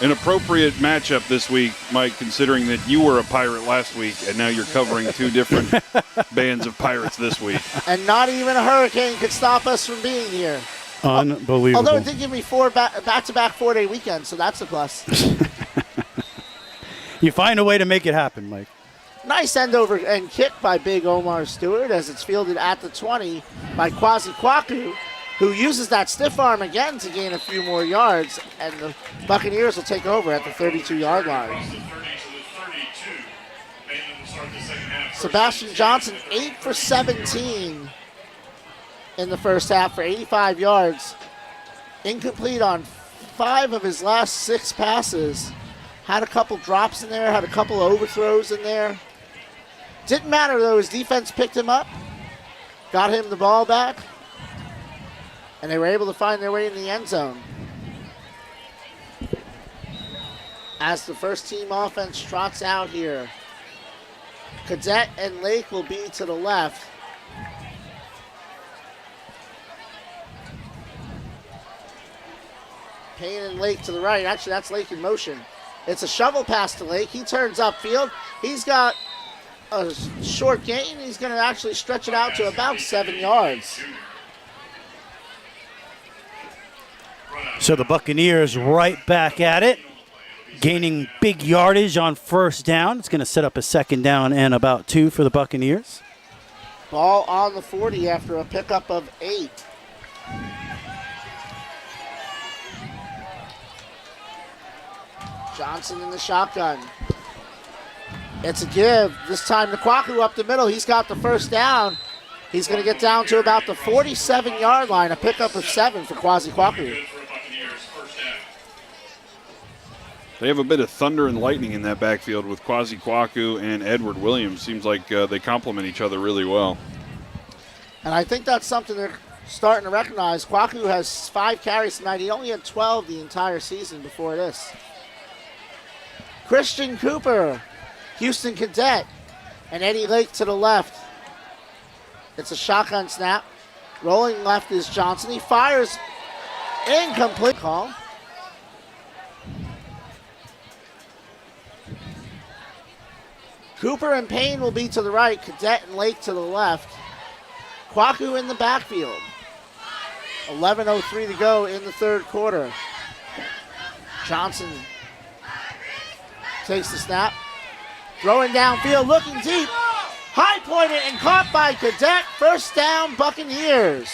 An appropriate matchup this week, Mike, considering that you were a Pirate last week, and now you're covering 2 different bands of Pirates this week. And not even a hurricane could stop us from being here. Unbelievable. Although it did give me 4 back-to-back 4-day weekends, so that's a plus. You find a way to make it happen, Mike. Nice end over end kick by big Omar Stewart as it's fielded at the 20 by Kwasi Kwaku, who uses that stiff arm again to gain a few more yards, and the Buccaneers will take over at the 32-yard line. Sebastian Johnson, 8 for 17 in the first half for 85 yards. Incomplete on 5 of his last 6 passes. Had a couple drops in there, had a couple overthrows in there. Didn't matter though, his defense picked him up, got him the ball back, and they were able to find their way in the end zone. As the first team offense trots out here, Cadet and Lake will be to the left. Payne and Lake to the right. Actually, that's Lake in motion. It's a shovel pass to Lake. He turns upfield. He's got a short gain. He's going to actually stretch it out to about 7 yards. So the Buccaneers right back at it, gaining big yardage on first down. It's going to set up a second down and about 2 for the Buccaneers. Ball on the 40 after a pickup of 8. Johnson in the shotgun. It's a give. This time to Kwaku up the middle. He's got the first down. He's going to get down to about the 47-yard line. A pickup of 7 for Kwasi Kwaku. They have a bit of thunder and lightning in that backfield with Kwasi Kwaku and Edward Williams. Seems like they complement each other really well. And I think that's something they're starting to recognize. Kwaku has 5 carries tonight. He only had 12 the entire season before this. Christian Cooper, Houston Cadet, and Eddie Lake to the left. It's a shotgun snap. Rolling left is Johnson. He fires. Incomplete call. Cooper and Payne will be to the right. Cadet and Lake to the left. Kwaku in the backfield. 11:03 to go in the third quarter. Johnson takes the snap. Throwing downfield, looking deep. High pointed and caught by Cadet. First down, Buccaneers.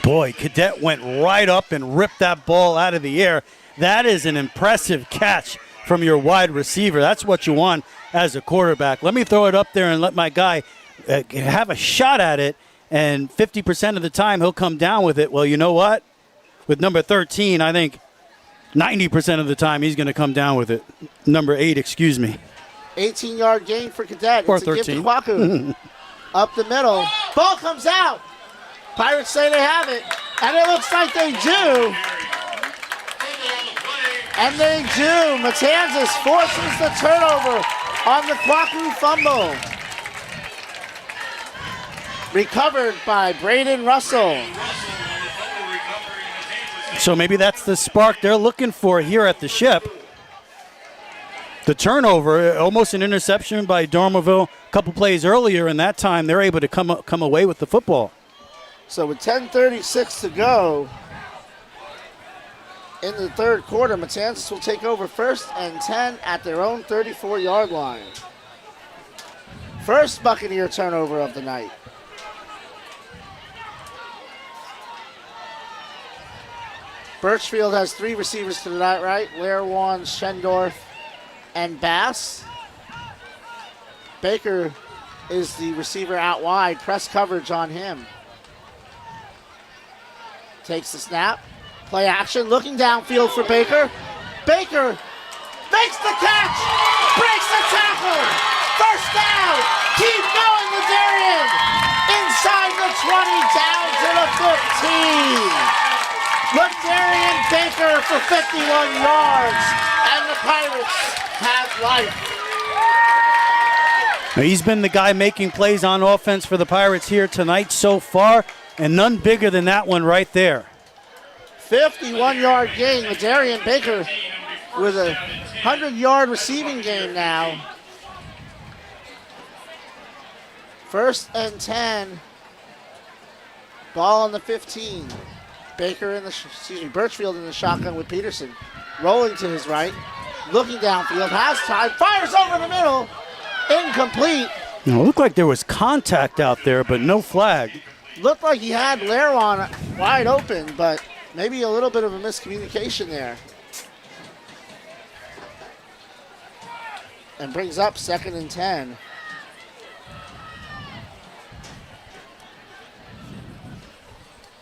Boy, Cadet went right up and ripped that ball out of the air. That is an impressive catch from your wide receiver. That's what you want as a quarterback. Let me throw it up there and let my guy have a shot at it, and 50% of the time he'll come down with it. Well, you know what? With number 13, I think 90% of the time he's going to come down with it. Number 8, excuse me. 18-yard gain for Cadet. Or it's a 13. give to Kwaku. Up the middle. Ball comes out. Pirates say they have it. And it looks like they do. And they do. Matanzas forces the turnover on the Kwaku fumble. Recovered by Braden Russell. So maybe that's the spark they're looking for here at the Ship. The turnover, almost an interception by Dormerville a couple plays earlier, and that time they're able to come away with the football. So with 10:36 to go in the third quarter, Matanzas will take over 1st and 10 at their own 34-yard line. First Buccaneer turnover of the night. Birchfield has 3 receivers to the right. Lairwan, Schendorf, and Bass. Baker is the receiver out wide. Press coverage on him. Takes the snap. Play action. Looking downfield for Baker. Baker makes the catch. Breaks the tackle. First down. Keep going, Ladarian. Inside the 20, down to the 15. Ladarian Baker for 51 yards. And the Pirates have life. Now, he's been the guy making plays on offense for the Pirates here tonight so far, and none bigger than that one right there. 51-yard gain. Ladarian Baker with a 100-yard receiving game now. 1st and 10. Ball on the 15. Birchfield in the shotgun with Peterson. Rolling to his right. Looking downfield. Has time. Fires over the middle. Incomplete. It looked like there was contact out there, but no flag. Looked like he had Lairwan wide open, but maybe a little bit of a miscommunication there. And brings up 2nd and 10.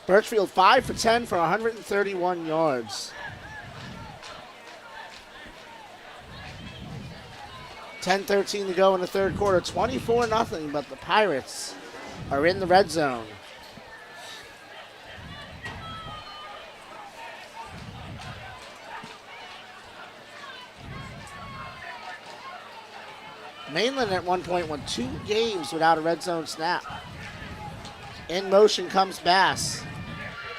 Birchfield 5 for 10 for 131 yards. 10:13 to go in the third quarter. 24-0, but the Pirates are in the red zone. Mainland at one point won 2 games without a red zone snap. In motion comes Bass.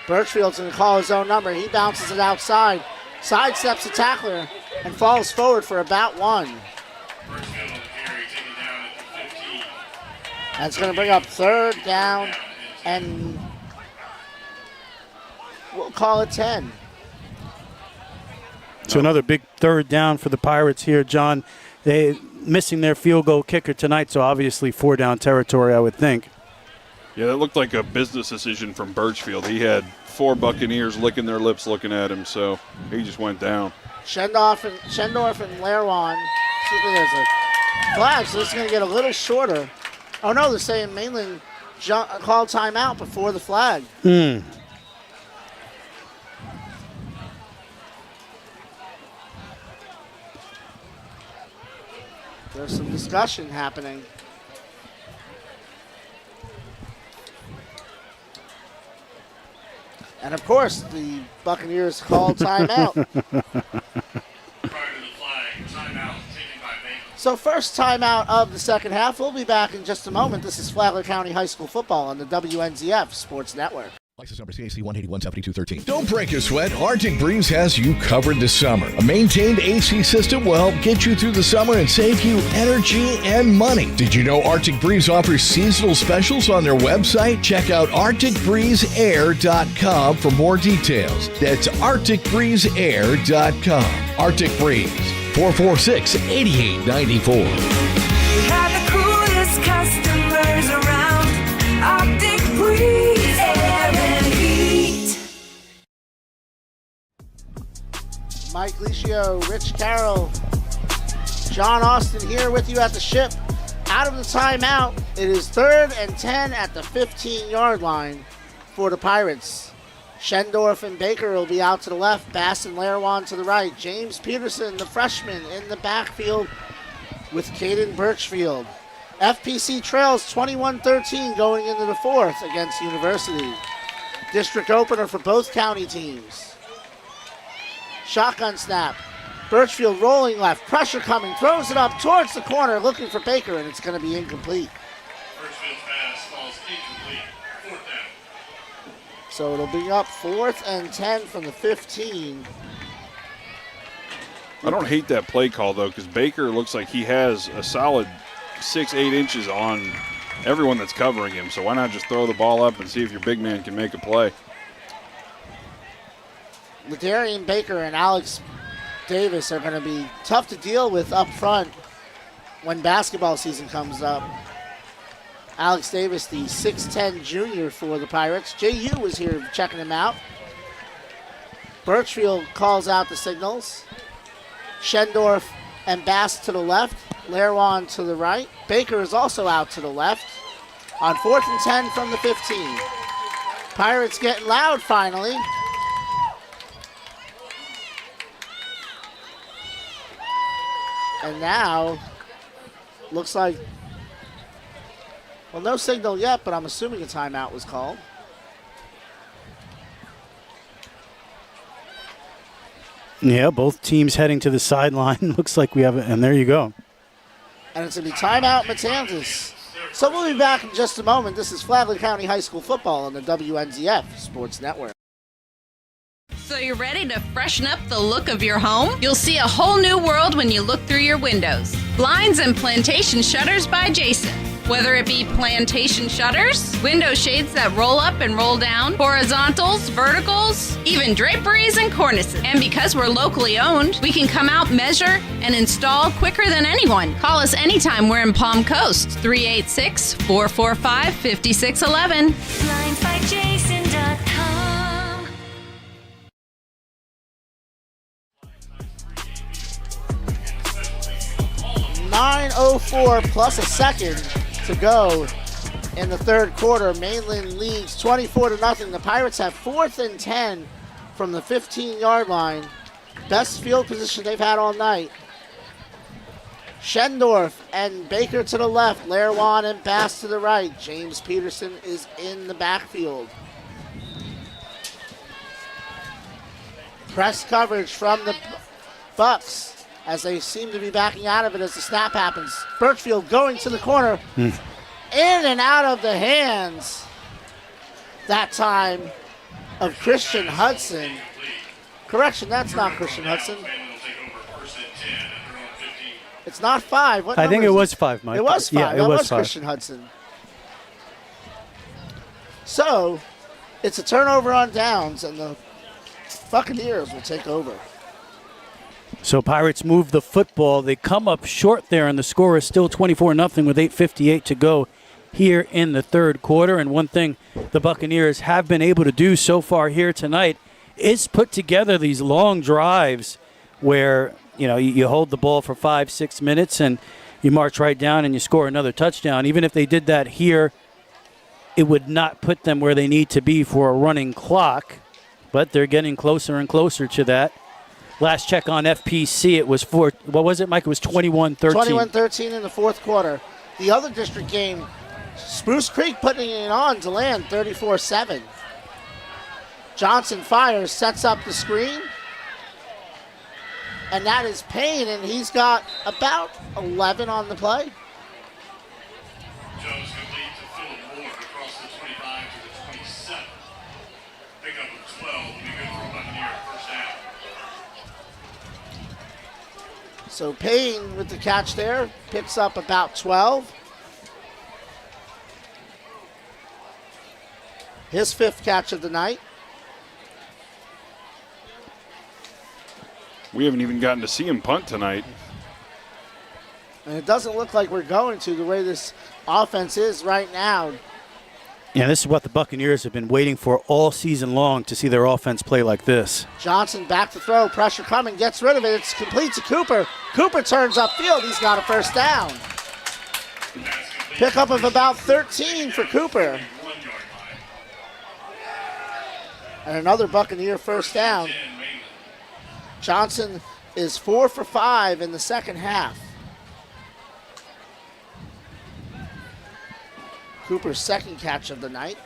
Birchfield's going to call his own number. He bounces it outside, sidesteps the tackler, and falls forward for about 1. That's going to bring up 3rd down, and we'll call it 10. So another big 3rd down for the Pirates here, John. They missing their field goal kicker tonight, so obviously 4-down territory, I would think. Yeah, that looked like a business decision from Birchfield. He had 4 Buccaneers licking their lips looking at him, so he just went down. Schendorf and Lairwan. Excuse me, there's a flag, so this is going to get a little shorter. Oh, no, they're saying Mainland called timeout before the flag. There's some discussion happening. And, of course, the Buccaneers called timeout. So first timeout of the second half. We'll be back in just a moment. This is Flagler County High School football on the WNZF Sports Network. License number CAC 1817213. Don't break a sweat. Arctic Breeze has you covered this summer. A maintained AC system will help get you through the summer and save you energy and money. Did you know Arctic Breeze offers seasonal specials on their website? Check out ArcticBreezeAir.com for more details. That's ArcticBreezeAir.com. Arctic Breeze, 446-8894. We have the coolest customers around. Arctic Breeze Air and Heat. Mike Licio, Rich Carroll, John Austin here with you at the ship. Out of the timeout, it is 3rd and 10 at the 15-yard line for the Pirates. Schendorf and Baker will be out to the left. Bass and Lairwan to the right. James Peterson, the freshman, in the backfield with Caden Birchfield. FPC trails 21-13 going into the 4th against University. District opener for both county teams. Shotgun snap. Birchfield rolling left. Pressure coming. Throws it up towards the corner looking for Baker, and it's going to be incomplete. Birchfield's pass falls incomplete. 4th down. So it'll be up 4th and 10 from the 15. I don't hate that play call, though, because Baker looks like he has a solid 6-8 inches on everyone that's covering him. So why not just throw the ball up and see if your big man can make a play? Ladarian Baker and Alex Davis are going to be tough to deal with up front when basketball season comes up. Alex Davis, the 6'10 junior for the Pirates. JU was here checking him out. Birchfield calls out the signals. Schendorf and Bass to the left. Lairwan to the right. Baker is also out to the left. On 4th and 10 from the 15. Pirates getting loud finally. And now, looks like, well, no signal yet, but I'm assuming a timeout was called. Yeah, both teams heading to the sideline. Looks like we have it, and there you go. And it's going to be timeout Matanzas. So we'll be back in just a moment. This is Flagler County High School football on the WNZF Sports Network. So you're ready to freshen up the look of your home? You'll see a whole new world when you look through your windows. Blinds and plantation shutters by Jason. Whether it be plantation shutters, window shades that roll up and roll down, horizontals, verticals, even draperies and cornices. And because we're locally owned, we can come out, measure, and install quicker than anyone. Call us anytime we're in Palm Coast, 386-445-5611. BlindsByJason.com. 9:04 plus a second to go in the third quarter. Mainland leads 24-0. The Pirates have 4th and 10 from the 15-yard line. Best field position they've had all night. Schendorf and Baker to the left. Lerwan and Bass to the right. James Peterson is in the backfield. Press coverage from the Bucks as they seem to be backing out of it as the snap happens. Birchfield going to the corner. In and out of the hands that time of Christian Hudson. Correction, that's not Christian Hudson. It's not 5. What I think number it is was 5, Mike. It was 5. Yeah, it that was was 5. Christian Hudson. So, it's a turnover on downs, and the Buccaneers will take over. So Pirates move the football. They come up short there, and the score is still 24-0 with 8:58 to go here in the third quarter. And one thing the Buccaneers have been able to do so far here tonight is put together these long drives where, you hold the ball for 5-6 minutes and you march right down and you score another touchdown. Even if they did that here, it would not put them where they need to be for a running clock, but they're getting closer and closer to that. Last check on FPC, it was what was it, Mike? It was 21-13. 21-13 in the fourth quarter. The other district game, Spruce Creek putting it on to land 34-7. Johnson fires, sets up the screen. And that is Payne, and he's got about 11 on the play. Jones complete to Philip Moore across the 25 to the 27. Pickup of 12 will be good for a Buccaneer first down. So Payne with the catch there, picks up about 12. His 5th catch of the night. We haven't even gotten to see him punt tonight. And it doesn't look like we're going to the way this offense is right now. Yeah, this is what the Buccaneers have been waiting for all season long, to see their offense play like this. Johnson back to throw, pressure coming, gets rid of it. It's complete to Cooper. Cooper turns upfield. He's got a first down. Pickup of about 13 for Cooper. And another Buccaneer first down. Johnson is 4 for 5 in the second half. Cooper's 2nd catch of the night.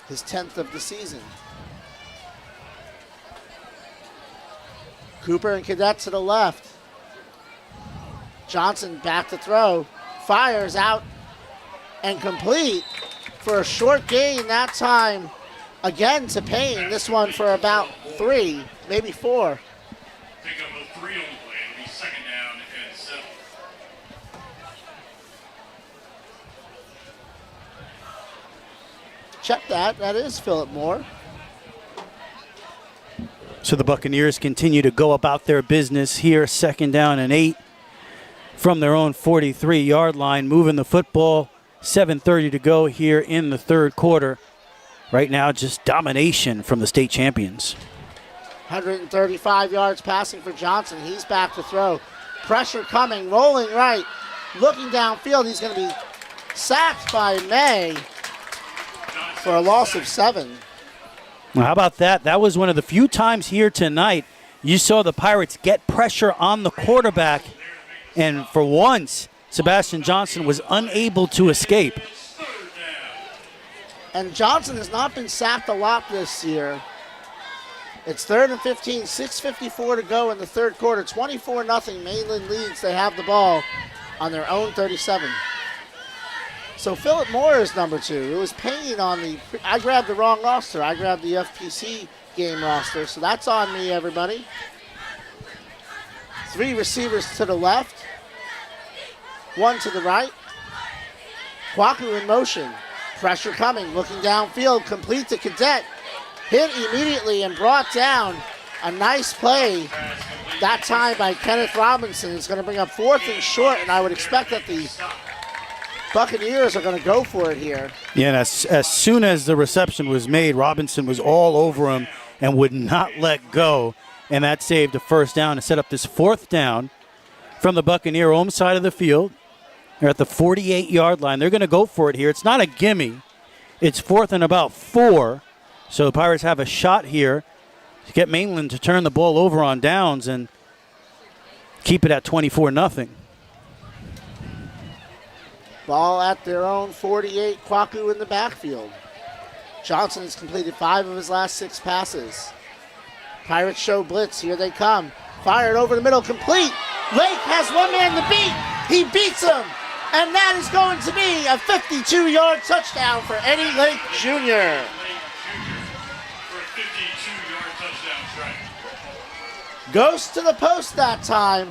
His 10th of the season. Cooper and Cadet to the left. Johnson back to throw. Fires out and complete for a short gain that time. Again to Payne. This one for about 3, maybe 4. Pickup of 3 on the play. It'll be second down and 7. Check that. That is Philip Moore. So the Buccaneers continue to go about their business here, 2nd down and 8 from their own 43-yard line, moving the football. 7:30 to go here in the third quarter. Right now, just domination from the state champions. 135 yards passing for Johnson. He's back to throw. Pressure coming, rolling right, looking downfield. He's going to be sacked by May for a loss of 7. Well, how about that? That was one of the few times here tonight you saw the Pirates get pressure on the quarterback, and for once, Sebastian Johnson was unable to escape. And Johnson has not been sacked a lot this year. It's 3rd and 15, 6:54 to go in the third quarter. 24-0 Mainland leads. They have the ball on their own 37. So Philip Moore is number 2. It was Payne on the, I grabbed the wrong roster. I grabbed the FPC game roster. So that's on me, everybody. 3 receivers to the left. One to the right. Kwaku in motion. Pressure coming. Looking downfield. Complete to Cadet. Hit immediately and brought down. A nice play that time by Kenneth Robinson. Is going to bring up 4th and short, and I would expect that the Buccaneers are going to go for it here. Yeah, and as soon as the reception was made, Robinson was all over him and would not let go, and that saved a first down to set up this 4th down from the Buccaneer home side of the field. They're at the 48-yard line. They're going to go for it here. It's not a gimme. It's 4th and about 4, so the Pirates have a shot here to get Mainland to turn the ball over on downs and keep it at 24-0. Ball at their own 48. Kwaku in the backfield. Johnson has completed 5 of his last 6 passes. Pirates show blitz. Here they come. Fired over the middle. Complete. Lake has one man to beat. He beats him. And that is going to be a 52-yard touchdown for Eddie Lake Jr. Goes to the post that time.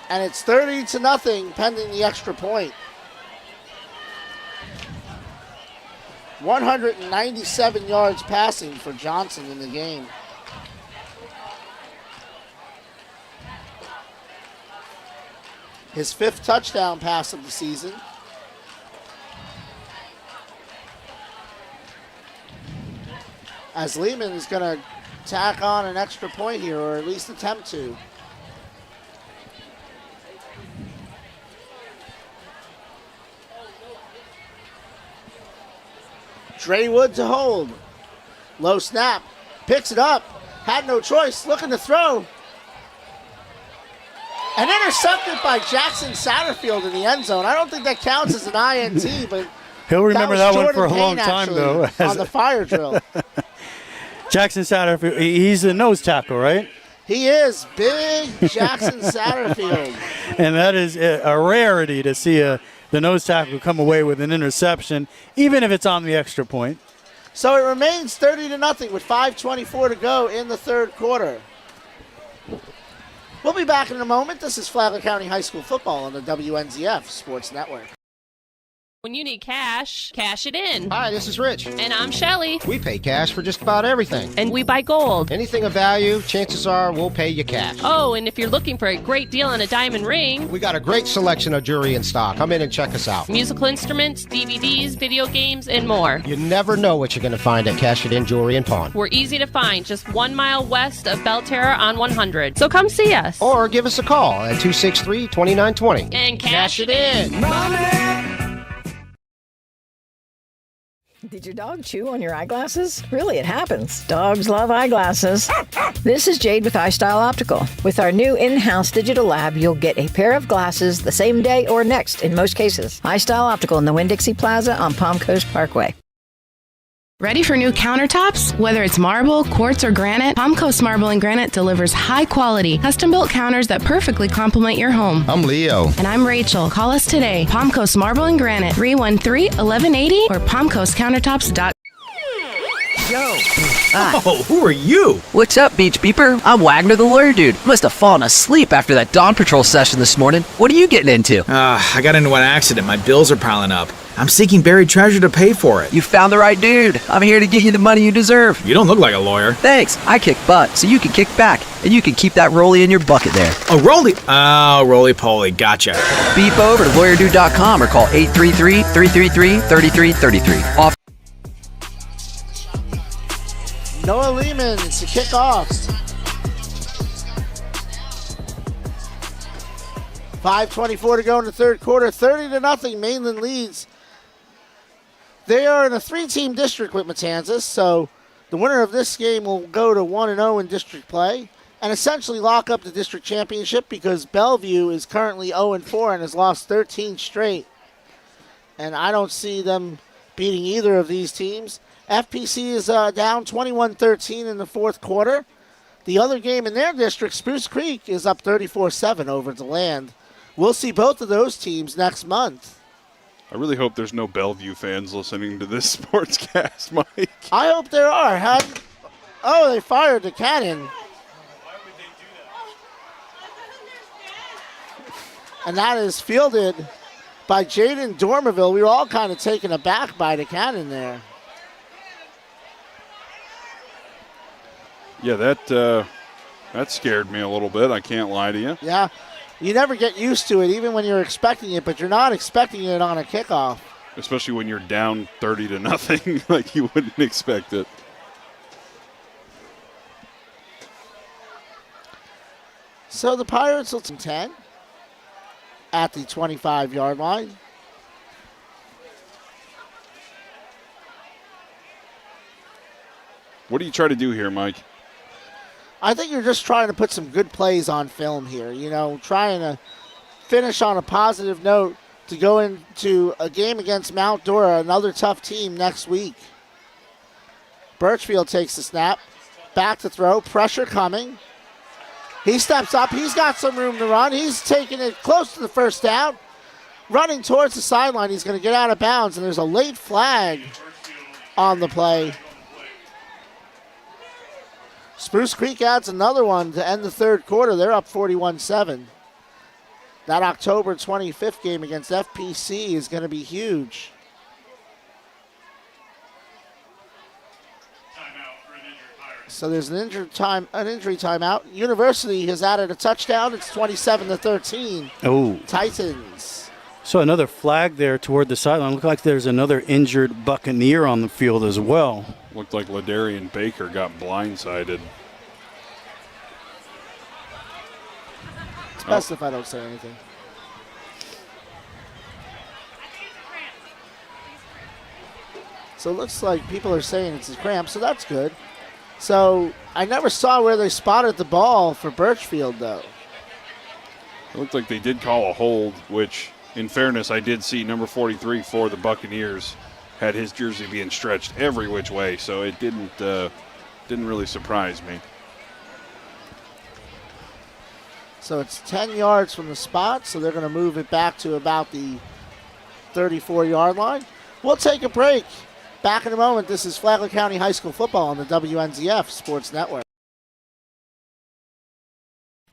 And it's 30-0 pending the extra point. 197 yards passing for Johnson in the game. His 5th touchdown pass of the season. As Lehman is going to tack on an extra point here, or at least attempt to. Dre Wood to hold. Low snap. Picks it up. Had no choice. Looking to throw. And intercepted by Jackson Satterfield in the end zone. I don't think that counts as an INT, but he'll remember that one for a long time, though. On the fire drill. Jackson Satterfield, he's a nose tackle, right? He is. Big Jackson Satterfield. And that is a rarity to see the nose tackle come away with an interception, even if it's on the extra point. So it remains 30-0 with 5:24 to go in the 3rd quarter. We'll be back in a moment. This is Flagler County High School football on the WNZF Sports Network. When you need cash, cash it in. Hi, this is Rich. And I'm Shelly. We pay cash for just about everything. And we buy gold. Anything of value, chances are we'll pay you cash. Oh, and if you're looking for a great deal on a diamond ring, we got a great selection of jewelry in stock. Come in and check us out. Musical instruments, DVDs, video games, and more. You never know what you're going to find at Cash It In Jewelry and Pawn. We're easy to find, just 1 mile west of Belterra on 100. So come see us. Or give us a call at 263-2920. And cash it in. Did your dog chew on your eyeglasses? Really, it happens. Dogs love eyeglasses. This is Jade with iStyle Optical. With our new in-house digital lab, you'll get a pair of glasses the same day or next in most cases. iStyle Optical in the Winn-Dixie Plaza on Palm Coast Parkway. Ready for new countertops? Whether it's marble, quartz, or granite, Palm Coast Marble and Granite delivers high-quality, custom-built counters that perfectly complement your home. I'm Leo. And I'm Rachel. Call us today. Palm Coast Marble and Granite, 313-1180 or palmcoastcountertops.com. Yo. Oh, who are you? What's up, Beach Beeper? I'm Wagner the Lawyer Dude. Must have fallen asleep after that Dawn Patrol session this morning. What are you getting into? I got into an accident. My bills are piling up. I'm seeking buried treasure to pay for it. You found the right dude. I'm here to get you the money you deserve. You don't look like a lawyer. Thanks. I kick butt, so you can kick back. And you can keep that rollie in your bucket there. A rollie? Oh, roly-poly. Gotcha. Beep over to lawyerdude.com or call 833-333-3333. Off. Noah Lehman to kick off. 5:24 to go in the 3rd quarter. 30-0. Mainland leads. They are in a 3-team district with Matanzas, so the winner of this game will go to 1-0 in district play and essentially lock up the district championship because Bellevue is currently 0-4 and has lost 13 straight. And I don't see them beating either of these teams. FPC is down 21-13 in the 4th quarter. The other game in their district, Spruce Creek, is up 34-7 over DeLand. We'll see both of those teams next month. I really hope there's no Bellevue fans listening to this sportscast, Mike. I hope there are. Oh, they fired the cannon. And that is fielded by Jaden Dormerville. We were all kind of taken aback by the cannon there. Yeah, that scared me a little bit. I can't lie to you. Yeah, you never get used to it, even when you're expecting it, but you're not expecting it on a kickoff. Especially when you're down 30-0, like you wouldn't expect it. So the Pirates will take 10 at the 25-yard line. What do you try to do here, Mike? I think you're just trying to put some good plays on film here, trying to finish on a positive note to go into a game against Mount Dora, another tough team next week. Birchfield takes the snap, back to throw, pressure coming. He steps up, he's got some room to run. He's taking it close to the first down. Running towards the sideline, he's going to get out of bounds, and there's a late flag on the play. Spruce Creek adds another one to end the third quarter. They're up 41-7. That October 25th game against FPC is going to be huge. So there's an injury timeout. University has added a touchdown. It's 27-13. Oh. Titans. So another flag there toward the sideline. Looked like there's another injured Buccaneer on the field as well. Looked like Ladarian Baker got blindsided. It's best if I don't say anything. So it looks like people are saying it's a cramp, so that's good. So I never saw where they spotted the ball for Birchfield, though. It looked like they did call a hold, which, in fairness, I did see number 43 for the Buccaneers had his jersey being stretched every which way, so it didn't really surprise me. So it's 10 yards from the spot, so they're going to move it back to about the 34-yard line. We'll take a break. Back in a moment. This is Flagler County High School football on the WNZF Sports Network.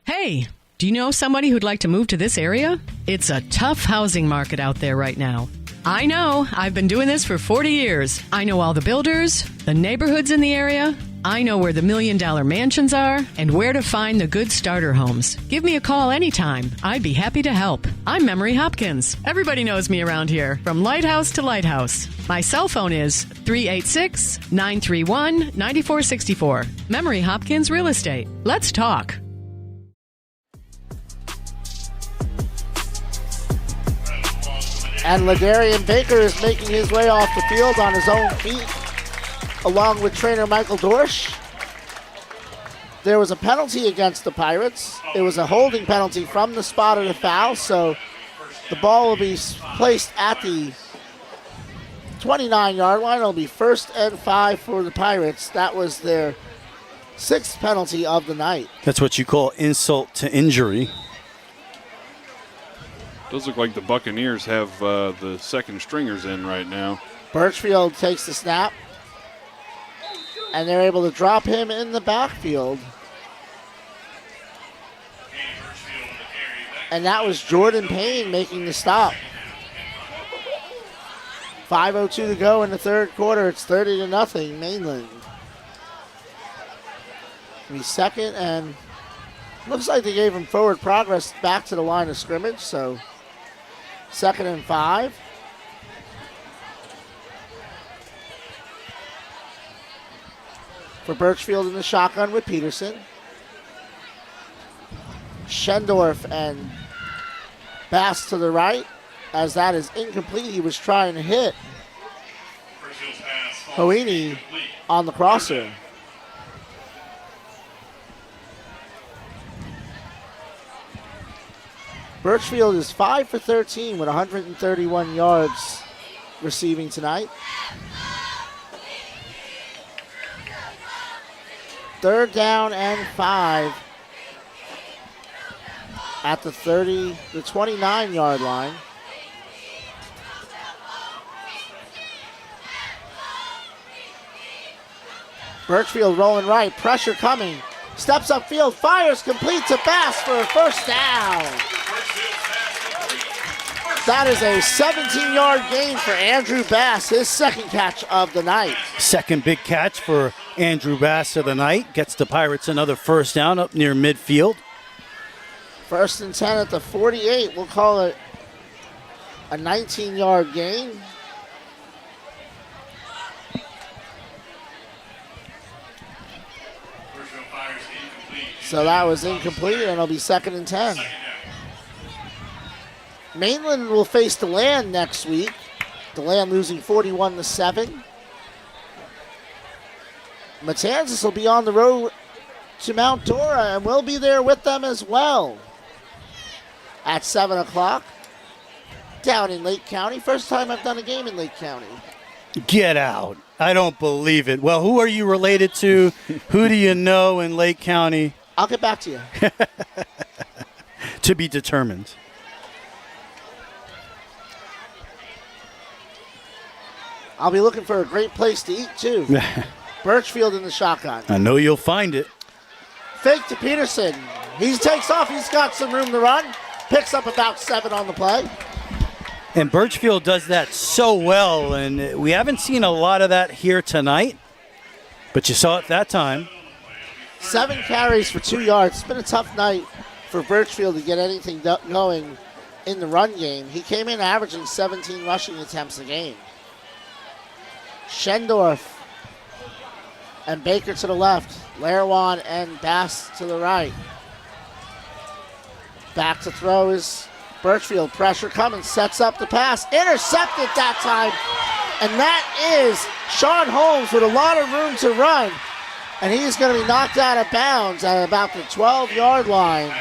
Hey, do you know somebody who'd like to move to this area? It's a tough housing market out there right now. I know. I've been doing this for 40 years. I know all the builders, the neighborhoods in the area. I know where the $1 million mansions are and where to find the good starter homes. Give me a call anytime. I'd be happy to help. I'm Memory Hopkins. Everybody knows me around here, from lighthouse to lighthouse. My cell phone is 386-931-9464. Memory Hopkins Real Estate. Let's talk. And Ladarian Baker is making his way off the field on his own feet, along with trainer Michael Dorsch. There was a penalty against the Pirates. It was a holding penalty from the spot of the foul, so the ball will be placed at the 29-yard line. It'll be 1st and 5 for the Pirates. That was their 6th penalty of the night. That's what you call insult to injury. Does look like the Buccaneers have the second stringers in right now. Birchfield takes the snap, and they're able to drop him in the backfield. And that was Jordan Payne making the stop. 5:02 to go in the third quarter. It's 30-0 Mainland. It'll be second, and looks like they gave him forward progress back to the line of scrimmage, so 2nd and 5. For Birchfield in the shotgun with Peterson. Schendorf and Bass to the right, as that is incomplete. He was trying to hit Hoini on the crosser. Birchfield is 5 for 13 with 131 yards receiving tonight. 3rd down and 5 at the 29-yard line. Birchfield rolling right, pressure coming. Steps upfield, fires, complete to Bass for a 1st down. That is a 17-yard gain for Andrew Bass, his second catch of the night. Second big catch for Andrew Bass of the night. Gets the Pirates another first down up near midfield. 1st and 10 at the 48. We'll call it a 19-yard gain. So that was incomplete, and it'll be 2nd and 10. Mainland will face DeLand next week. DeLand losing 41-7. Matanzas will be on the road to Mount Dora, and we'll be there with them as well at 7 o'clock down in Lake County. First time I've done a game in Lake County. Get out. I don't believe it. Well, who are you related to? Who do you know in Lake County? I'll get back to you. To be determined. I'll be looking for a great place to eat, too. Birchfield in the shotgun. I know you'll find it. Fake to Peterson. He takes off. He's got some room to run. Picks up about 7 on the play. And Birchfield does that so well, and we haven't seen a lot of that here tonight, but you saw it that time. 7 carries for 2 yards. It's been a tough night for Birchfield to get anything going in the run game. He came in averaging 17 rushing attempts a game. Schendorf and Baker to the left. Larawan and Bass to the right. Back to throw is Birchfield. Pressure coming. Sets up the pass. Intercepted that time. And that is Sean Holmes with a lot of room to run. And he's going to be knocked out of bounds at about the 12-yard line.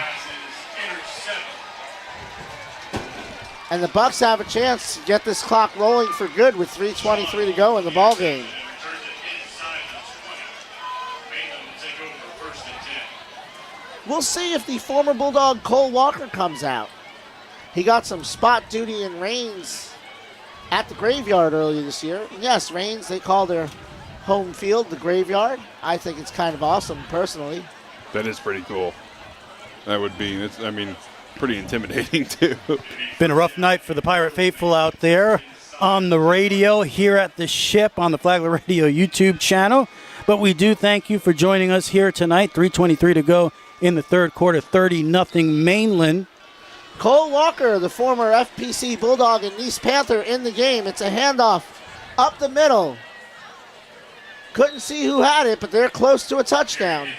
And the Bucks have a chance to get this clock rolling for good with 3:23 to go in the ball game. We'll see if the former Bulldog Cole Walker comes out. He got some spot duty in Rains at the Graveyard earlier this year. Yes, Rains, they call their home field the Graveyard. I think it's kind of awesome, personally. That is pretty cool. That would be, pretty intimidating, too. Been a rough night for the Pirate faithful out there on the radio, here at the ship on the Flagler Radio YouTube channel. But we do thank you for joining us here tonight. 3:23 to go in the third quarter, 30-0 Mainland. Cole Walker, the former FPC Bulldog and Nice Panther in the game. It's a handoff up the middle. Couldn't see who had it, but they're close to a touchdown.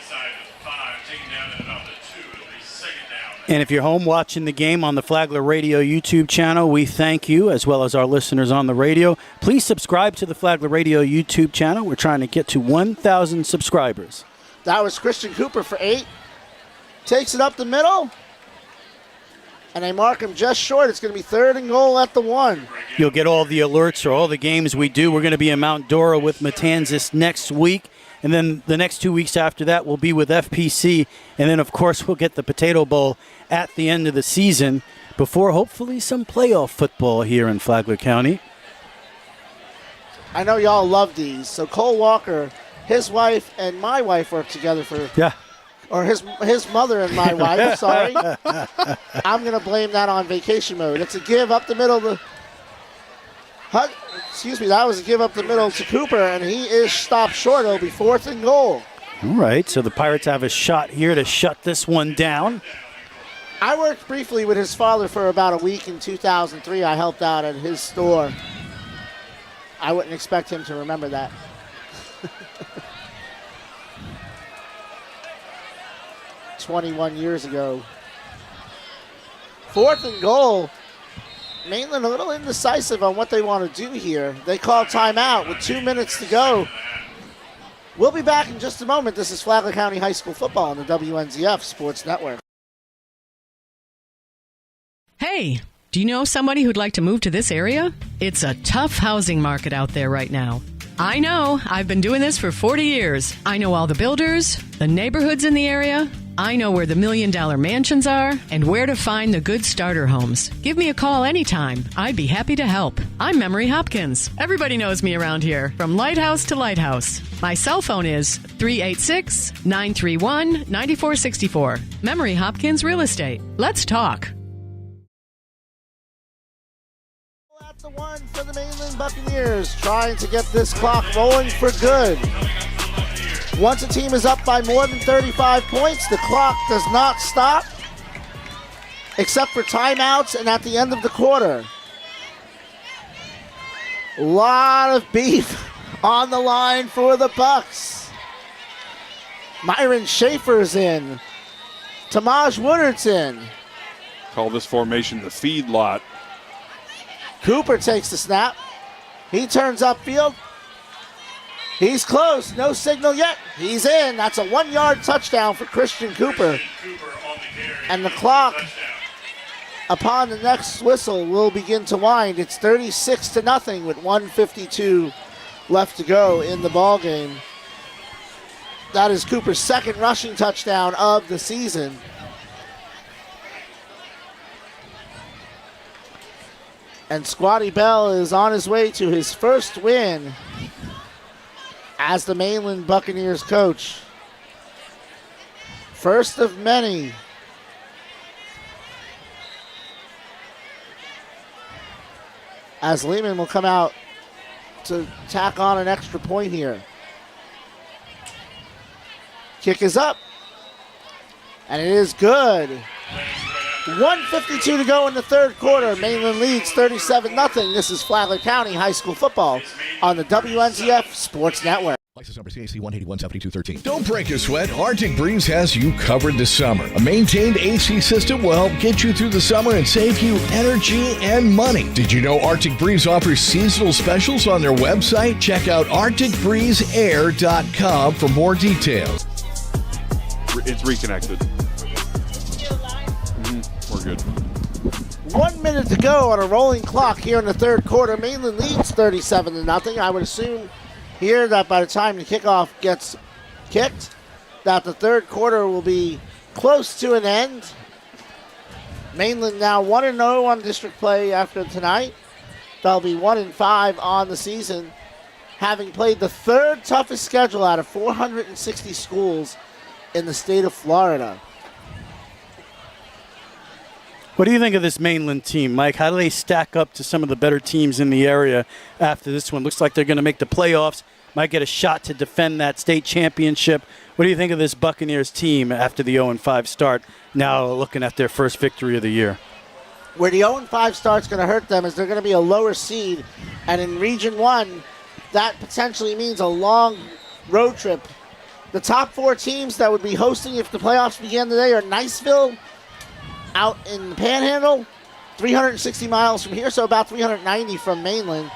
And if you're home watching the game on the Flagler Radio YouTube channel, we thank you, as well as our listeners on the radio. Please subscribe to the Flagler Radio YouTube channel. We're trying to get to 1,000 subscribers. That was Christian Cooper for 8. Takes it up the middle. And they mark him just short. It's going to be 3rd and goal at the 1. You'll get all the alerts for all the games we do. We're going to be in Mount Dora with Matanzas next week. And then the next 2 weeks after that, we'll be with FPC. And then, of course, we'll get the Potato Bowl at the end of the season before hopefully some playoff football here in Flagler County. I know y'all love these. So Cole Walker, his wife and my wife work together for... Yeah. Or his mother and my wife, sorry. I'm going to blame that on vacation mode. It's a give up the middle. That was a give up the middle to Cooper, and he is stopped short. It'll be 4th and goal. All right, so the Pirates have a shot here to shut this one down. I worked briefly with his father for about a week in 2003. I helped out at his store. I wouldn't expect him to remember that. 21 years ago. 4th and goal. Mainland a little indecisive on what they want to do here. They call timeout with 2 minutes to go. We'll be back in just a moment. This is Flagler County High School football on the WNZF Sports Network. Hey, do you know somebody who'd like to move to this area? It's a tough housing market out there right now. I know. I've been doing this for 40 years. I know all the builders, the neighborhoods in the area. I know where the $1 million mansions are and where to find the good starter homes. Give me a call anytime. I'd be happy to help. I'm Memory Hopkins. Everybody knows me around here, from lighthouse to lighthouse. My cell phone is 386-931-9464. Memory Hopkins Real Estate. Let's talk. the one for the Mainland Buccaneers, trying to get this clock rolling for good. Once a team is up by more than 35 points, the clock does not stop, except for timeouts and at the end of the quarter. A lot of beef on the line for the Bucks. Myron Schaefer's in. Tamaj Woodard's in. Call this formation the feed lot. Cooper takes the snap. He turns upfield. He's close. No signal yet. He's in. That's a 1-yard touchdown for Christian Cooper. And the clock, upon the next whistle, will begin to wind. It's 36-0 with 1:52 left to go in the ballgame. That is Cooper's second rushing touchdown of the season. And Squatty Bell is on his way to his first win as the Mainland Buccaneers coach. First of many. As Lehman will come out to tack on an extra point here. Kick is up. And it is good. 1:52 to go in the third quarter. Mainland leads 37-0. This is Flagler County High School football on the WNZF Sports Network. License number CAC 1817213. Don't break a sweat. Arctic Breeze has you covered this summer. A maintained AC system will help get you through the summer and save you energy and money. Did you know Arctic Breeze offers seasonal specials on their website? Check out arcticbreezeair.com for more details. It's reconnected. We're good. 1 minute to go on a rolling clock here in the third quarter. Mainland leads 37-0. I would assume here that by the time the kickoff gets kicked, that the third quarter will be close to an end. Mainland now 1-0 on district play after tonight. They'll be 1-5 on the season, having played the third toughest schedule out of 460 schools in the state of Florida. What do you think of this Mainland team, Mike? How do they stack up to some of the better teams in the area after this one? Looks like they're going to make the playoffs, might get a shot to defend that state championship. What do you think of this Buccaneers team after the 0-5 start, now looking at their first victory of the year? Where the 0-5 start's going to hurt them is they're going to be a lower seed, and in Region 1, that potentially means a long road trip. The top 4 teams that would be hosting if the playoffs began today are Niceville, out in the Panhandle, 360 miles from here, so about 390 from Mainland.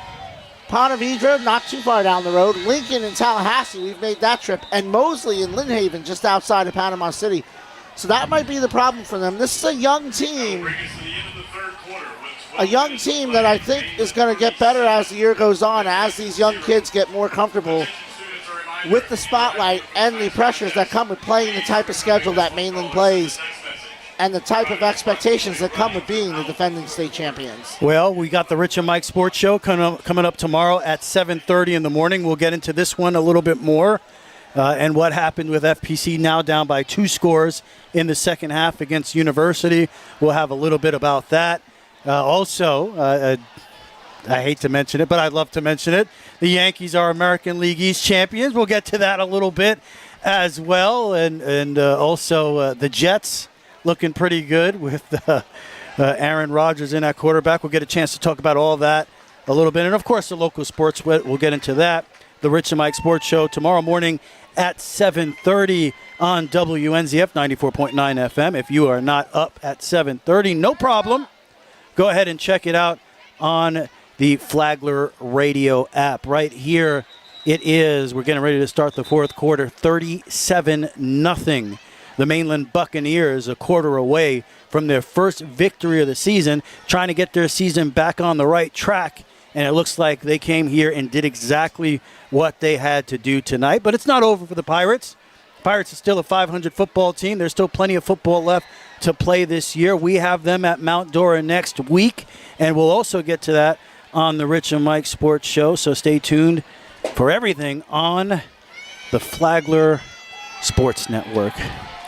Ponte Vedra, not too far down the road. Lincoln and Tallahassee, we've made that trip. And Mosley and Lynn Haven, just outside of Panama City. So that might be the problem for them. This is a young team. A young team that I think is going to get better as the year goes on, as these young kids get more comfortable with the spotlight and the pressures that come with playing the type of schedule that Mainland plays, and the type of expectations that come with being the defending state champions. Well, we got the Rich and Mike Sports Show coming up tomorrow at 7:30 in the morning. We'll get into this one a little bit more and what happened with FPC now down by 2 scores in the second half against University. We'll have a little bit about that. Also, I hate to mention it, but I'd love to mention it. The Yankees are American League East champions. We'll get to that a little bit as well. And also the Jets looking pretty good with Aaron Rodgers in at quarterback. We'll get a chance to talk about all that a little bit. And, of course, the local sports, we'll get into that. The Rich and Mike Sports Show tomorrow morning at 7:30 on WNZF 94.9 FM. If you are not up at 7:30, no problem. Go ahead and check it out on the Flagler Radio app. Right here it is. We're getting ready to start the fourth quarter, 37-0. The Mainland Buccaneers a quarter away from their first victory of the season, trying to get their season back on the right track. And it looks like they came here and did exactly what they had to do tonight. But it's not over for the Pirates. Pirates are still a 500 football team. There's still plenty of football left to play this year. We have them at Mount Dora next week, and we'll also get to that on the Rich and Mike Sports Show. So stay tuned for everything on the Flagler Sports Network,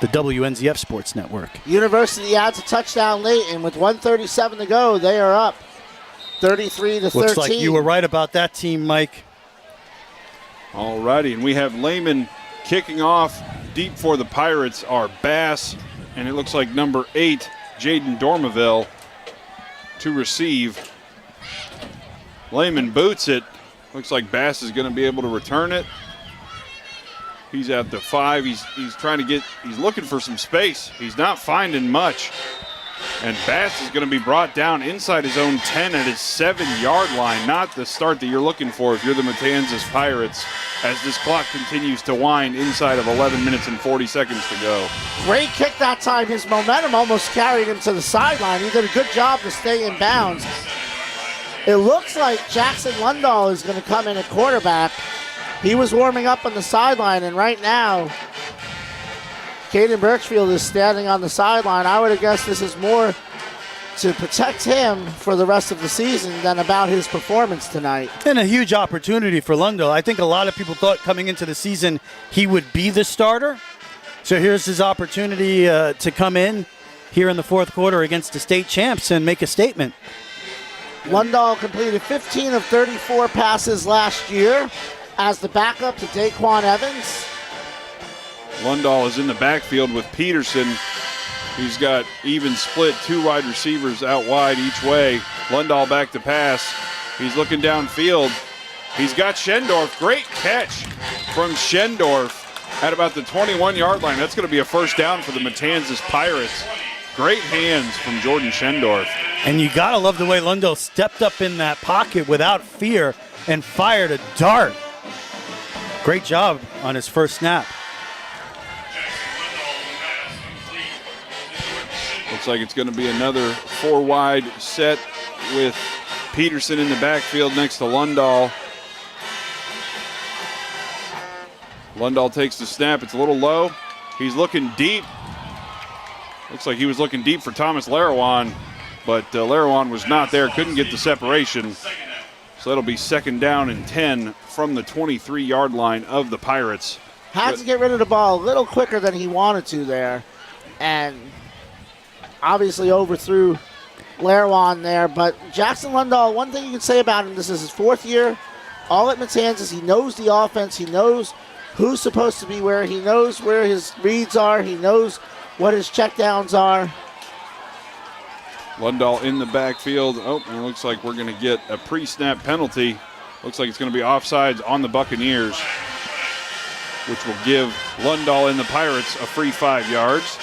the WNZF Sports Network. University adds a touchdown late, and with 1:37 to go, they are up 33-13. Looks like you were right about that team, Mike. All righty, and we have Lehman kicking off. Deep for the Pirates are Bass, and it looks like number 8, Jaden Dormaville, to receive. Lehman boots it. Looks like Bass is going to be able to return it. He's at the 5. He's trying to get, he's looking for some space. He's not finding much. And Bass is going to be brought down inside his own 10 at his 7-yard line. Not the start that you're looking for if you're the Matanzas Pirates, as this clock continues to wind inside of 11 minutes and 40 seconds to go. Great kick that time. His momentum almost carried him to the sideline. He did a good job to stay in bounds. It looks like Jackson Lundahl is going to come in at quarterback. He was warming up on the sideline, and right now, Caden Birchfield is standing on the sideline. I would have guessed this is more to protect him for the rest of the season than about his performance tonight. And a huge opportunity for Lundahl. I think a lot of people thought coming into the season he would be the starter. So here's his opportunity to come in here in the fourth quarter against the state champs and make a statement. Lundahl completed 15 of 34 passes last year as the backup to Daquan Evans. Lundahl is in the backfield with Peterson. He's got even split 2 wide receivers out wide each way. Lundahl back to pass. He's looking downfield. He's got Schendorf. Great catch from Schendorf at about the 21-yard line. That's going to be a first down for the Matanzas Pirates. Great hands from Jordan Schendorf. And you got to love the way Lundahl stepped up in that pocket without fear and fired a dart. Great job on his first snap. Looks like it's going to be another 4-wide set with Peterson in the backfield next to Lundahl. Lundahl takes the snap. It's a little low. He's looking deep. Looks like he was looking deep for Thomas Larawan, but Larawan was not there, couldn't get the separation. So that'll be second down and 10 from the 23-yard line of the Pirates. Had to get rid of the ball a little quicker than he wanted to there, and obviously overthrew Larawan there. But Jackson Lundahl, one thing you can say about him, this is his 4th year, all at Matanzas. He knows the offense. He knows who's supposed to be where. He knows where his reads are. He knows what his checkdowns are. Lundahl in the backfield. Oh, and it looks like we're going to get a pre-snap penalty. Looks like it's going to be offsides on the Buccaneers, which will give Lundahl and the Pirates a free 5 yards,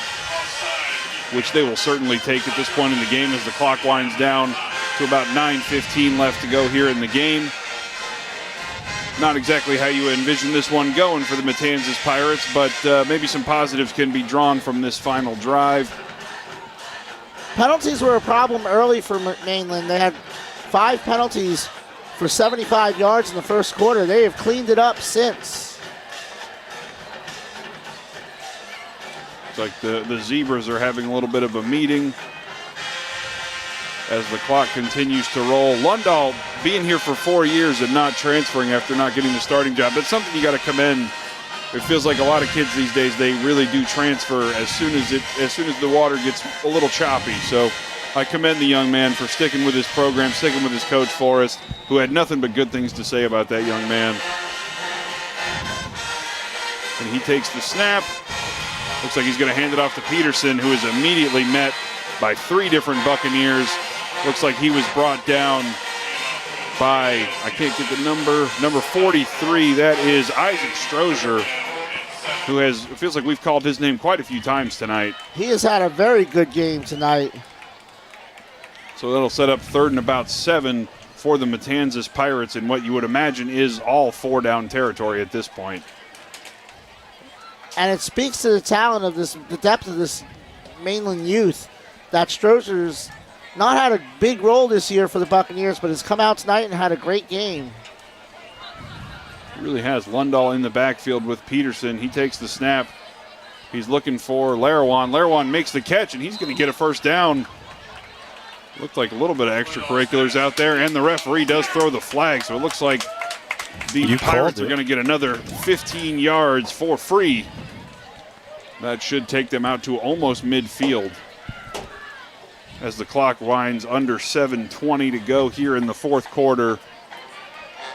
which they will certainly take at this point in the game as the clock winds down to about 9:15 left to go here in the game. Not exactly how you envision this one going for the Matanzas Pirates, but maybe some positives can be drawn from this final drive. Penalties were a problem early for Mainland. They had 5 penalties for 75 yards in the first quarter. They have cleaned it up since. It's like the Zebras are having a little bit of a meeting as the clock continues to roll. Lundahl being here for 4 years and not transferring after not getting the starting job. That's something you got to commend. It feels like a lot of kids these days, they really do transfer as soon as the water gets a little choppy. So I commend the young man for sticking with his program, sticking with his coach Forrest, who had nothing but good things to say about that young man. And he takes the snap. Looks like he's going to hand it off to Peterson, who is immediately met by 3 different Buccaneers. Looks like he was brought down by, I can't get the number 43. That is Isaac Strozier, who it feels like we've called his name quite a few times tonight. He has had a very good game tonight. So that'll set up 3rd and about 7 for the Matanzas Pirates in what you would imagine is all 4-down territory at this point. And it speaks to the talent of the depth of this Mainland youth, that Strozier's not had a big role this year for the Buccaneers, but has come out tonight and had a great game. He really has. Lundahl in the backfield with Peterson. He takes the snap. He's looking for Larawan. Larawan makes the catch, and he's going to get a first down. Looked like a little bit of extracurriculars out there, and the referee does throw the flag, so it looks like the Pirates are going to get another 15 yards for free. That should take them out to almost midfield. as the clock winds under 7:20 to go here in the fourth quarter.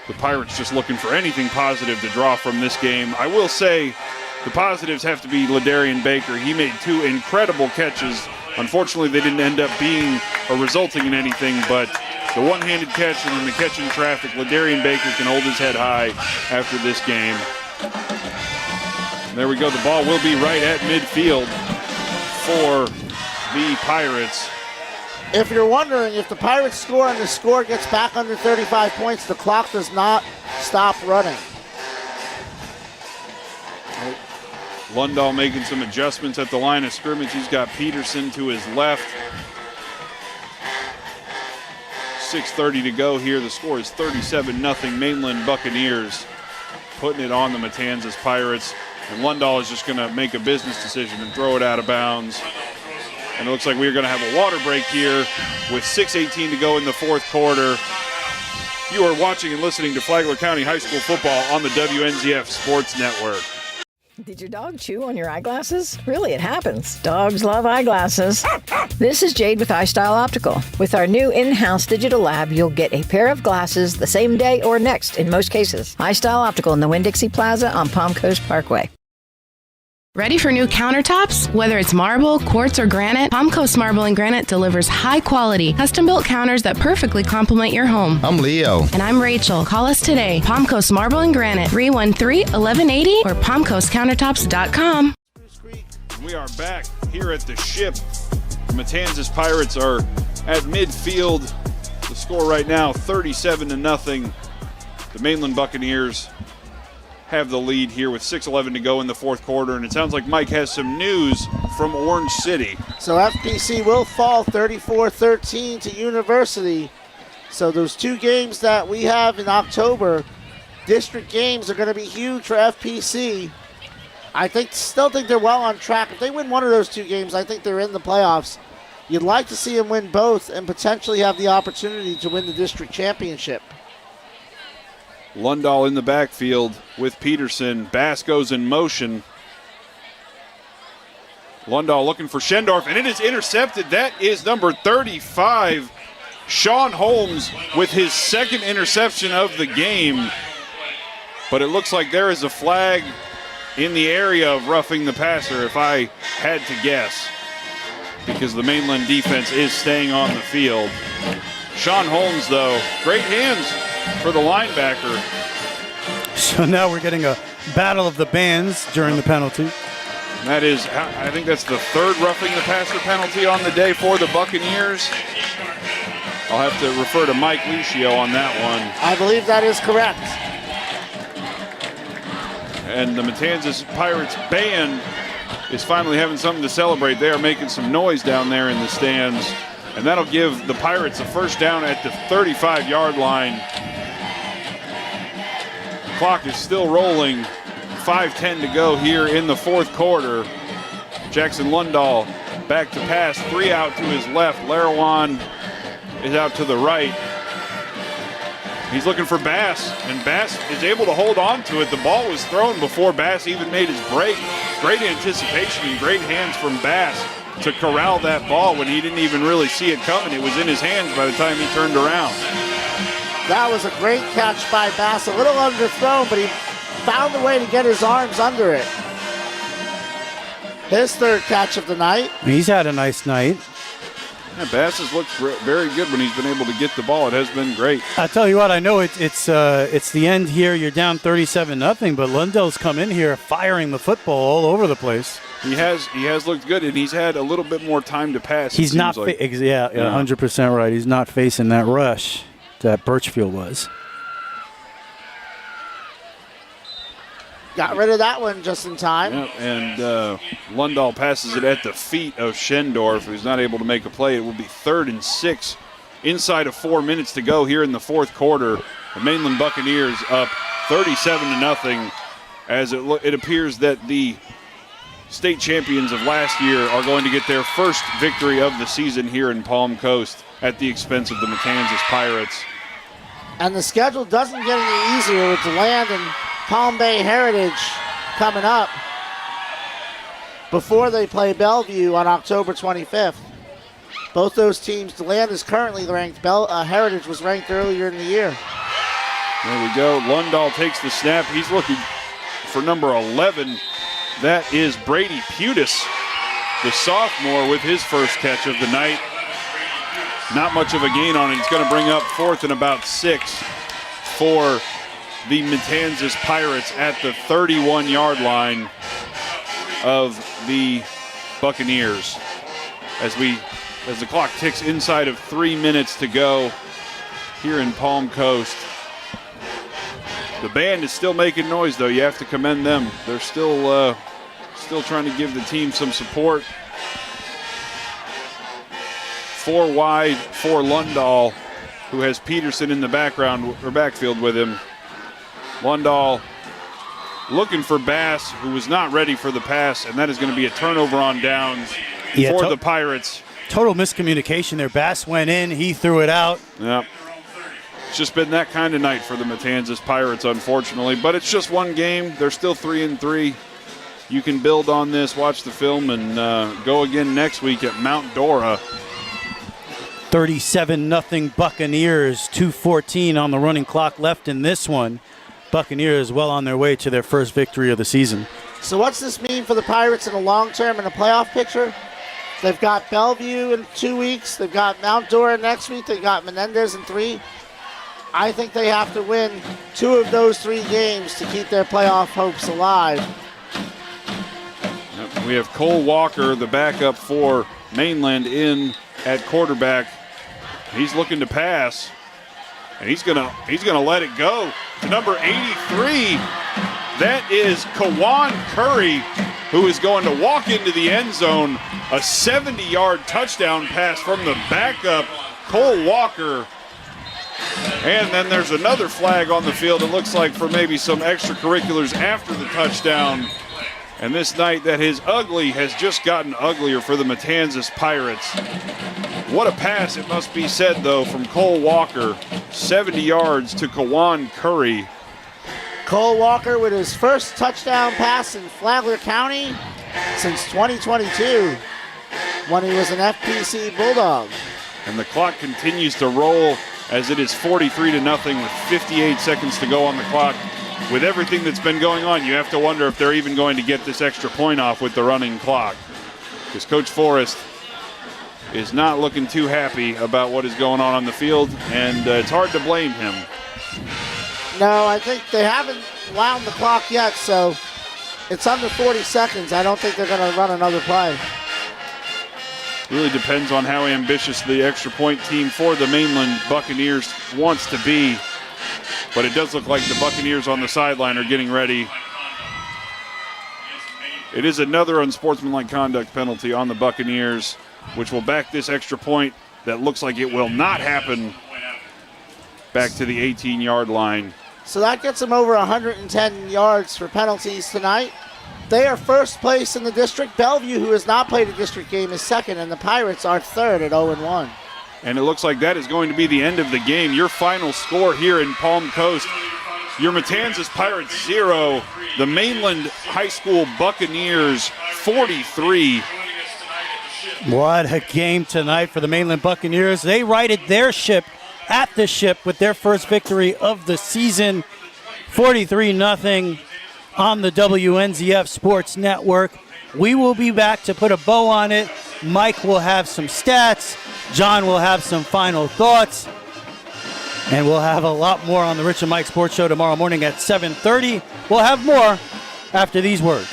The Pirates just looking for anything positive to draw from this game. I will say the positives have to be Ladarian Baker. He made 2 incredible catches. Unfortunately, they didn't end up being or resulting in anything, but the one-handed catch and then the catch in traffic, Ladarian Baker can hold his head high after this game. And there we go. The ball will be right at midfield for the Pirates. If you're wondering, if the Pirates score and the score gets back under 35 points, the clock does not stop running. Lundahl making some adjustments at the line of scrimmage. He's got Peterson to his left. 6:30 to go here. The score is 37-0 Mainland Buccaneers, putting it on the Matanzas Pirates. And Lundahl is just going to make a business decision and throw it out of bounds. And it looks like we're going to have a water break here with 6:18 to go in the fourth quarter. You are watching and listening to Flagler County High School football on the WNZF Sports Network. Did your dog chew on your eyeglasses? Really, it happens. Dogs love eyeglasses. This is Jade with iStyle Optical. With our new in-house digital lab, you'll get a pair of glasses the same day or next in most cases. iStyle Optical in the Winn-Dixie Plaza on Palm Coast Parkway. Ready for new countertops? Whether it's marble, quartz, or granite, Palm Coast Marble and Granite delivers high-quality, custom-built counters that perfectly complement your home. I'm Leo. And I'm Rachel. Call us today. Palm Coast Marble and Granite, 313-1180 or palmcoastcountertops.com. We are back here at the Ship. The Matanzas Pirates are at midfield. The score right now, 37-0. The Mainland Buccaneers have the lead here with 6:11 to go in the fourth quarter, and it sounds like Mike has some news from Orange City. So FPC will fall 34-13 to University. So those 2 games that we have in October, district games, are going to be huge for FPC. I still think they're well on track. If they win one of those 2 games, I think they're in the playoffs. You'd like to see them win both and potentially have the opportunity to win the district championship. Lundahl in the backfield with Peterson. Bass goes in motion. Lundahl looking for Schendorf, and it is intercepted. That is number 35, Sean Holmes, with his second interception of the game. But it looks like there is a flag in the area of roughing the passer, if I had to guess, because the Mainland defense is staying on the field. Sean Holmes, though, great hands for the linebacker. So now we're getting a battle of the bands during the penalty. That is, I think that's the 3rd roughing the passer penalty on the day for the Buccaneers. I'll have to refer to Mike Licio on that one. I believe that is correct. And the Matanzas Pirates band is finally having something to clock. They are making some noise down there in the stands. And that'll give the Pirates a first down at the 35-yard line. The clock is still rolling. 5:10 to go here in the fourth quarter. Jackson Lundahl back to pass. 3 out to his left. Larawan is out to the right. He's looking for Bass, and Bass is able to hold on to it. The ball was thrown before Bass even made his break. Great anticipation and great hands from Bass to corral that ball when he didn't even really see it coming. It was in his hands by the time he turned around. That was a great catch by Bass. A little underthrown, but he found a way to get his arms under it. His 3rd catch of the night. He's had a nice night. Yeah, Bass has looked very good when he's been able to get the ball. It has been great. I tell you what, I know it's the end here. You're down 37-0, but Lundahl's come in here firing the football all over the place. He has looked good, and he's had a little bit more time to pass. He's not, 100% right. He's not facing that rush that Birchfield was. Got rid of that one just in time. Yep, and Lundahl passes it at the feet of Schendorf, who's not able to make a play. It will be 3rd and 6 inside of 4 minutes to go here in the fourth quarter. The Mainland Buccaneers up 37-0 as it appears that the state champions of last year are going to get their first victory of the season here in Palm Coast at the expense of the Matanzas Pirates. And the schedule doesn't get any easier with DeLand and Palm Bay Heritage coming up before they play Bellevue on October 25th. Both those teams, DeLand is currently ranked. Heritage was ranked earlier in the year. There we go. Lundahl takes the snap. He's looking for number 11. That is Brady Putis, the sophomore, with his first catch of the night. Not much of a gain on it. It's going to bring up 4th and about 6 for the Matanzas Pirates at the 31-yard line of the Buccaneers. As the clock ticks inside of 3 minutes to go here in Palm Coast. The band is still making noise, though. You have to commend them. They're still trying to give the team some support. 4 wide for Lundahl, who has Peterson in the backfield with him. Lundahl looking for Bass, who was not ready for the pass, and that is going to be a turnover on downs for the Pirates. Total miscommunication there. Bass went in, he threw it out. Yep. It's just been that kind of night for the Matanzas Pirates, unfortunately. But it's just one game. They're still 3-3. You can build on this, watch the film, and go again next week at Mount Dora. 37-0 Buccaneers, 2:14 on the running clock left in this one. Buccaneers well on their way to their first victory of the season. So what's this mean for the Pirates in the long term in the playoff picture? They've got Bellevue in 2 weeks. They've got Mount Dora next week. They've got Menendez in 3. I think they have to win 2 of those 3 games to keep their playoff hopes alive. We have Cole Walker, the backup for Mainland, in at quarterback. He's looking to pass, and he's gonna let it go to number 83. That is Kawan Curry, who is going to walk into the end zone. A 70-yard touchdown pass from the backup, Cole Walker. And then there's another flag on the field, it looks like, for maybe some extracurriculars after the touchdown. And this night that is ugly has just gotten uglier for the Matanzas Pirates. What a pass, it must be said, though, from Cole Walker. 70 yards to Kawan Curry. Cole Walker with his first touchdown pass in Flagler County since 2022 when he was an FPC Bulldog. And the clock continues to roll as it is 43-0 with 58 seconds to go on the clock. With everything that's been going on, you have to wonder if they're even going to get this extra point off with the running clock. Because Coach Forrest is not looking too happy about what is going on the field, and it's hard to blame him. No, I think they haven't wound the clock yet, so it's under 40 seconds. I don't think they're going to run another play. Really depends on how ambitious the extra point team for the Mainland Buccaneers wants to be. But it does look like the Buccaneers on the sideline are getting ready. It is another unsportsmanlike conduct penalty on the Buccaneers, which will back this extra point that looks like it will not happen back to the 18-yard line. So that gets them over 110 yards for penalties tonight. They are first place in the district. Bellevue, who has not played a district game, is second, and the Pirates are third at 0-1. And it looks like that is going to be the end of the game. Your final score here in Palm Coast, your Matanzas Pirates 0, the Mainland High School Buccaneers 43. What a game tonight for the Mainland Buccaneers. They righted their ship at the ship with their first victory of the season, 43-0 on the WNZF Sports Network. We will be back to put a bow on it. Mike will have some stats. John will have some final thoughts. And we'll have a lot more on the Rich and Mike Sports Show tomorrow morning at 7:30. We'll have more after these words.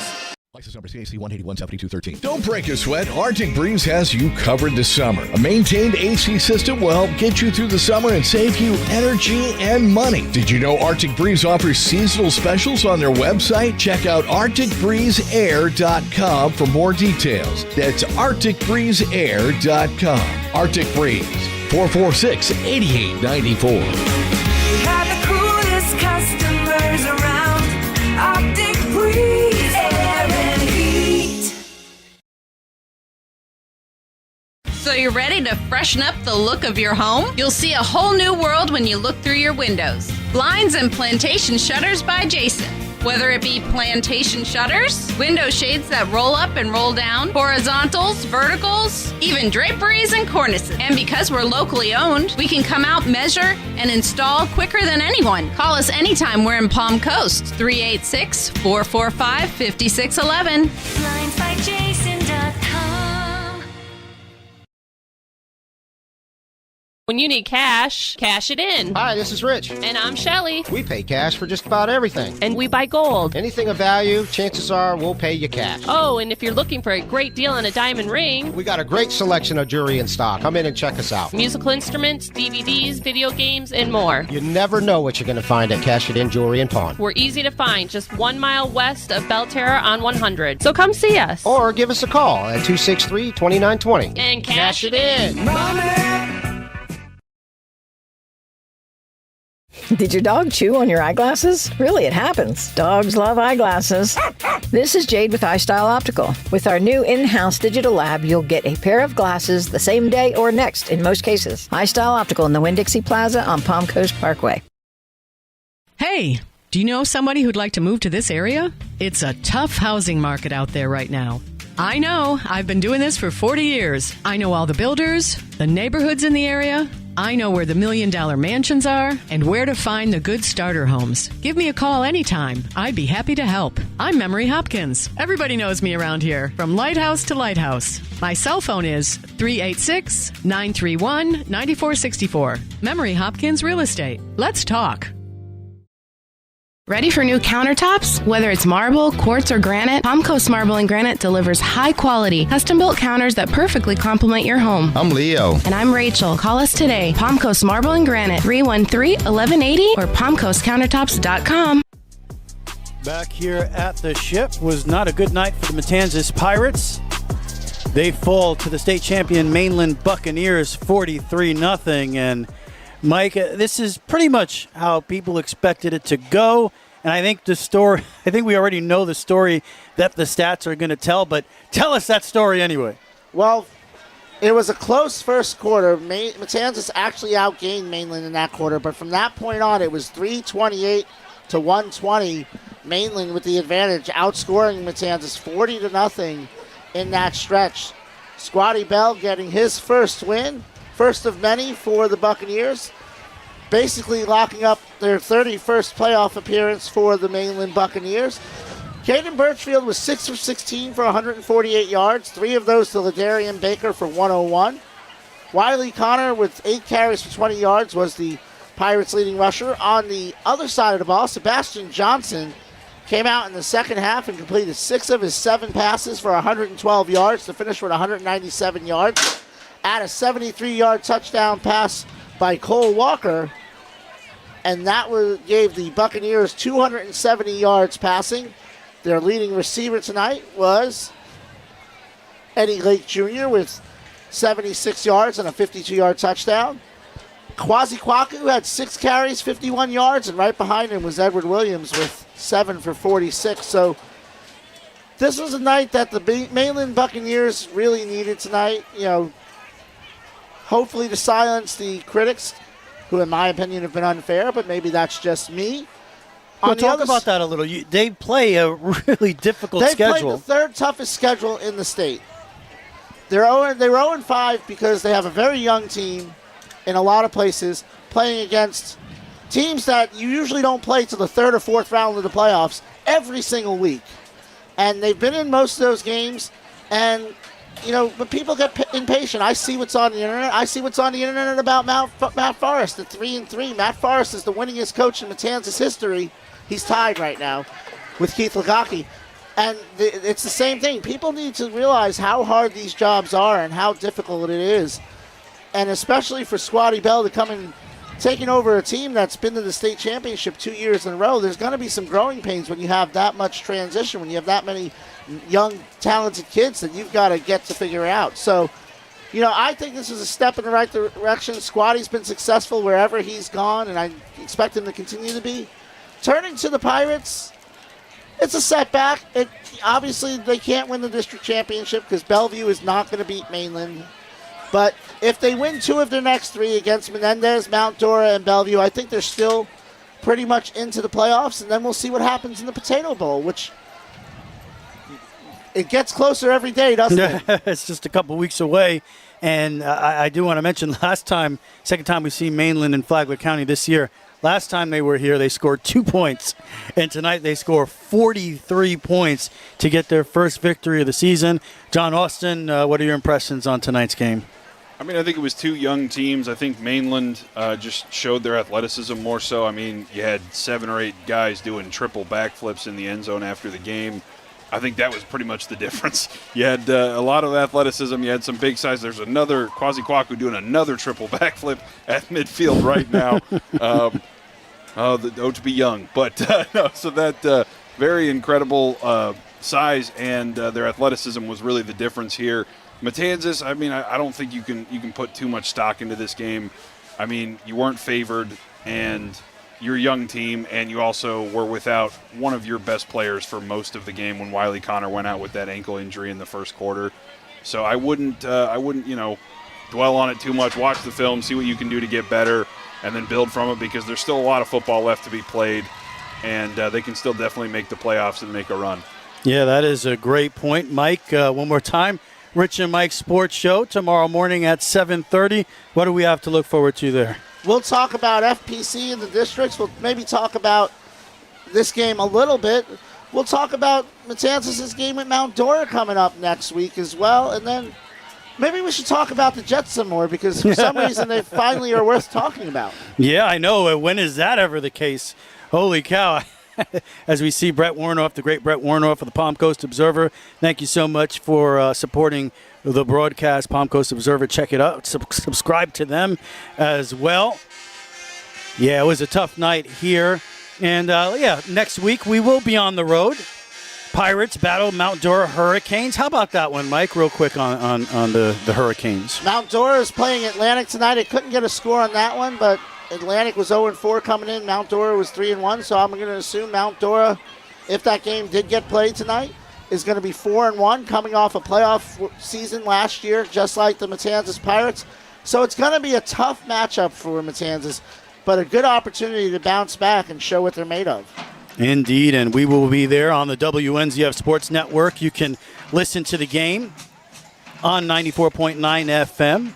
License number CAC 181-7213. Don't break a sweat. Arctic Breeze has you covered this summer. A maintained AC system will help get you through the summer and save you energy and money. Did you know Arctic Breeze offers seasonal specials on their website? Check out ArcticBreezeAir.com for more details. That's ArcticBreezeAir.com. Arctic Breeze, 446-8894. We have the coolest customers around. Arctic Breeze Air and Heat. So you're ready to freshen up the look of your home? You'll see a whole new world when you look through your windows. Blinds and plantation shutters by Jason. Whether it be plantation shutters, window shades that roll up and roll down, horizontals, verticals, even draperies and cornices. And because we're locally owned, we can come out, measure, and install quicker than anyone. Call us anytime we're in Palm Coast, 386-445-5611. BlindsByJason.com. When you need cash, cash it in. Hi, this is Rich. And I'm Shelly. We pay cash for just about everything. And we buy gold. Anything of value, chances are we'll pay you cash. Oh, and if you're looking for a great deal on a diamond ring, We got a great selection of jewelry in stock. Come in and check us out. musical instruments, DVDs, video games, and more. You never know what you're going to find at Cash It In Jewelry and Pawn. We're easy to find, just 1 mile west of Belterra on 100. So come see us. Or give us a call at 263-2920. And cash it in. Did your dog chew on your eyeglasses? Really, it happens. Dogs love eyeglasses. This is Jade with iStyle Optical. With our new in-house digital lab, you'll get a pair of glasses the same day or next in most cases. iStyle Optical in the Winn-Dixie Plaza on Palm Coast Parkway. Hey, do you know somebody who'd like to move to this area? It's a tough housing market out there right now. I know. I've been doing this for 40 years. I know all the builders, the neighborhoods in the area. I know where the $1 million mansions are and where to find the good starter homes. Give me a call anytime. I'd be happy to help. I'm Memory Hopkins. Everybody knows me around here, from lighthouse to lighthouse. My cell phone is 386-931-9464. Memory Hopkins Real Estate. Let's talk. Ready for new countertops? Whether it's marble, quartz, or granite, Palm Coast Marble and Granite delivers high-quality, custom-built counters that perfectly complement your home. I'm Leo. And I'm Rachel. Call us today. Palm Coast Marble and Granite, 313-1180 or palmcoastcountertops.com. Back here at the ship was not a good night for the Matanzas Pirates. They fall to the state champion Mainland Buccaneers 43-0. And Mike, this is pretty much how people expected it to go. And I think we already know the story that the stats are going to tell, but tell us that story anyway. Well, it was a close first quarter. Matanzas actually outgained Mainland in that quarter, but from that point on, it was 328 to 120. Mainland with the advantage, outscoring Matanzas 40-0 in that stretch. Squatty Bell getting his first win, first of many for the Buccaneers, basically locking up their 31st playoff appearance for the Mainland Buccaneers. Caden Birchfield was 6 of 16 for 148 yards, 3 of those to Ladarian Baker for 101. Wiley Connor with 8 carries for 20 yards was the Pirates' leading rusher. On the other side of the ball, Sebastian Johnson came out in the second half and completed 6 of his 7 passes for 112 yards to finish with 197 yards. At a 73-yard touchdown pass by Cole Walker, and that gave the Buccaneers 270 yards passing. Their leading receiver tonight was Eddie Lake Jr. with 76 yards and a 52-yard touchdown. Kwasi Kwaku had 6 carries, 51 yards, and right behind him was Edward Williams with 7 for 46. So this was a night that the Mainland Buccaneers really needed tonight. Hopefully to silence the critics, who in my opinion have been unfair, but maybe that's just me. Well, talk about that a little. They play a really difficult schedule. They play the third toughest schedule in the state. They were 0-5 because they have a very young team in a lot of places, playing against teams that you usually don't play to the third or fourth round of the playoffs every single week. And they've been in most of those games, and but people get impatient. I see what's on the internet. I see what's on the internet about Matt Forrest at 3-3. Matt Forrest is the winningest coach in Matanzas history. He's tied right now with Keith Lagaki. And it's the same thing. People need to realize how hard these jobs are and how difficult it is. And especially for Squatty Bell to come and taking over a team that's been to the state championship 2 years in a row, there's going to be some growing pains when you have that much transition, when you have that many young, talented kids that you've got to get to figure out. So, I think this is a step in the right direction. Squatty's been successful wherever he's gone, and I expect him to continue to be. Turning to the Pirates, it's a setback. Obviously, they can't win the district championship because Bellevue is not going to beat Mainland. But if they win 2 of their next 3 against Menendez, Mount Dora, and Bellevue, I think they're still pretty much into the playoffs, and then we'll see what happens in the Potato Bowl, which it gets closer every day, doesn't it? It's just a couple weeks away. And I do want to mention second time we've seen Mainland and Flagler County this year. Last time they were here, they scored 2 points. And tonight they score 43 points to get their first victory of the season. John Austin, what are your impressions on tonight's game? I mean, I think it was two young teams. I think Mainland just showed their athleticism more so. I mean, you had 7 or 8 guys doing triple backflips in the end zone after the game. I think that was pretty much the difference. You had a lot of athleticism. You had some big size. There's another Kwasi Kwaku doing another triple backflip at midfield right now. To be young. But no, so that very incredible size and their athleticism was really the difference here. Matanzas, I mean, I don't think you can put too much stock into this game. I mean, you weren't favored, and you're a young team, and you also were without one of your best players for most of the game when Wiley Connor went out with that ankle injury in the first quarter. So I wouldn't dwell on it too much. Watch the film, see what you can do to get better, and then build from it, because there's still a lot of football left to be played, and they can still definitely make the playoffs and make a run. Yeah, that is a great point, Mike. One more time, Rich and Mike Sports Show tomorrow morning at 7:30. What do we have to look forward to there? We'll talk about FPC in the districts. We'll maybe talk about this game a little bit. We'll talk about Matanzas' game at Mount Dora coming up next week as well. And then maybe we should talk about the Jets some more, because for some reason they finally are worth talking about. Yeah, I know. When is that ever the case? Holy cow. As we see Brett Warnoff, the great Brett Warnoff of the Palm Coast Observer. Thank you so much for supporting the broadcast, Palm Coast Observer. Check it out. Subscribe to them as well. Yeah, it was a tough night here. And, next week we will be on the road. Pirates battle Mount Dora Hurricanes. How about that one, Mike, real quick on the Hurricanes? Mount Dora is playing Atlantic tonight. I couldn't get a score on that one, but Atlantic was 0-4 coming in. Mount Dora was 3-1, so I'm going to assume Mount Dora, if that game did get played tonight, is going to be 4-1, coming off a playoff season last year, just like the Matanzas Pirates. So it's going to be a tough matchup for Matanzas, but a good opportunity to bounce back and show what they're made of. Indeed, and we will be there on the WNZF Sports Network. You can listen to the game on 94.9 FM.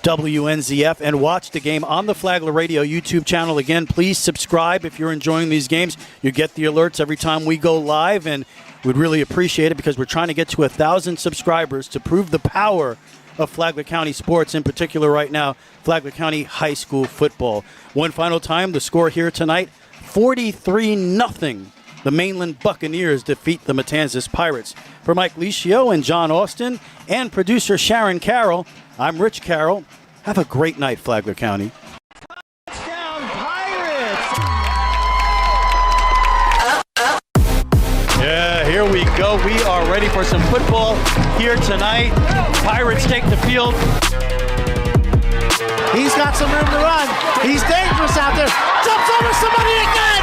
WNZF, and watch the game on the Flagler Radio YouTube channel. Again, please subscribe if you're enjoying these games. You get the alerts every time we go live, and we'd really appreciate it, because we're trying to get to 1,000 subscribers to prove the power of Flagler County sports, in particular right now, Flagler County High School football. One final time, the score here tonight, 43-0. The Mainland Buccaneers defeat the Matanzas Pirates. For Mike Licio and John Austin and producer Sharon Carroll, I'm Rich Carroll. Have a great night, Flagler County. Touchdown, Pirates! Yeah, here we go. We are ready for some football here tonight. Pirates take the field. He's got some room to run. He's dangerous out there. Jumps over somebody again.